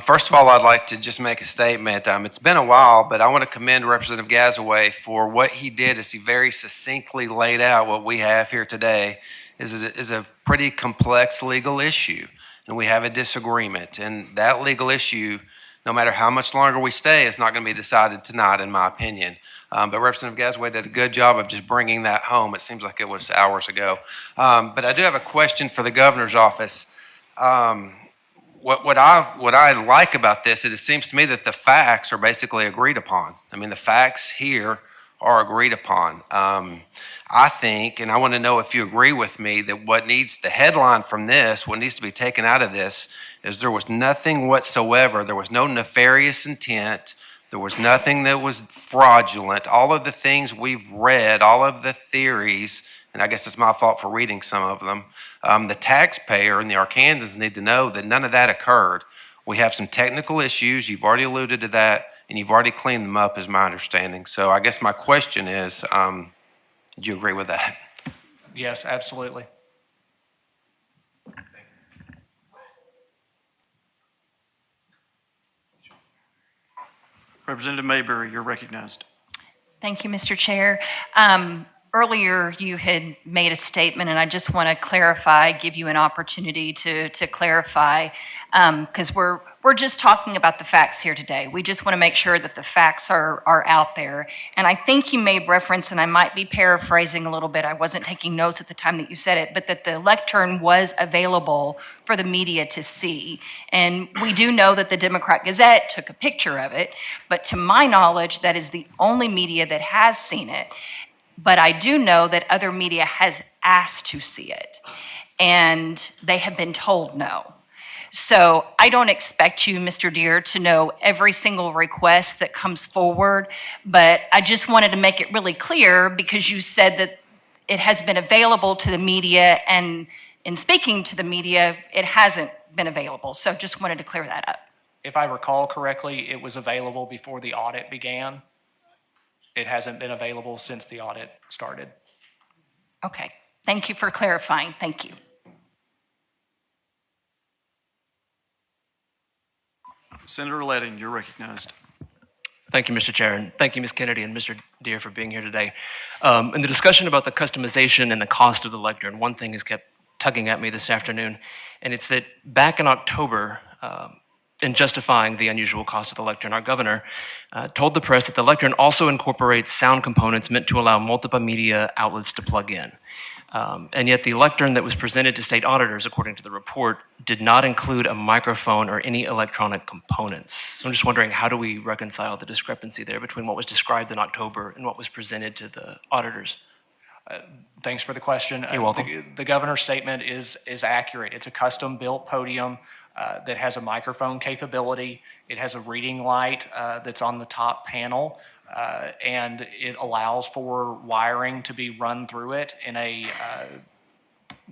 First of all, I'd like to just make a statement. It's been a while, but I want to commend Representative Gazaway for what he did as he very succinctly laid out what we have here today is a pretty complex legal issue, and we have a disagreement. And that legal issue, no matter how much longer we stay, is not going to be decided tonight, in my opinion. But Representative Gazaway did a good job of just bringing that home. It seems like it was hours ago. But I do have a question for the governor's office. What I like about this is it seems to me that the facts are basically agreed upon. I mean, the facts here are agreed upon. I think, and I want to know if you agree with me, that the headline from this, what needs to be taken out of this, is there was nothing whatsoever. There was no nefarious intent. There was nothing that was fraudulent. All of the things we've read, all of the theories, and I guess it's my fault for reading some of them, the taxpayer and the Arkansans need to know that none of that occurred. We have some technical issues. You've already alluded to that, and you've already cleaned them up, is my understanding. So I guess my question is, do you agree with that? Yes, absolutely. Representative Mayberry, you're recognized. Thank you, Mr. Chair. Earlier, you had made a statement, and I just want to clarify, give you an opportunity to clarify, because we're just talking about the facts here today. We just want to make sure that the facts are out there. And I think you made reference, and I might be paraphrasing a little bit, I wasn't taking notes at the time that you said it, but that the lectern was available for the media to see. And we do know that the Democrat Gazette took a picture of it, but to my knowledge, that is the only media that has seen it. But I do know that other media has asked to see it, and they have been told no. So I don't expect you, Mr. Deere, to know every single request that comes forward, but I just wanted to make it really clear because you said that it has been available to the media, and in speaking to the media, it hasn't been available. So just wanted to clear that up. If I recall correctly, it was available before the audit began. It hasn't been available since the audit started. Okay. Thank you for clarifying. Thank you. Senator Letting, you're recognized. Thank you, Mr. Chair, and thank you, Ms. Kennedy and Mr. Deere, for being here today. In the discussion about the customization and the cost of the lectern, one thing has kept tugging at me this afternoon, and it's that back in October, in justifying the unusual cost of the lectern, our governor told the press that the lectern also incorporates sound components meant to allow multiple media outlets to plug in. And yet the lectern that was presented to state auditors, according to the report, did not include a microphone or any electronic components. So I'm just wondering, how do we reconcile the discrepancy there between what was described in October and what was presented to the auditors? Thanks for the question. You're welcome. The governor's statement is accurate. It's a custom-built podium that has a microphone capability. It has a reading light that's on the top panel, and it allows for wiring to be run through it in a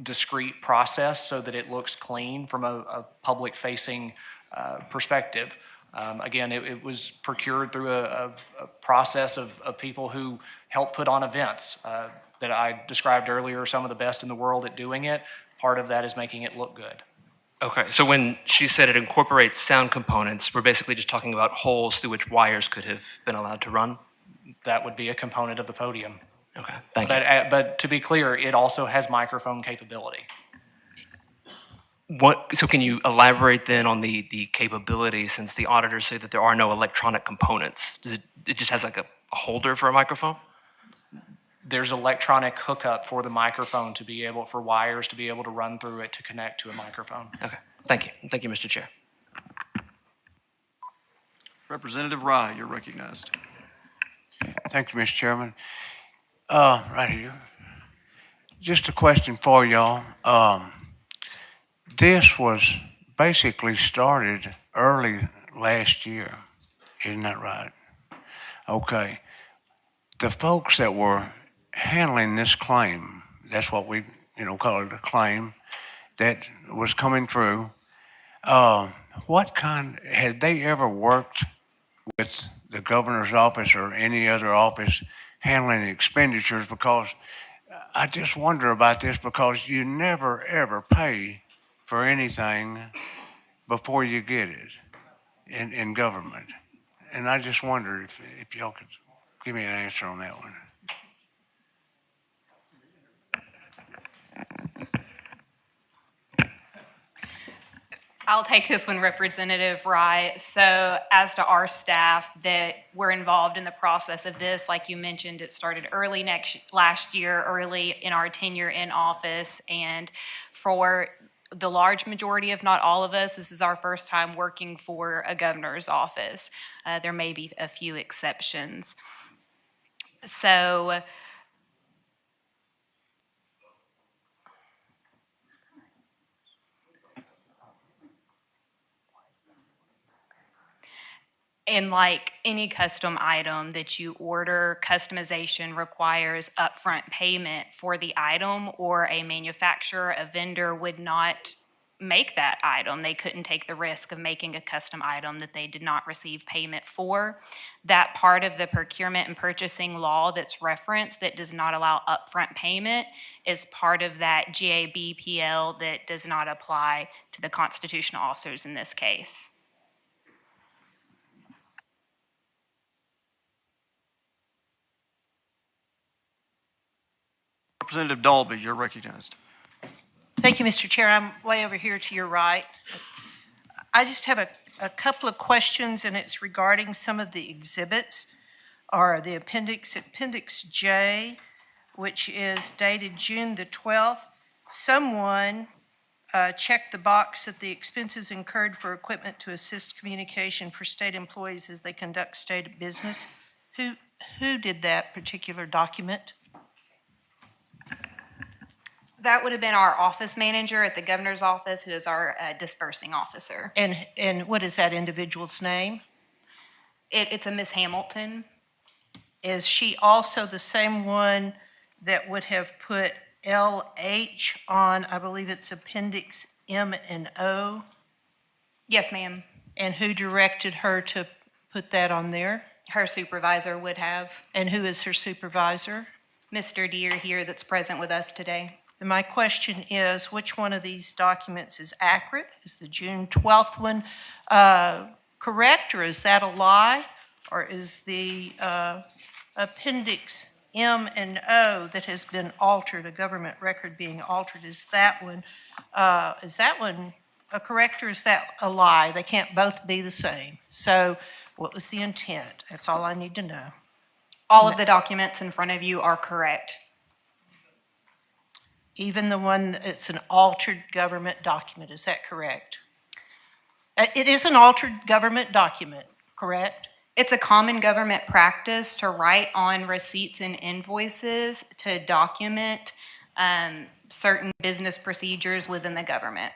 discrete process so that it looks clean from a public-facing perspective. Again, it was procured through a process of people who help put on events that I described earlier, some of the best in the world at doing it. Part of that is making it look good. Okay, so when she said it incorporates sound components, we're basically just talking about holes through which wires could have been allowed to run? That would be a component of the podium. Okay, thank you. But to be clear, it also has microphone capability. So can you elaborate then on the capability, since the auditors say that there are no electronic components? It just has like a holder for a microphone? There's electronic hookup for the microphone for wires to be able to run through it to connect to a microphone. Okay, thank you. Thank you, Mr. Chair. Representative Rye, you're recognized. Thank you, Mr. Chairman. Right here. Just a question for y'all. This was basically started early last year. Isn't that right? Okay. The folks that were handling this claim, that's what we call it, a claim that was coming through, had they ever worked with the governor's office or any other office handling expenditures? Because I just wonder about this, because you never ever pay for anything before you get it in government. And I just wonder if y'all could give me an answer on that one. I'll take this one, Representative Rye. So as to our staff that were involved in the process of this, like you mentioned, it started last year, early in our tenure in office. And for the large majority, if not all of us, this is our first time working for a governor's office. There may be a few exceptions. So and like any custom item that you order, customization requires upfront payment for the item, or a manufacturer, a vendor would not make that item. They couldn't take the risk of making a custom item that they did not receive payment for. That part of the procurement and purchasing law that's referenced that does not allow upfront payment is part of that GABPL that does not apply to the constitutional officers in this case. Representative Dalby, you're recognized. Thank you, Mr. Chair. I'm way over here to your right. I just have a couple of questions, and it's regarding some of the exhibits, or the Appendix J, which is dated June the 12th. Someone checked the box that the expenses incurred for equipment to assist communication for state employees as they conduct state business. Who did that particular document? That would have been our office manager at the governor's office, who is our dispersing officer. And what is that individual's name? It's a Miss Hamilton. Is she also the same one that would have put LH on, I believe it's Appendix M and O? Yes, ma'am. And who directed her to put that on there? Her supervisor would have. And who is her supervisor? Mr. Deere here that's present with us today. And my question is, which one of these documents is accurate? Is the June 12th one correct, or is that a lie? Or is the Appendix M and O that has been altered, a government record being altered, is that one correct, or is that a lie? They can't both be the same. So what was the intent? That's all I need to know. All of the documents in front of you are correct. Even the one that's an altered government document, is that correct? It is an altered government document, correct? It's a common government practice to write on receipts and invoices to document certain business procedures within the government.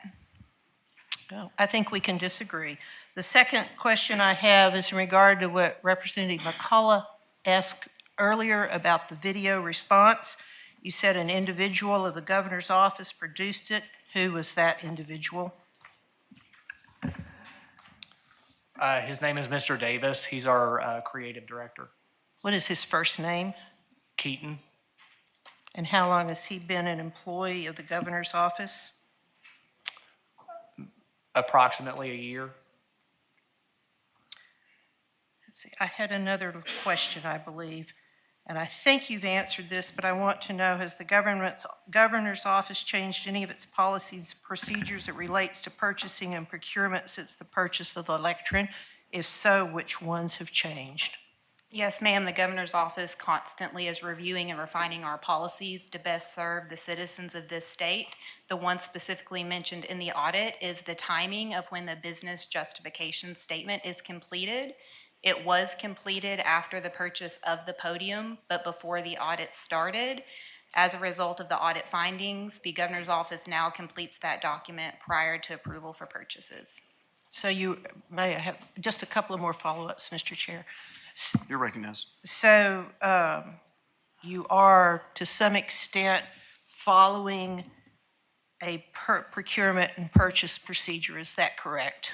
Oh, I think we can disagree. The second question I have is in regard to what Representative McCullough asked earlier about the video response. You said an individual of the governor's office produced it. Who was that individual? His name is Mr. Davis. He's our creative director. What is his first name? Keaton. And how long has he been an employee of the governor's office? Approximately a year. Let's see, I had another question, I believe, and I think you've answered this, but I want to know, has the governor's office changed any of its policies, procedures that relates to purchasing and procurement since the purchase of the lectern? If so, which ones have changed? Yes, ma'am. The governor's office constantly is reviewing and refining our policies to best serve the citizens of this state. The one specifically mentioned in the audit is the timing of when the business justification statement is completed. It was completed after the purchase of the podium, but before the audit started. As a result of the audit findings, the governor's office now completes that document prior to approval for purchases. So you may have just a couple of more follow-ups, Mr. Chair. You're recognized. So you are, to some extent, following a procurement and purchase procedure. Is that correct?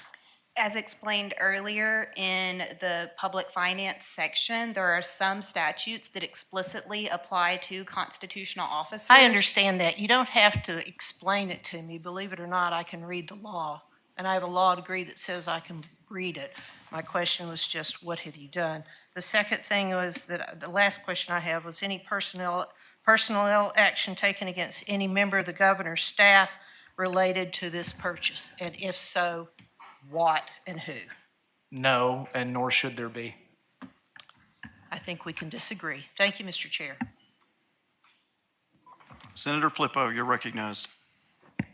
As explained earlier in the public finance section, there are some statutes that explicitly apply to constitutional officers. I understand that. You don't have to explain it to me. Believe it or not, I can read the law. And I have a law degree that says I can read it. My question was just, what have you done? The second thing was that the last question I have was any personnel action taken against any member of the governor's staff related to this purchase? And if so, what and who? No, and nor should there be. I think we can disagree. Thank you, Mr. Chair. Senator Flippo, you're recognized.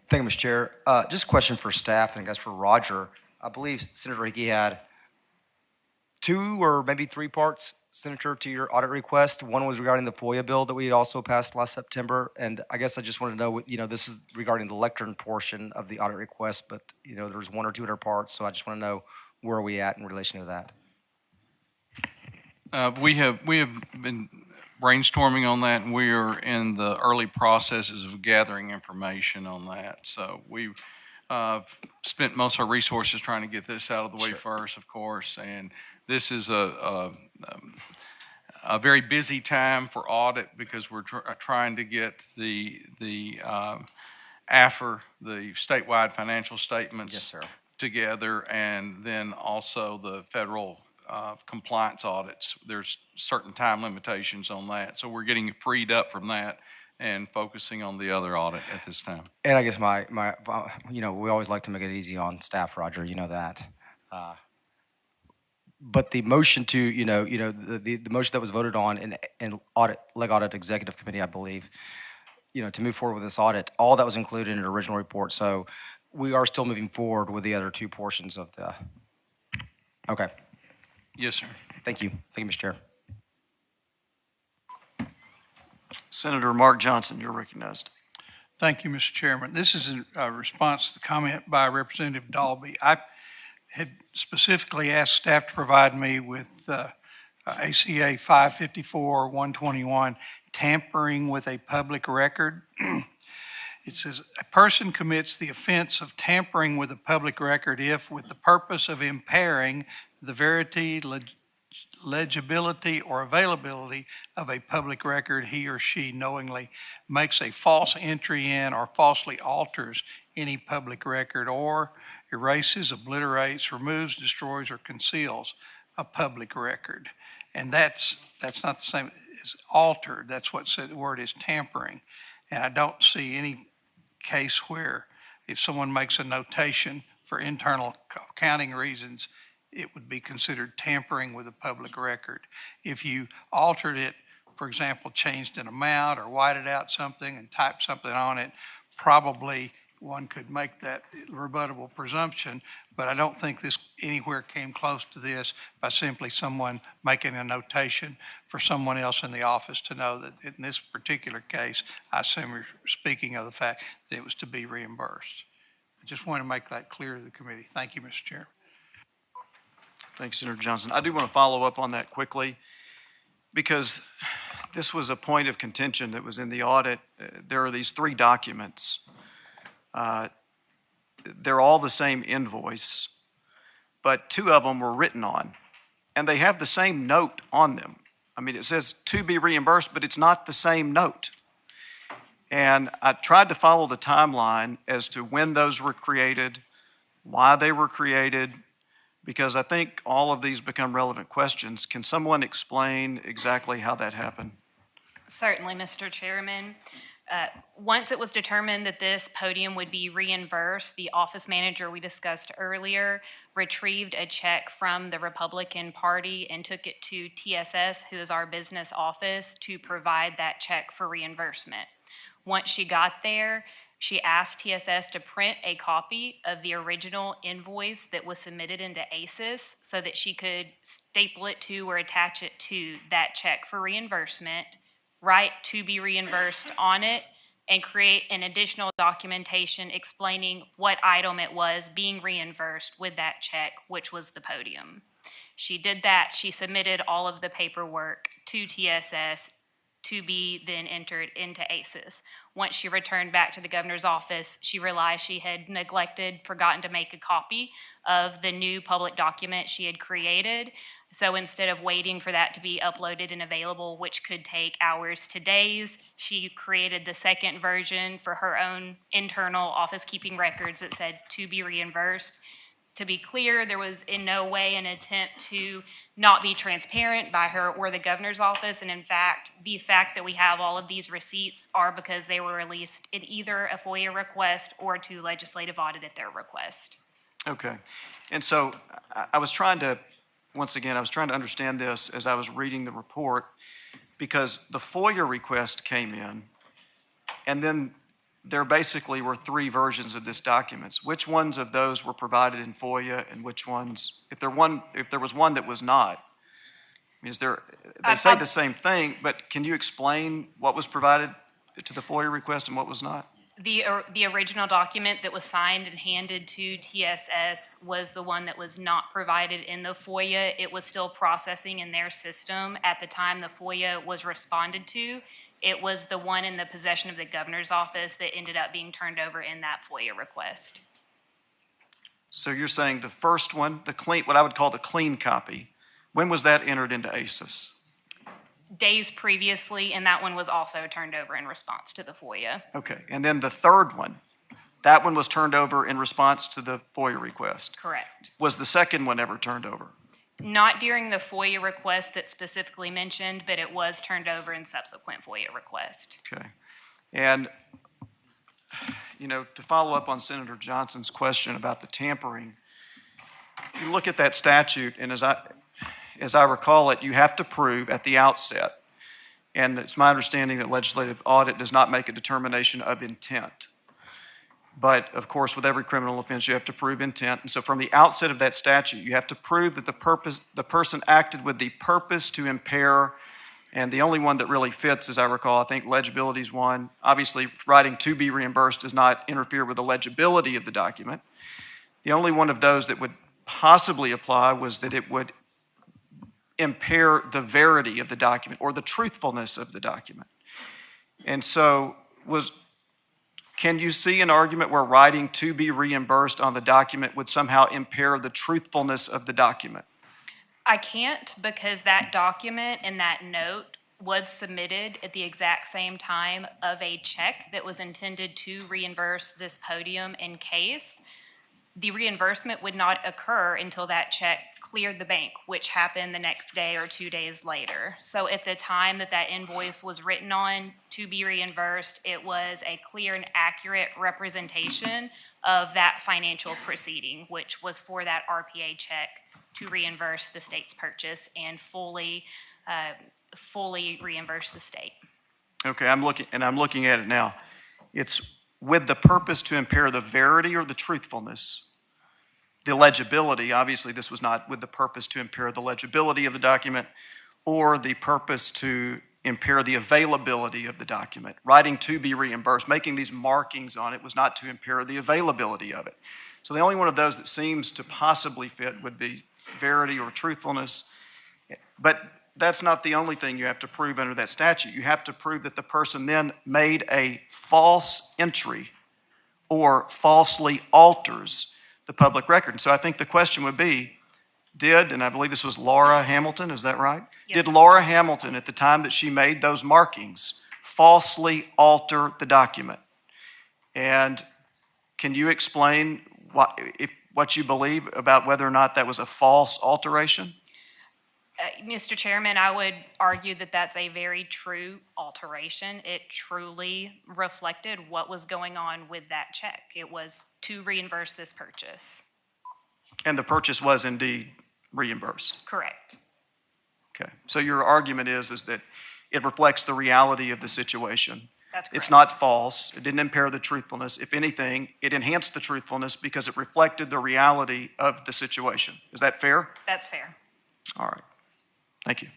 Thank you, Mr. Chair. Just a question for staff and I guess for Roger. I believe Senator Hickey had 2 or maybe 3 parts, Senator, to your audit request. One was regarding the FOIA bill that we had also passed last September. And I guess I just wanted to know, this is regarding the lectern portion of the audit request, but, there's 1 or 2 other parts. So I just want to know where are we at in relation to that. We have been brainstorming on that, and we are in the early processes of gathering information on that. So we've spent most of our resources trying to get this out of the way first, of course. And this is a very busy time for audit because we're trying to get the AFR, the statewide financial statements, together, and then also the federal compliance audits. There's certain time limitations on that, so we're getting freed up from that and focusing on the other audit at this time. And I guess my we always like to make it easy on staff, Roger. You know that. But the motion to, the motion that was voted on in leg audit executive committee, I believe, to move forward with this audit, all that was included in the original report. So we are still moving forward with the other 2 portions of the. Okay. Yes, sir. Thank you. Thank you, Mr. Chair. Senator Mark Johnson, you're recognized. Thank you, Mr. Chairman. This is in response to the comment by Representative Dalby. I had specifically asked staff to provide me with ACA 554-121, tampering with a public record. It says, a person commits the offense of tampering with a public record if, with the purpose of impairing the verity, legibility, or availability of a public record, he or she knowingly makes a false entry in or falsely alters any public record, or erases, obliterates, removes, destroys, or conceals a public record. And that's not the same as altered. That's what said the word is tampering. And I don't see any case where if someone makes a notation for internal accounting reasons, it would be considered tampering with a public record. If you altered it, for example, changed an amount or whited out something and typed something on it, probably one could make that rebuttable presumption, but I don't think this anywhere came close to this by simply someone making a notation for someone else in the office to know that in this particular case, I assume you're speaking of the fact that it was to be reimbursed. I just want to make that clear to the committee. Thank you, Mr. Chairman. Thank you, Senator Johnson. I do want to follow up on that quickly because this was a point of contention that was in the audit. There are these 3 documents. They're all the same invoice, but 2 of them were written on, and they have the same note on them. I mean, it says to be reimbursed, but it's not the same note. And I tried to follow the timeline as to when those were created, why they were created, because I think all of these become relevant questions. Can someone explain exactly how that happened? Certainly, Mr. Chairman. Once it was determined that this podium would be reimbursed, the office manager we discussed earlier retrieved a check from the Republican Party and took it to TSS, who is our business office, to provide that check for reimbursement. Once she got there, she asked TSS to print a copy of the original invoice that was submitted into ACES so that she could staple it to or attach it to that check for reimbursement, write to be reimbursed on it, and create an additional documentation explaining what item it was being reimbursed with that check, which was the podium. She did that. She submitted all of the paperwork to TSS to be then entered into ACES. Once she returned back to the governor's office, she realized she had forgotten to make a copy of the new public document she had created. So instead of waiting for that to be uploaded and available, which could take hours to days, she created the second version for her own internal office keeping records that said to be reimbursed. To be clear, there was in no way an attempt to not be transparent by her or the governor's office. And in fact, the fact that we have all of these receipts are because they were released in either a FOIA request or to legislative audit at their request. Okay. And so I was trying to, once again, I was trying to understand this as I was reading the report, because the FOIA request came in, and then there basically were 3 versions of this document. Which ones of those were provided in FOIA, and which ones, if there was one that was not? Is there? They say the same thing, but can you explain what was provided to the FOIA request and what was not? The original document that was signed and handed to TSS was the one that was not provided in the FOIA. It was still processing in their system at the time the FOIA was responded to. It was the one in the possession of the governor's office that ended up being turned over in that FOIA request. So you're saying the first one, the clean, what I would call the clean copy, when was that entered into ACES? Days previously, and that one was also turned over in response to the FOIA. Okay, and then the third one, that one was turned over in response to the FOIA request. Correct. Was the second one ever turned over? Not during the FOIA request that's specifically mentioned, but it was turned over in subsequent FOIA request. Okay. And, you know, to follow up on Senator Johnson's question about the tampering, you look at that statute, and as I recall it, you have to prove at the outset, and it's my understanding that legislative audit does not make a determination of intent. But, of course, with every criminal offense, you have to prove intent. And so from the outset of that statute, you have to prove that the person acted with the purpose to impair, and the only one that really fits, as I recall, I think legibility is one. Obviously, writing to be reimbursed does not interfere with the legibility of the document. The only one of those that would possibly apply was that it would impair the verity of the document or the truthfulness of the document. And so can you see an argument where writing to be reimbursed on the document would somehow impair the truthfulness of the document? I can't, because that document and that note was submitted at the exact same time of a check that was intended to reimburse this podium in case. The reimbursement would not occur until that check cleared the bank, which happened the next day or 2 days later. So at the time that that invoice was written on to be reimbursed, it was a clear and accurate representation of that financial proceeding, which was for that RPA check to reimburse the state's purchase and fully reimburse the state. Okay, I'm looking at it now. It's with the purpose to impair the verity or the truthfulness. The legibility, obviously this was not with the purpose to impair the legibility of the document or the purpose to impair the availability of the document. Writing to be reimbursed, making these markings on it was not to impair the availability of it. So the only one of those that seems to possibly fit would be verity or truthfulness. But that's not the only thing you have to prove under that statute. You have to prove that the person then made a false entry or falsely alters the public record. And so I think the question would be, and I believe this was Laura Hamilton, is that right? Yes. Did Laura Hamilton, at the time that she made those markings, falsely alter the document? And can you explain what you believe about whether or not that was a false alteration? Mr. Chairman, I would argue that that's a very true alteration. It truly reflected what was going on with that check. It was to reimburse this purchase. And the purchase was indeed reimbursed? Correct. Okay. So your argument is that it reflects the reality of the situation. That's correct. It's not false. It didn't impair the truthfulness. If anything, it enhanced the truthfulness because it reflected the reality of the situation. Is that fair? That's fair. All right. Thank you.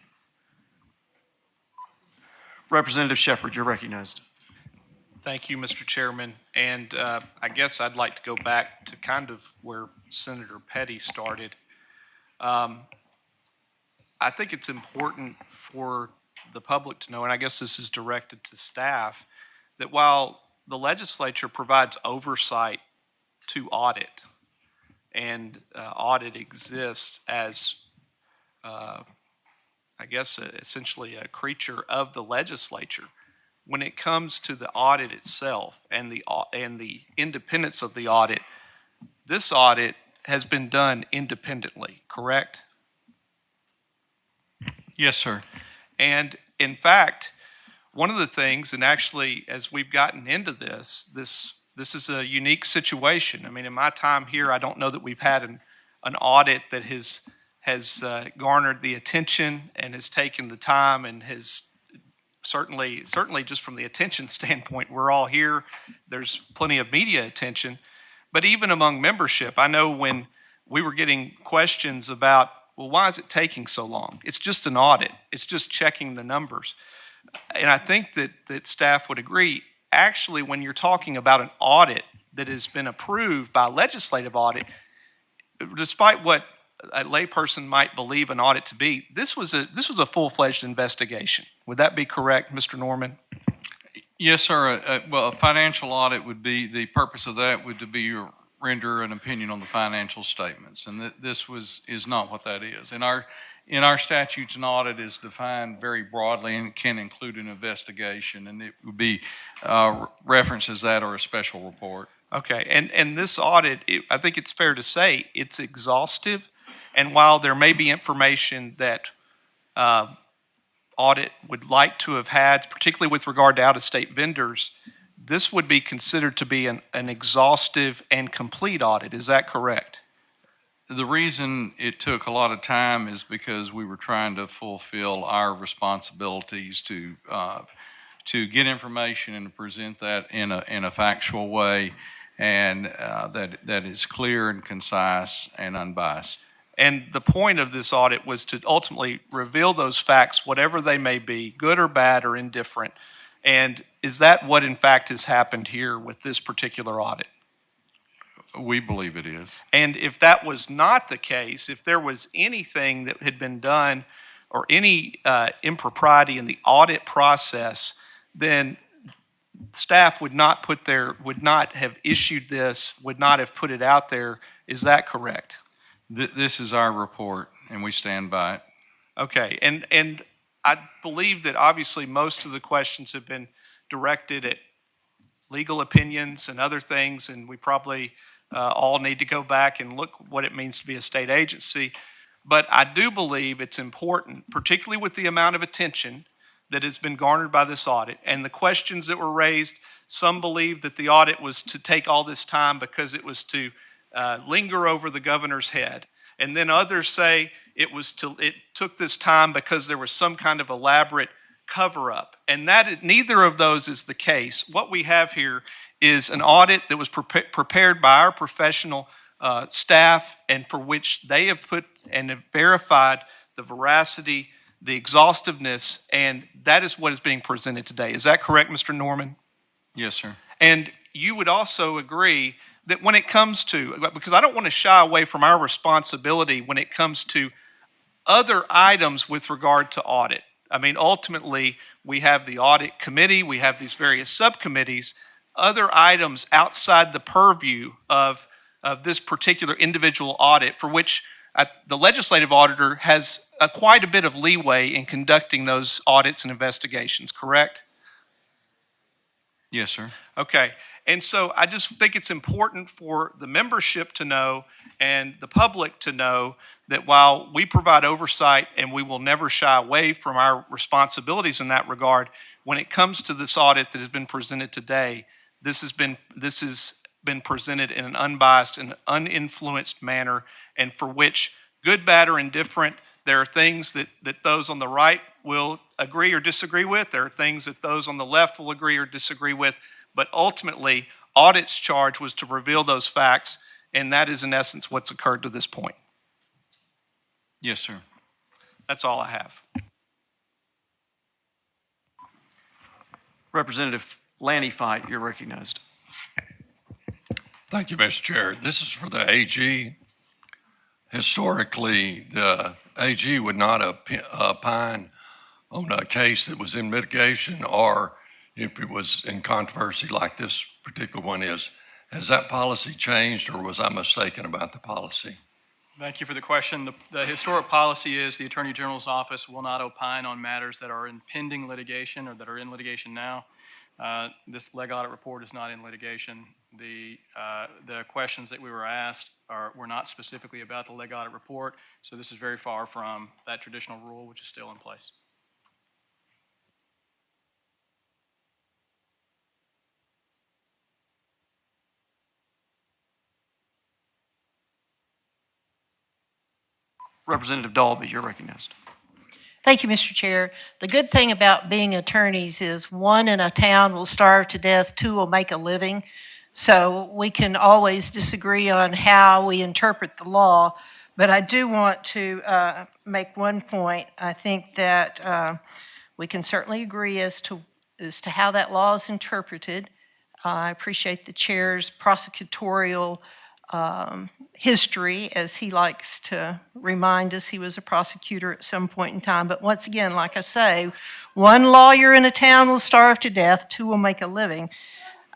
Representative Shepard, you're recognized. Thank you, Mr. Chairman. And I guess I'd like to go back to kind of where Senator Petty started. I think it's important for the public to know, and I guess this is directed to staff, that while the legislature provides oversight to audit, and audit exists as, I guess, essentially a creature of the legislature, when it comes to the audit itself and the independence of the audit, this audit has been done independently, correct? Yes, sir. And in fact, one of the things, and actually as we've gotten into this is a unique situation. I mean, in my time here, I don't know that we've had an audit that has garnered the attention and has taken the time and has certainly just from the attention standpoint, we're all here. There's plenty of media attention. But even among membership, I know when we were getting questions about, well, why is it taking so long? It's just an audit. It's just checking the numbers. And I think that staff would agree, actually, when you're talking about an audit that has been approved by legislative audit, despite what a layperson might believe an audit to be, this was a full-fledged investigation. Would that be correct, Mr. Norman? Yes, sir. Well, a financial audit would be, the purpose of that would be render an opinion on the financial statements, and this is not what that is. In our statutes, an audit is defined very broadly and can include an investigation, and it would be references that or a special report. Okay, and this audit, I think it's fair to say it's exhaustive, and while there may be information that audit would like to have had, particularly with regard to out-of-state vendors, this would be considered to be an exhaustive and complete audit. Is that correct? The reason it took a lot of time is because we were trying to fulfill our responsibilities to get information and to present that in a factual way, and that is clear and concise and unbiased. And the point of this audit was to ultimately reveal those facts, whatever they may be, good or bad or indifferent. And is that what in fact has happened here with this particular audit? We believe it is. And if that was not the case, if there was anything that had been done or any impropriety in the audit process, then staff would not have issued this, would not have put it out there. Is that correct? This is our report, and we stand by it. Okay, and I believe that obviously most of the questions have been directed at legal opinions and other things, and we probably all need to go back and look what it means to be a state agency. But I do believe it's important, particularly with the amount of attention that has been garnered by this audit and the questions that were raised. Some believe that the audit was to take all this time because it was to linger over the governor's head. And then others say it took this time because there was some kind of elaborate cover-up. And neither of those is the case. What we have here is an audit that was prepared by our professional staff, and for which they have put and have verified the veracity, the exhaustiveness, and that is what is being presented today. Is that correct, Mr. Norman? Yes, sir. And you would also agree that when it comes to, because I don't want to shy away from our responsibility when it comes to other items with regard to audit. I mean, ultimately, we have the audit committee, we have these various subcommittees, other items outside the purview of of this particular individual audit, for which the legislative auditor has quite a bit of leeway in conducting those audits and investigations, correct? Yes, sir. Okay. And so I just think it's important for the membership to know and the public to know that while we provide oversight and we will never shy away from our responsibilities in that regard, when it comes to this audit that has been presented today, this has been presented in an unbiased and uninfluenced manner, and for which, good, bad, or indifferent, there are things that those on the right will agree or disagree with. There are things that those on the left will agree or disagree with. But ultimately, audit's charge was to reveal those facts, and that is in essence what's occurred to this point. Yes, sir. That's all I have. Representative Lanny Fight, you're recognized. Thank you, Mr. Chair. This is for the AG. Historically, the AG would not opine on a case that was in mitigation or if it was in controversy like this particular one is. Has that policy changed, or was I mistaken about the policy? Thank you for the question. The historic policy is the Attorney General's office will not opine on matters that are in pending litigation or that are in litigation now. This leg audit report is not in litigation. The questions that we were asked were not specifically about the leg audit report, so this is very far from that traditional rule, which is still in place. Representative Dalby, you're recognized. Thank you, Mr. Chair. The good thing about being attorneys is one in a town will starve to death, two will make a living. So we can always disagree on how we interpret the law, but I do want to make one point. I think that we can certainly agree as to how that law is interpreted. I appreciate the chair's prosecutorial history, as he likes to remind us he was a prosecutor at some point in time. But once again, like I say, one lawyer in a town will starve to death, two will make a living.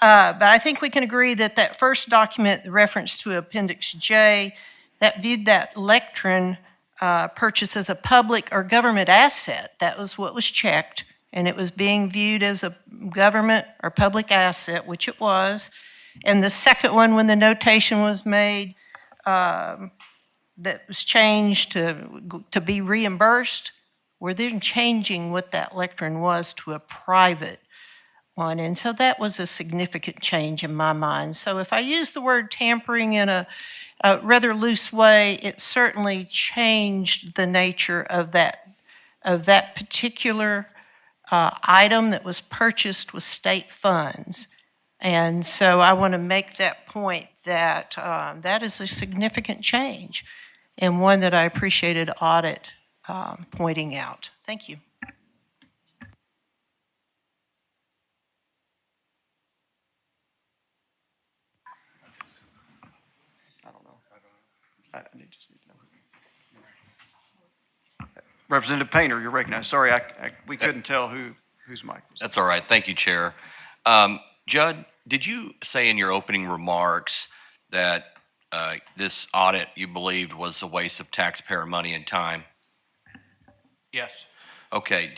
But I think we can agree that that first document, the reference to Appendix J, that viewed that lectern purchase as a public or government asset. That was what was checked, and it was being viewed as a government or public asset, which it was. And the second one, when the notation was made, that was changed to be reimbursed, we're then changing what that lectern was to a private one. And so that was a significant change in my mind. So if I use the word tampering in a rather loose way, it certainly changed the nature of that particular item that was purchased with state funds. And so I want to make that point that that is a significant change, and one that I appreciated audit pointing out. Thank you. I don't know. I just need to know. Representative Painter, you're recognized. Sorry, we couldn't tell whose mic was. That's all right. Thank you, Chair. Judd, did you say in your opening remarks that this audit you believed was a waste of taxpayer money and time? Yes. Okay.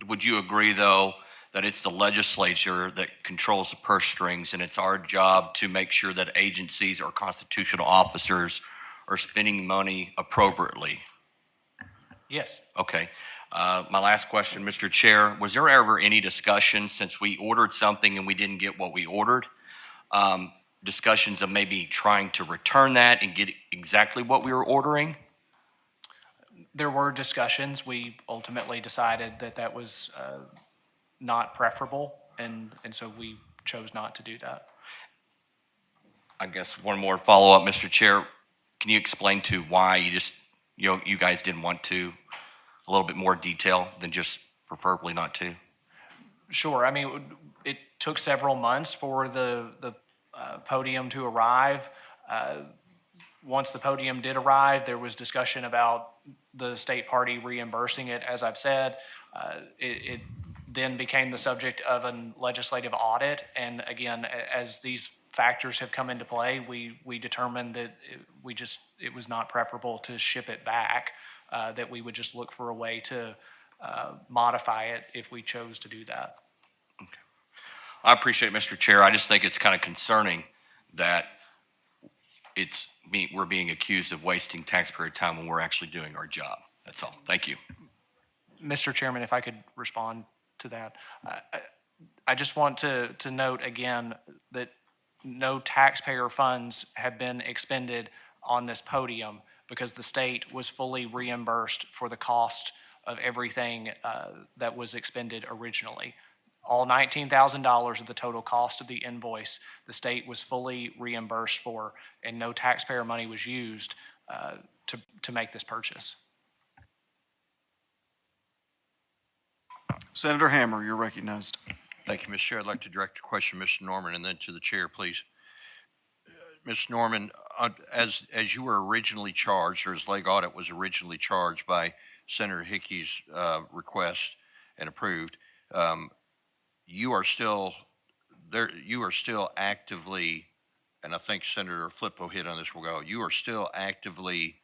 Would you agree, though, that it's the legislature that controls the purse strings, and it's our job to make sure that agencies or constitutional officers are spending money appropriately? Yes. Okay. My last question, Mr. Chair, was there ever any discussion, since we ordered something and we didn't get what we ordered, discussions of maybe trying to return that and get exactly what we were ordering? There were discussions. We ultimately decided that that was not preferable, and so we chose not to do that. I guess one more follow-up, Mr. Chair. Can you explain to why you guys didn't want to? A little bit more detail than just preferably not to? Sure. I mean, it took several months for the podium to arrive. Once the podium did arrive, there was discussion about the state party reimbursing it. As I've said, it then became the subject of a legislative audit. And again, as these factors have come into play, we determined that it was not preferable to ship it back, that we would just look for a way to modify it if we chose to do that. I appreciate it, Mr. Chair. I just think it's kind of concerning that we're being accused of wasting taxpayer time when we're actually doing our job. That's all. Thank you. Mr. Chairman, if I could respond to that. I just want to note again that no taxpayer funds have been expended on this podium because the state was fully reimbursed for the cost of everything that was expended originally. All $19,000 of the total cost of the invoice, the state was fully reimbursed for, and no taxpayer money was used to make this purchase. Senator Hammer, you're recognized. Thank you, Mr. Chair. I'd like to direct a question to Mr. Norman and then to the chair, please. Mr. Norman, as you were originally charged, or as leg audit was originally charged by Senator Hickey's request and approved, you are still there. You are still actively, and I think Senator Flippo hit on this. Will go. You are still actively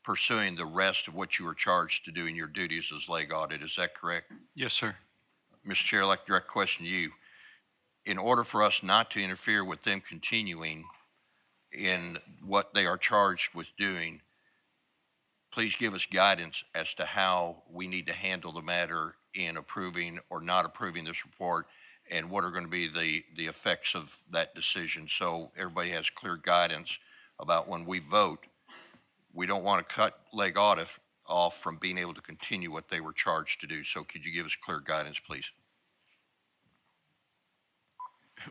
pursuing the rest of what you were charged to do in your duties as leg audit. Is that correct? Yes, sir. Mr. Chair, I'd like to direct a question to you. In order for us not to interfere with them continuing in what they are charged with doing, please give us guidance as to how we need to handle the matter in approving or not approving this report, and what are going to be the effects of that decision, so everybody has clear guidance about when we vote. We don't want to cut leg audit off from being able to continue what they were charged to do. So could you give us clear guidance, please?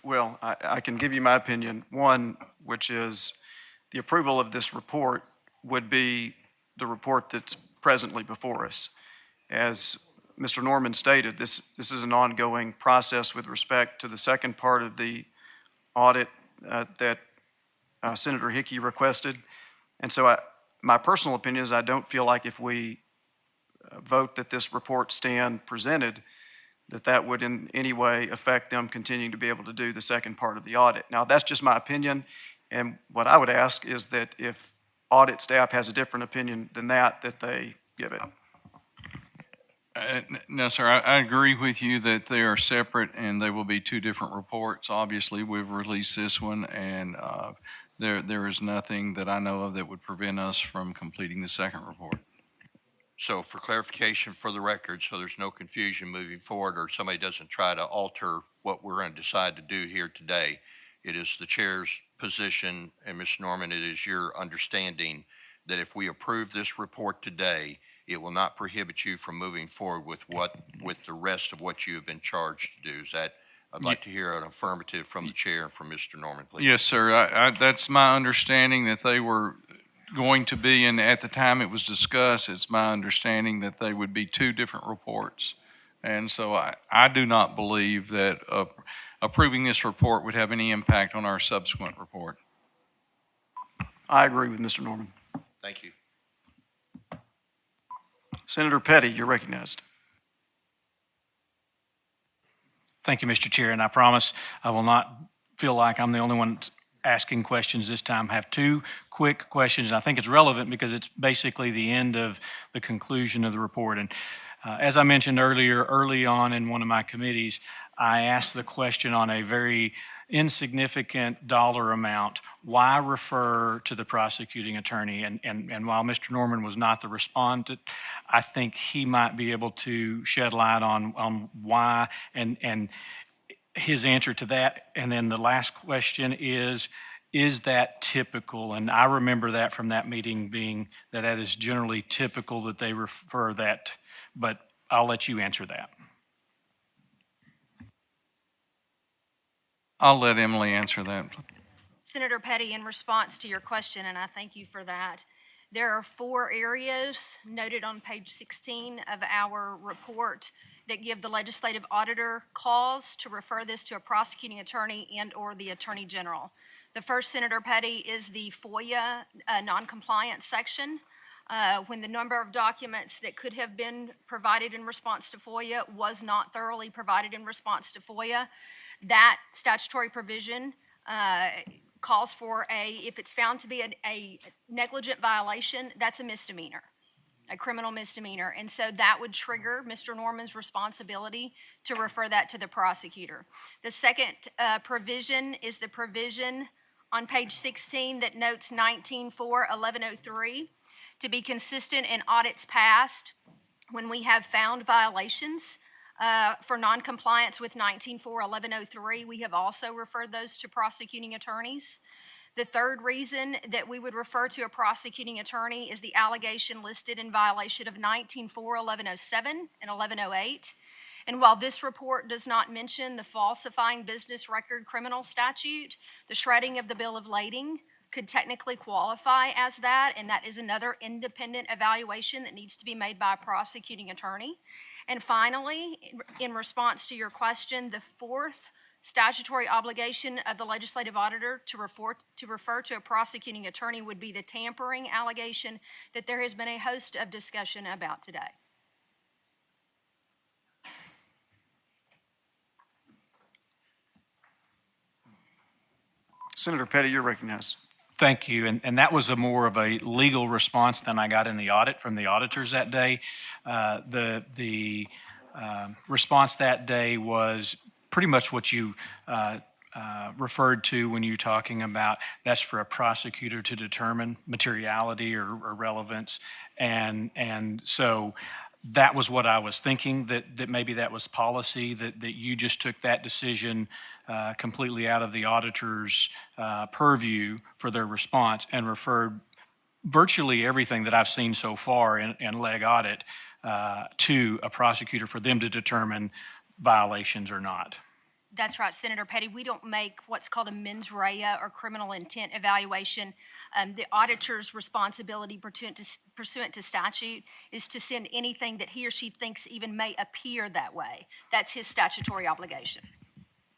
Well, I can give you my opinion. One, which is the approval of this report would be the report that's presently before us. As Mr. Norman stated, this is an ongoing process with respect to the second part of the audit that Senator Hickey requested. And so my personal opinion is I don't feel like if we vote that this report stand presented, that would in any way affect them continuing to be able to do the second part of the audit. Now, that's just my opinion, and what I would ask is that if audit staff has a different opinion than that they give it. No, sir, I agree with you that they are separate and they will be two different reports. Obviously, we've released this one, and there is nothing that I know of that would prevent us from completing the second report. So for clarification for the record, so there's no confusion moving forward or somebody doesn't try to alter what we're going to decide to do here today, it is the chair's position, and Mr. Norman, it is your understanding that if we approve this report today, it will not prohibit you from moving forward with the rest of what you have been charged to do. Is that, I'd like to hear an affirmative from the chair and from Mr. Norman, please. Yes, sir. That's my understanding that they were going to be, and at the time it was discussed, it's my understanding that they would be two different reports. And so I do not believe that approving this report would have any impact on our subsequent report. I agree with Mr. Norman. Thank you. Senator Petty, you're recognized. Thank you, Mr. Chair, and I promise I will not feel like I'm the only one asking questions this time. I have two quick questions, and I think it's relevant because it's basically the end of the conclusion of the report. And as I mentioned early on in one of my committees, I asked the question on a very insignificant dollar amount, why refer to the prosecuting attorney? And while Mr. Norman was not the respondent, I think he might be able to shed light on why and his answer to that. And then the last question is that typical? And I remember that from that meeting being that is generally typical that they refer that, but I'll let you answer that. I'll let Emily answer that. Senator Petty, in response to your question, and I thank you for that, there are 4 areas noted on page 16 of our report that give the legislative auditor cause to refer this to a prosecuting attorney and or the attorney general. The first, Senator Petty, is the FOIA non-compliance section. When the number of documents that could have been provided in response to FOIA was not thoroughly provided in response to FOIA, that statutory provision calls for if it's found to be a negligent violation, that's a misdemeanor, a criminal misdemeanor. And so that would trigger Mr. Norman's responsibility to refer that to the prosecutor. The second provision is the provision on page 16 that notes 19.4.1103 to be consistent in audits past. When we have found violations for noncompliance with 19.4.1103, we have also referred those to prosecuting attorneys. The third reason that we would refer to a prosecuting attorney is the allegation listed in violation of 19.4.1107 and 1108. And while this report does not mention the falsifying business record criminal statute, the shredding of the bill of lading could technically qualify as that, and that is another independent evaluation that needs to be made by a prosecuting attorney. And finally, in response to your question, the fourth statutory obligation of the legislative auditor to refer to a prosecuting attorney would be the tampering allegation that there has been a host of discussion about today. Senator Petty, you're recognized. Thank you. And that was more of a legal response than I got in the audit from the auditors that day. The response that day was pretty much what you referred to when you're talking about that's for a prosecutor to determine materiality or relevance. And so that was what I was thinking, that maybe that was policy, that you just took that decision completely out of the auditor's purview for their response and referred virtually everything that I've seen so far in leg audit to a prosecutor for them to determine violations or not. That's right, Senator Petty. We don't make what's called a mens rea or criminal intent evaluation. The auditor's responsibility pursuant to statute is to send anything that he or she thinks even may appear that way. That's his statutory obligation.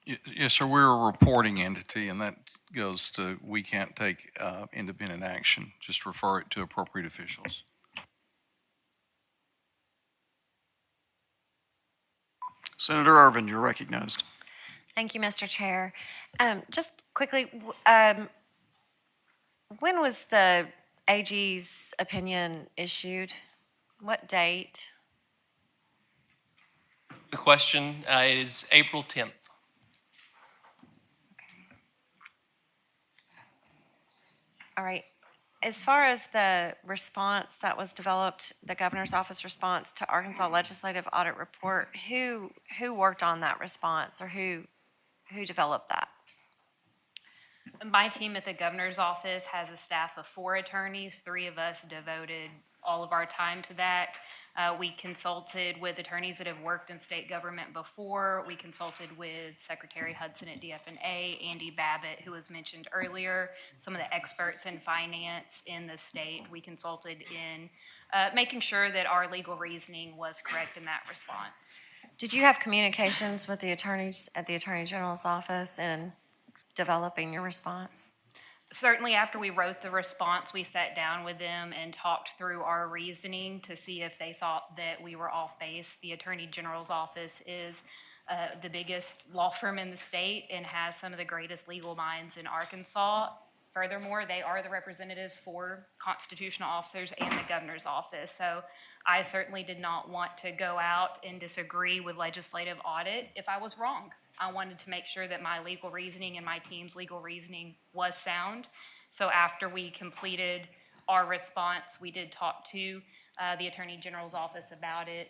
Yes, sir. We're a reporting entity, and that goes to we can't take independent action. Just refer it to appropriate officials. Senator Irvin, you're recognized. Thank you, Mr. Chair. Just quickly, when was the AG's opinion issued? What date? The question is April 10th. All right. As far as the response that was developed, the governor's office response to Arkansas Legislative Audit Report, who worked on that response, or who developed that? My team at the governor's office has a staff of 4 attorneys. 3 of us devoted all of our time to that. We consulted with attorneys that have worked in state government before. We consulted with Secretary Hudson at DF&A, Andy Babbitt, who was mentioned earlier, some of the experts in finance in the state. We consulted in making sure that our legal reasoning was correct in that response. Did you have communications with the attorneys at the Attorney General's office in developing your response? Certainly after we wrote the response, we sat down with them and talked through our reasoning to see if they thought that we were off base. The Attorney General's office is the biggest law firm in the state and has some of the greatest legal minds in Arkansas. Furthermore, they are the representatives for constitutional officers and the governor's office. So I certainly did not want to go out and disagree with legislative audit if I was wrong. I wanted to make sure that my legal reasoning and my team's legal reasoning was sound. So after we completed our response, we did talk to the Attorney General's office about it.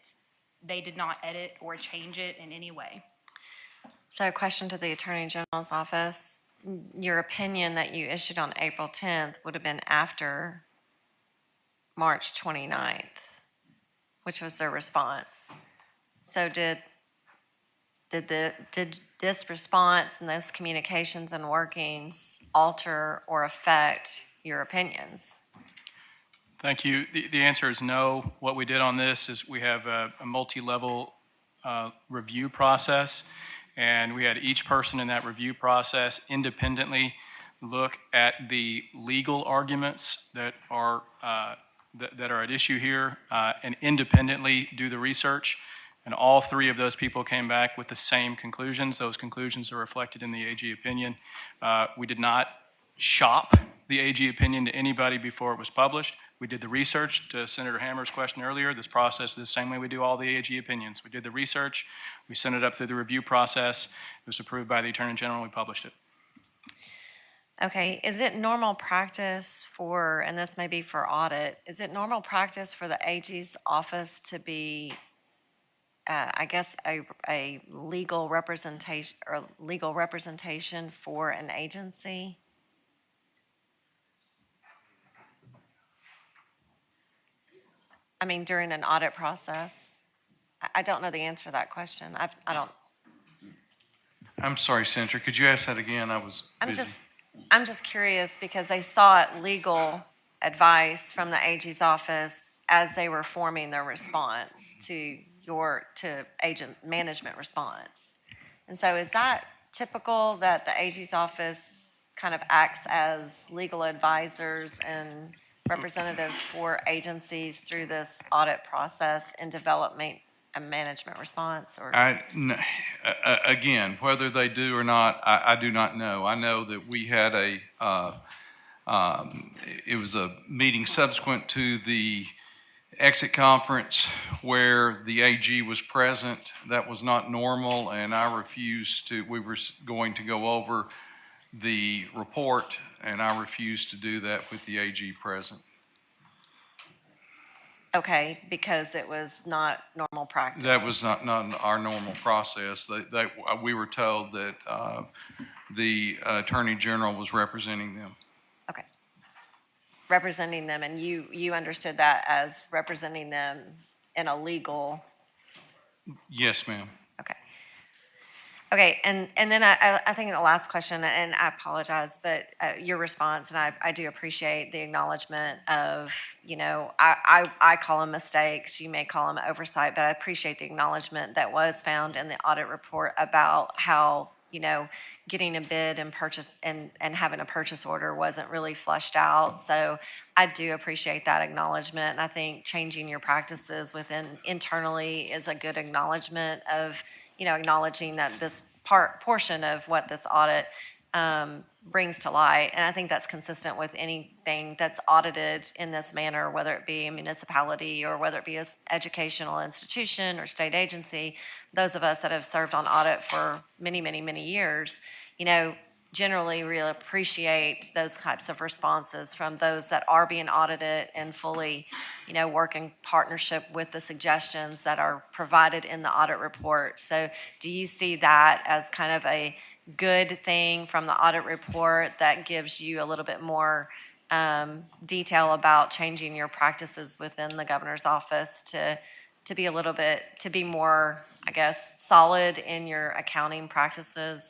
They did not edit or change it in any way. So a question to the Attorney General's office. Your opinion that you issued on April 10th would have been after March 29th, which was their response. So did this response and those communications and workings alter or affect your opinions? Thank you. The answer is no. What we did on this is we have a multi-level review process, and we had each person in that review process independently look at the legal arguments that are at issue here and independently do the research. And all three of those people came back with the same conclusions. Those conclusions are reflected in the AG opinion. We did not shop the AG opinion to anybody before it was published. We did the research to Senator Hammer's question earlier. This process is the same way we do all the AG opinions. We did the research, we sent it up through the review process, it was approved by the Attorney General, we published it. Okay, is it normal practice for, and this may be for audit, is it normal practice for the AG's office to be, I guess, a legal representation for an agency? I mean, during an audit process? I don't know the answer to that question. I don't. I'm sorry, Senator, could you ask that again? I was busy. I'm just curious because they sought legal advice from the AG's office as they were forming their response to agent management response. And so is that typical that the AG's office kind of acts as legal advisors and representatives for agencies through this audit process in development and management response? Or Again, whether they do or not, I do not know. I know that we had it was a meeting subsequent to the exit conference where the AG was present. That was not normal, and I refused to. We were going to go over the report, and I refused to do that with the AG present. Okay, because it was not normal practice. That was not our normal process. We were told that the Attorney General was representing them. Okay. Representing them, and you understood that as representing them in a legal. Yes, ma'am. Okay. Okay, and then I think the last question, and I apologize, but your response, and I do appreciate the acknowledgement of, I call them mistakes, you may call them oversight, but I appreciate the acknowledgement that was found in the audit report about how, getting a bid and purchase and having a purchase order wasn't really fleshed out. So I do appreciate that acknowledgement, and I think changing your practices internally is a good acknowledgement of, acknowledging that this portion of what this audit brings to light. And I think that's consistent with anything that's audited in this manner, whether it be a municipality or whether it be an educational institution or state agency. Those of us that have served on audit for many, many, many years, generally really appreciate those types of responses from those that are being audited and fully, work in partnership with the suggestions that are provided in the audit report. So do you see that as kind of a good thing from the audit report that gives you a little bit more detail about changing your practices within the governor's office to be more, I guess, solid in your accounting practices?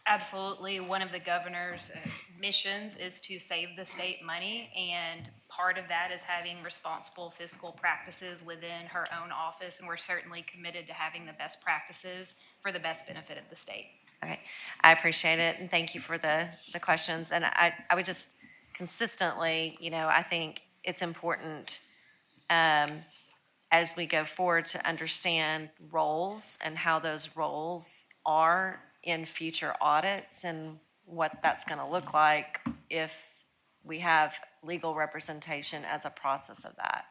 Absolutely. One of the governor's missions is to save the state money, and part of that is having responsible fiscal practices within her own office, and we're certainly committed to having the best practices for the best benefit of the state. Okay, I appreciate it, and thank you for the questions. And I would just consistently, I think it's important as we go forward to understand roles and how those roles are in future audits and what that's going to look like if we have legal representation as a process of that.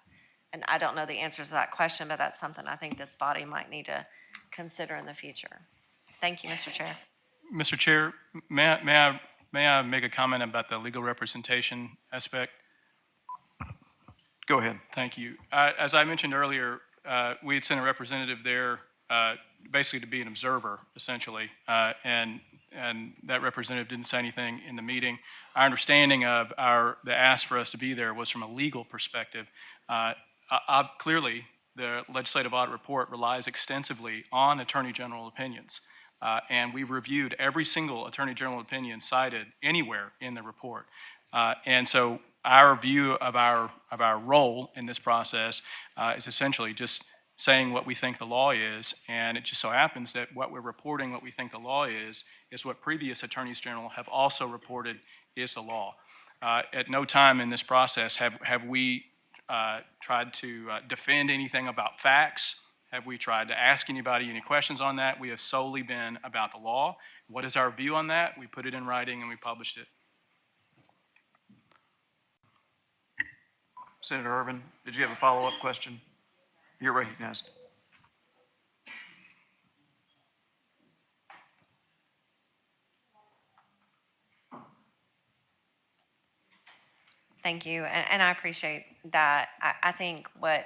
And I don't know the answers to that question, but that's something I think this body might need to consider in the future. Thank you, Mr. Chair. Mr. Chair, may I make a comment about the legal representation aspect? Go ahead. Thank you. As I mentioned earlier, we had sent a representative there basically to be an observer, essentially, and that representative didn't say anything in the meeting. Our understanding of the ask for us to be there was from a legal perspective. Clearly, the legislative audit report relies extensively on Attorney General opinions, and we've reviewed every single Attorney General opinion cited anywhere in the report. And so our view of our role in this process is essentially just saying what we think the law is, and it just so happens that what we're reporting, what we think the law is what previous attorneys general have also reported is the law. At no time in this process have we tried to defend anything about facts, have we tried to ask anybody any questions on that. We have solely been about the law. What is our view on that? We put it in writing and we published it. Senator Irvin, did you have a follow-up question? You're recognized. Thank you, and I appreciate that. I think what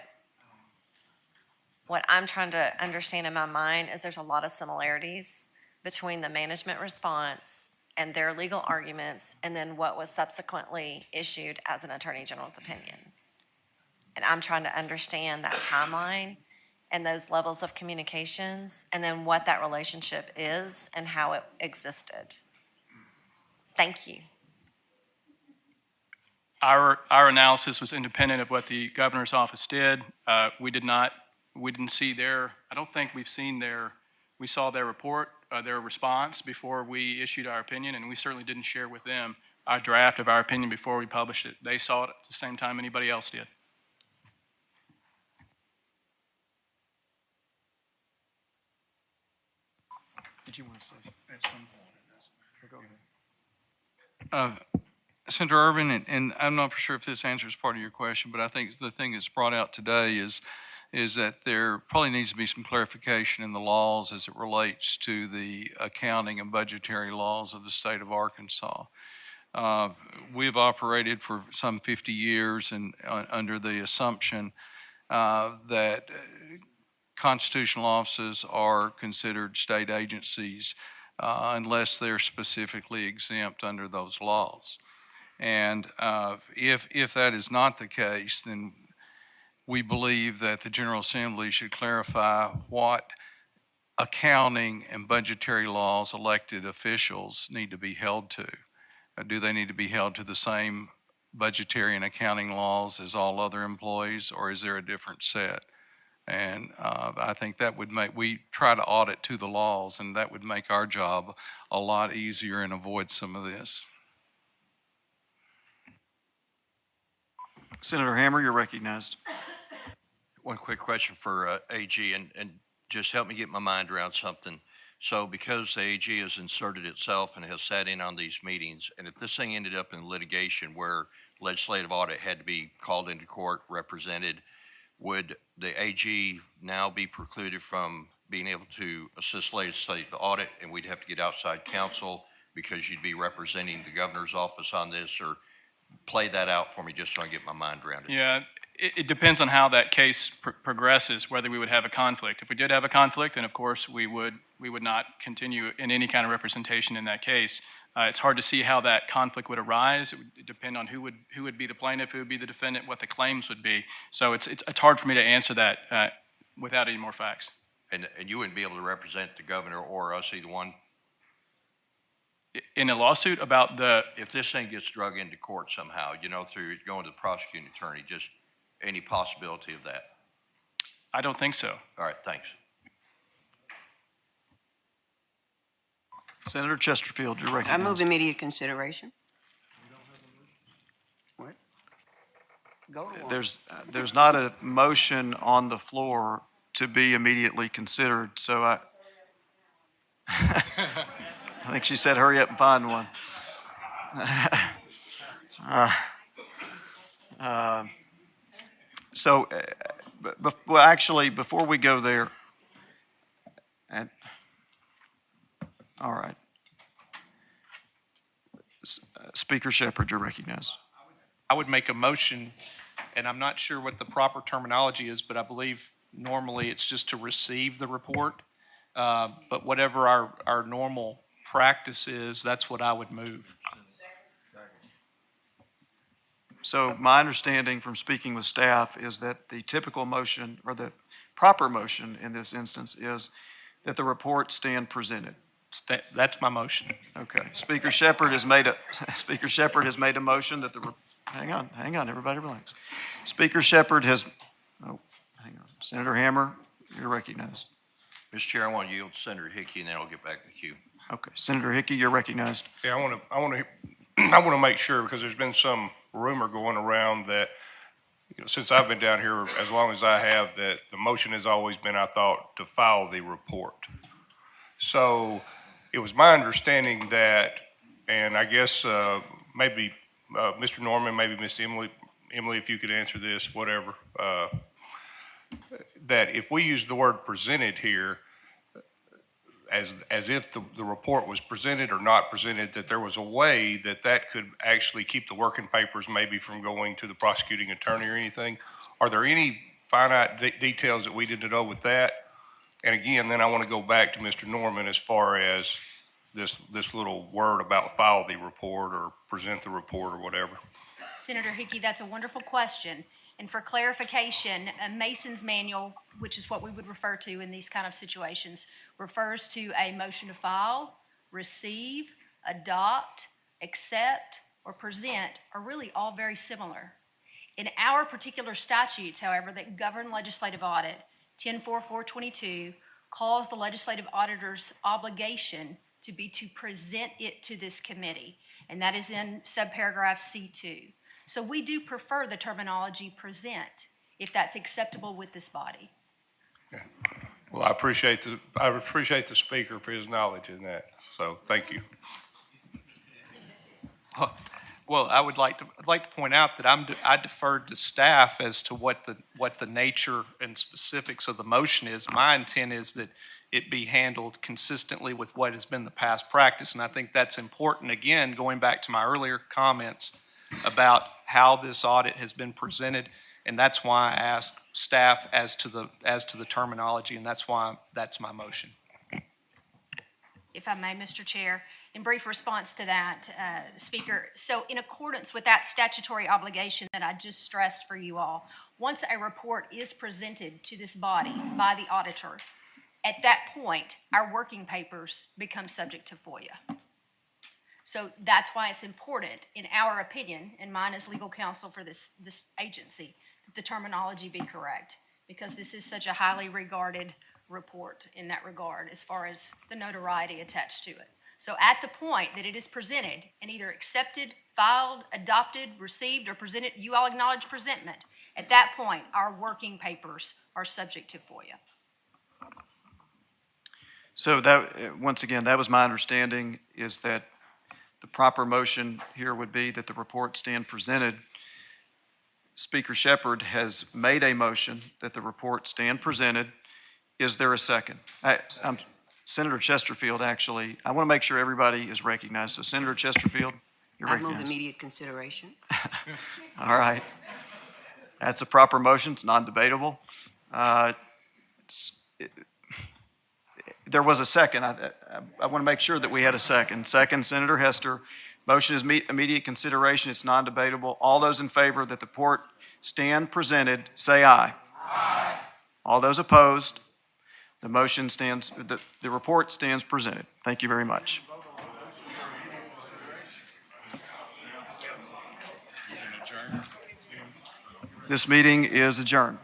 I'm trying to understand in my mind is there's a lot of similarities between the management response and their legal arguments and then what was subsequently issued as an Attorney General's opinion. And I'm trying to understand that timeline and those levels of communications and then what that relationship is and how it existed. Thank you. Our analysis was independent of what the governor's office did. We didn't see I don't think we saw their report, their response before we issued our opinion, and we certainly didn't share with them our draft of our opinion before we published it. They saw it at the same time anybody else did. Did you want to say at some point? Go ahead. Senator Irvin, and I'm not for sure if this answers part of your question, but I think the thing that's brought out today is that there probably needs to be some clarification in the laws as it relates to the accounting and budgetary laws of the state of Arkansas. We've operated for some 50 years and under the assumption that constitutional offices are considered state agencies unless they're specifically exempt under those laws. And if that is not the case, then we believe that the General Assembly should clarify what accounting and budgetary laws elected officials need to be held to. Do they need to be held to the same budgetary and accounting laws as all other employees, or is there a different set? And I think that would we try to audit to the laws, and that would make our job a lot easier and avoid some of this. Senator Hammer, you're recognized. One quick question for AG, and just help me get my mind around something. So because the AG has inserted itself and has sat in on these meetings, and if this thing ended up in litigation where legislative audit had to be called into court, represented, would the AG now be precluded from being able to assist legislative audit, and we'd have to get outside counsel because you'd be representing the governor's office on this? Or play that out for me just so I get my mind around it. Yeah, it depends on how that case progresses, whether we would have a conflict. If we did have a conflict, then of course we would not continue in any kind of representation in that case. It's hard to see how that conflict would arise. It would depend on who would be the plaintiff, who would be the defendant, what the claims would be. So it's hard for me to answer that without any more facts. And you wouldn't be able to represent the governor or us, either one? In a lawsuit about if this thing gets drug into court somehow, through going to the prosecuting attorney, just any possibility of that? I don't think so. All right, thanks. Senator Chesterfield, you're recognized. I move immediate consideration. What? Go to one. There's not a motion on the floor to be immediately considered, so I think she said hurry up and find one. Well, actually, before we go there, all right. Speaker Shepherd, you're recognized. I would make a motion, and I'm not sure what the proper terminology is, but I believe normally it's just to receive the report. But whatever our normal practice is, that's what I would move. So my understanding from speaking with staff is that the typical motion, or the proper motion in this instance, is that the report stand presented. That's my motion. Okay. Speaker Shepherd has made a motion that hang on, everybody relax. Speaker Shepherd has, hang on. Senator Hammer, you're recognized. Mr. Chair, I want to yield to Senator Hickey, and then I'll get back to the queue. Okay. Senator Hickey, you're recognized. Yeah, I want to make sure, because there's been some rumor going around that since I've been down here as long as I have, that the motion has always been, I thought, to file the report. So it was my understanding that, and I guess maybe Mr. Norman, maybe Miss Emily, if you could answer this, whatever, that if we use the word presented here, as if the report was presented or not presented, that there was a way that could actually keep the working papers maybe from going to the prosecuting attorney or anything. Are there any finite details that we didn't know with that? And again, then I want to go back to Mr. Norman as far as this little word about file the report or present the report or whatever. Senator Hickey, that's a wonderful question. And for clarification, a Mason's manual, which is what we would refer to in these kind of situations, refers to a motion to file, receive, adopt, accept, or present are really all very similar. In our particular statutes, however, that govern legislative audit, 104422 calls the legislative auditor's obligation to present it to this committee, and that is in subparagraph C2. So we do prefer the terminology present, if that's acceptable with this body. Yeah. Well, I appreciate the speaker for his knowledge in that. So thank you. Well, I'd like to point out that I deferred to staff as to what the nature and specifics of the motion is. My intent is that it be handled consistently with what has been the past practice, and I think that's important. Again, going back to my earlier comments about how this audit has been presented, and that's why I asked staff as to the terminology, and that's why that's my motion. If I may, Mr. Chair, in brief response to that, Speaker, so in accordance with that statutory obligation that I just stressed for you all, once a report is presented to this body by the auditor, at that point, our working papers become subject to FOIA. So that's why it's important, in our opinion, and mine as legal counsel for this agency, that the terminology be correct, because this is such a highly regarded report in that regard as far as the notoriety attached to it. So at the point that it is presented and either accepted, filed, adopted, received, or presented, you all acknowledge presentment, at that point, our working papers are subject to FOIA. So that, once again, that was my understanding, is that the proper motion here would be that the report stand presented. Speaker Shepard has made a motion that the report stand presented. Is there a second? Senator Chesterfield, actually, I want to make sure everybody is recognized. So Senator Chesterfield, you're I recognized. move immediate consideration. All right. That's a proper motion. It's non-debatable. There was a second. I want to make sure that we had a second. Second, Senator Hester. Motion is immediate consideration. It's non-debatable. All those in favor that the report stand presented, say aye. Aye. All those opposed, the motion stands, the report stands presented. Thank you very much. This meeting is adjourned.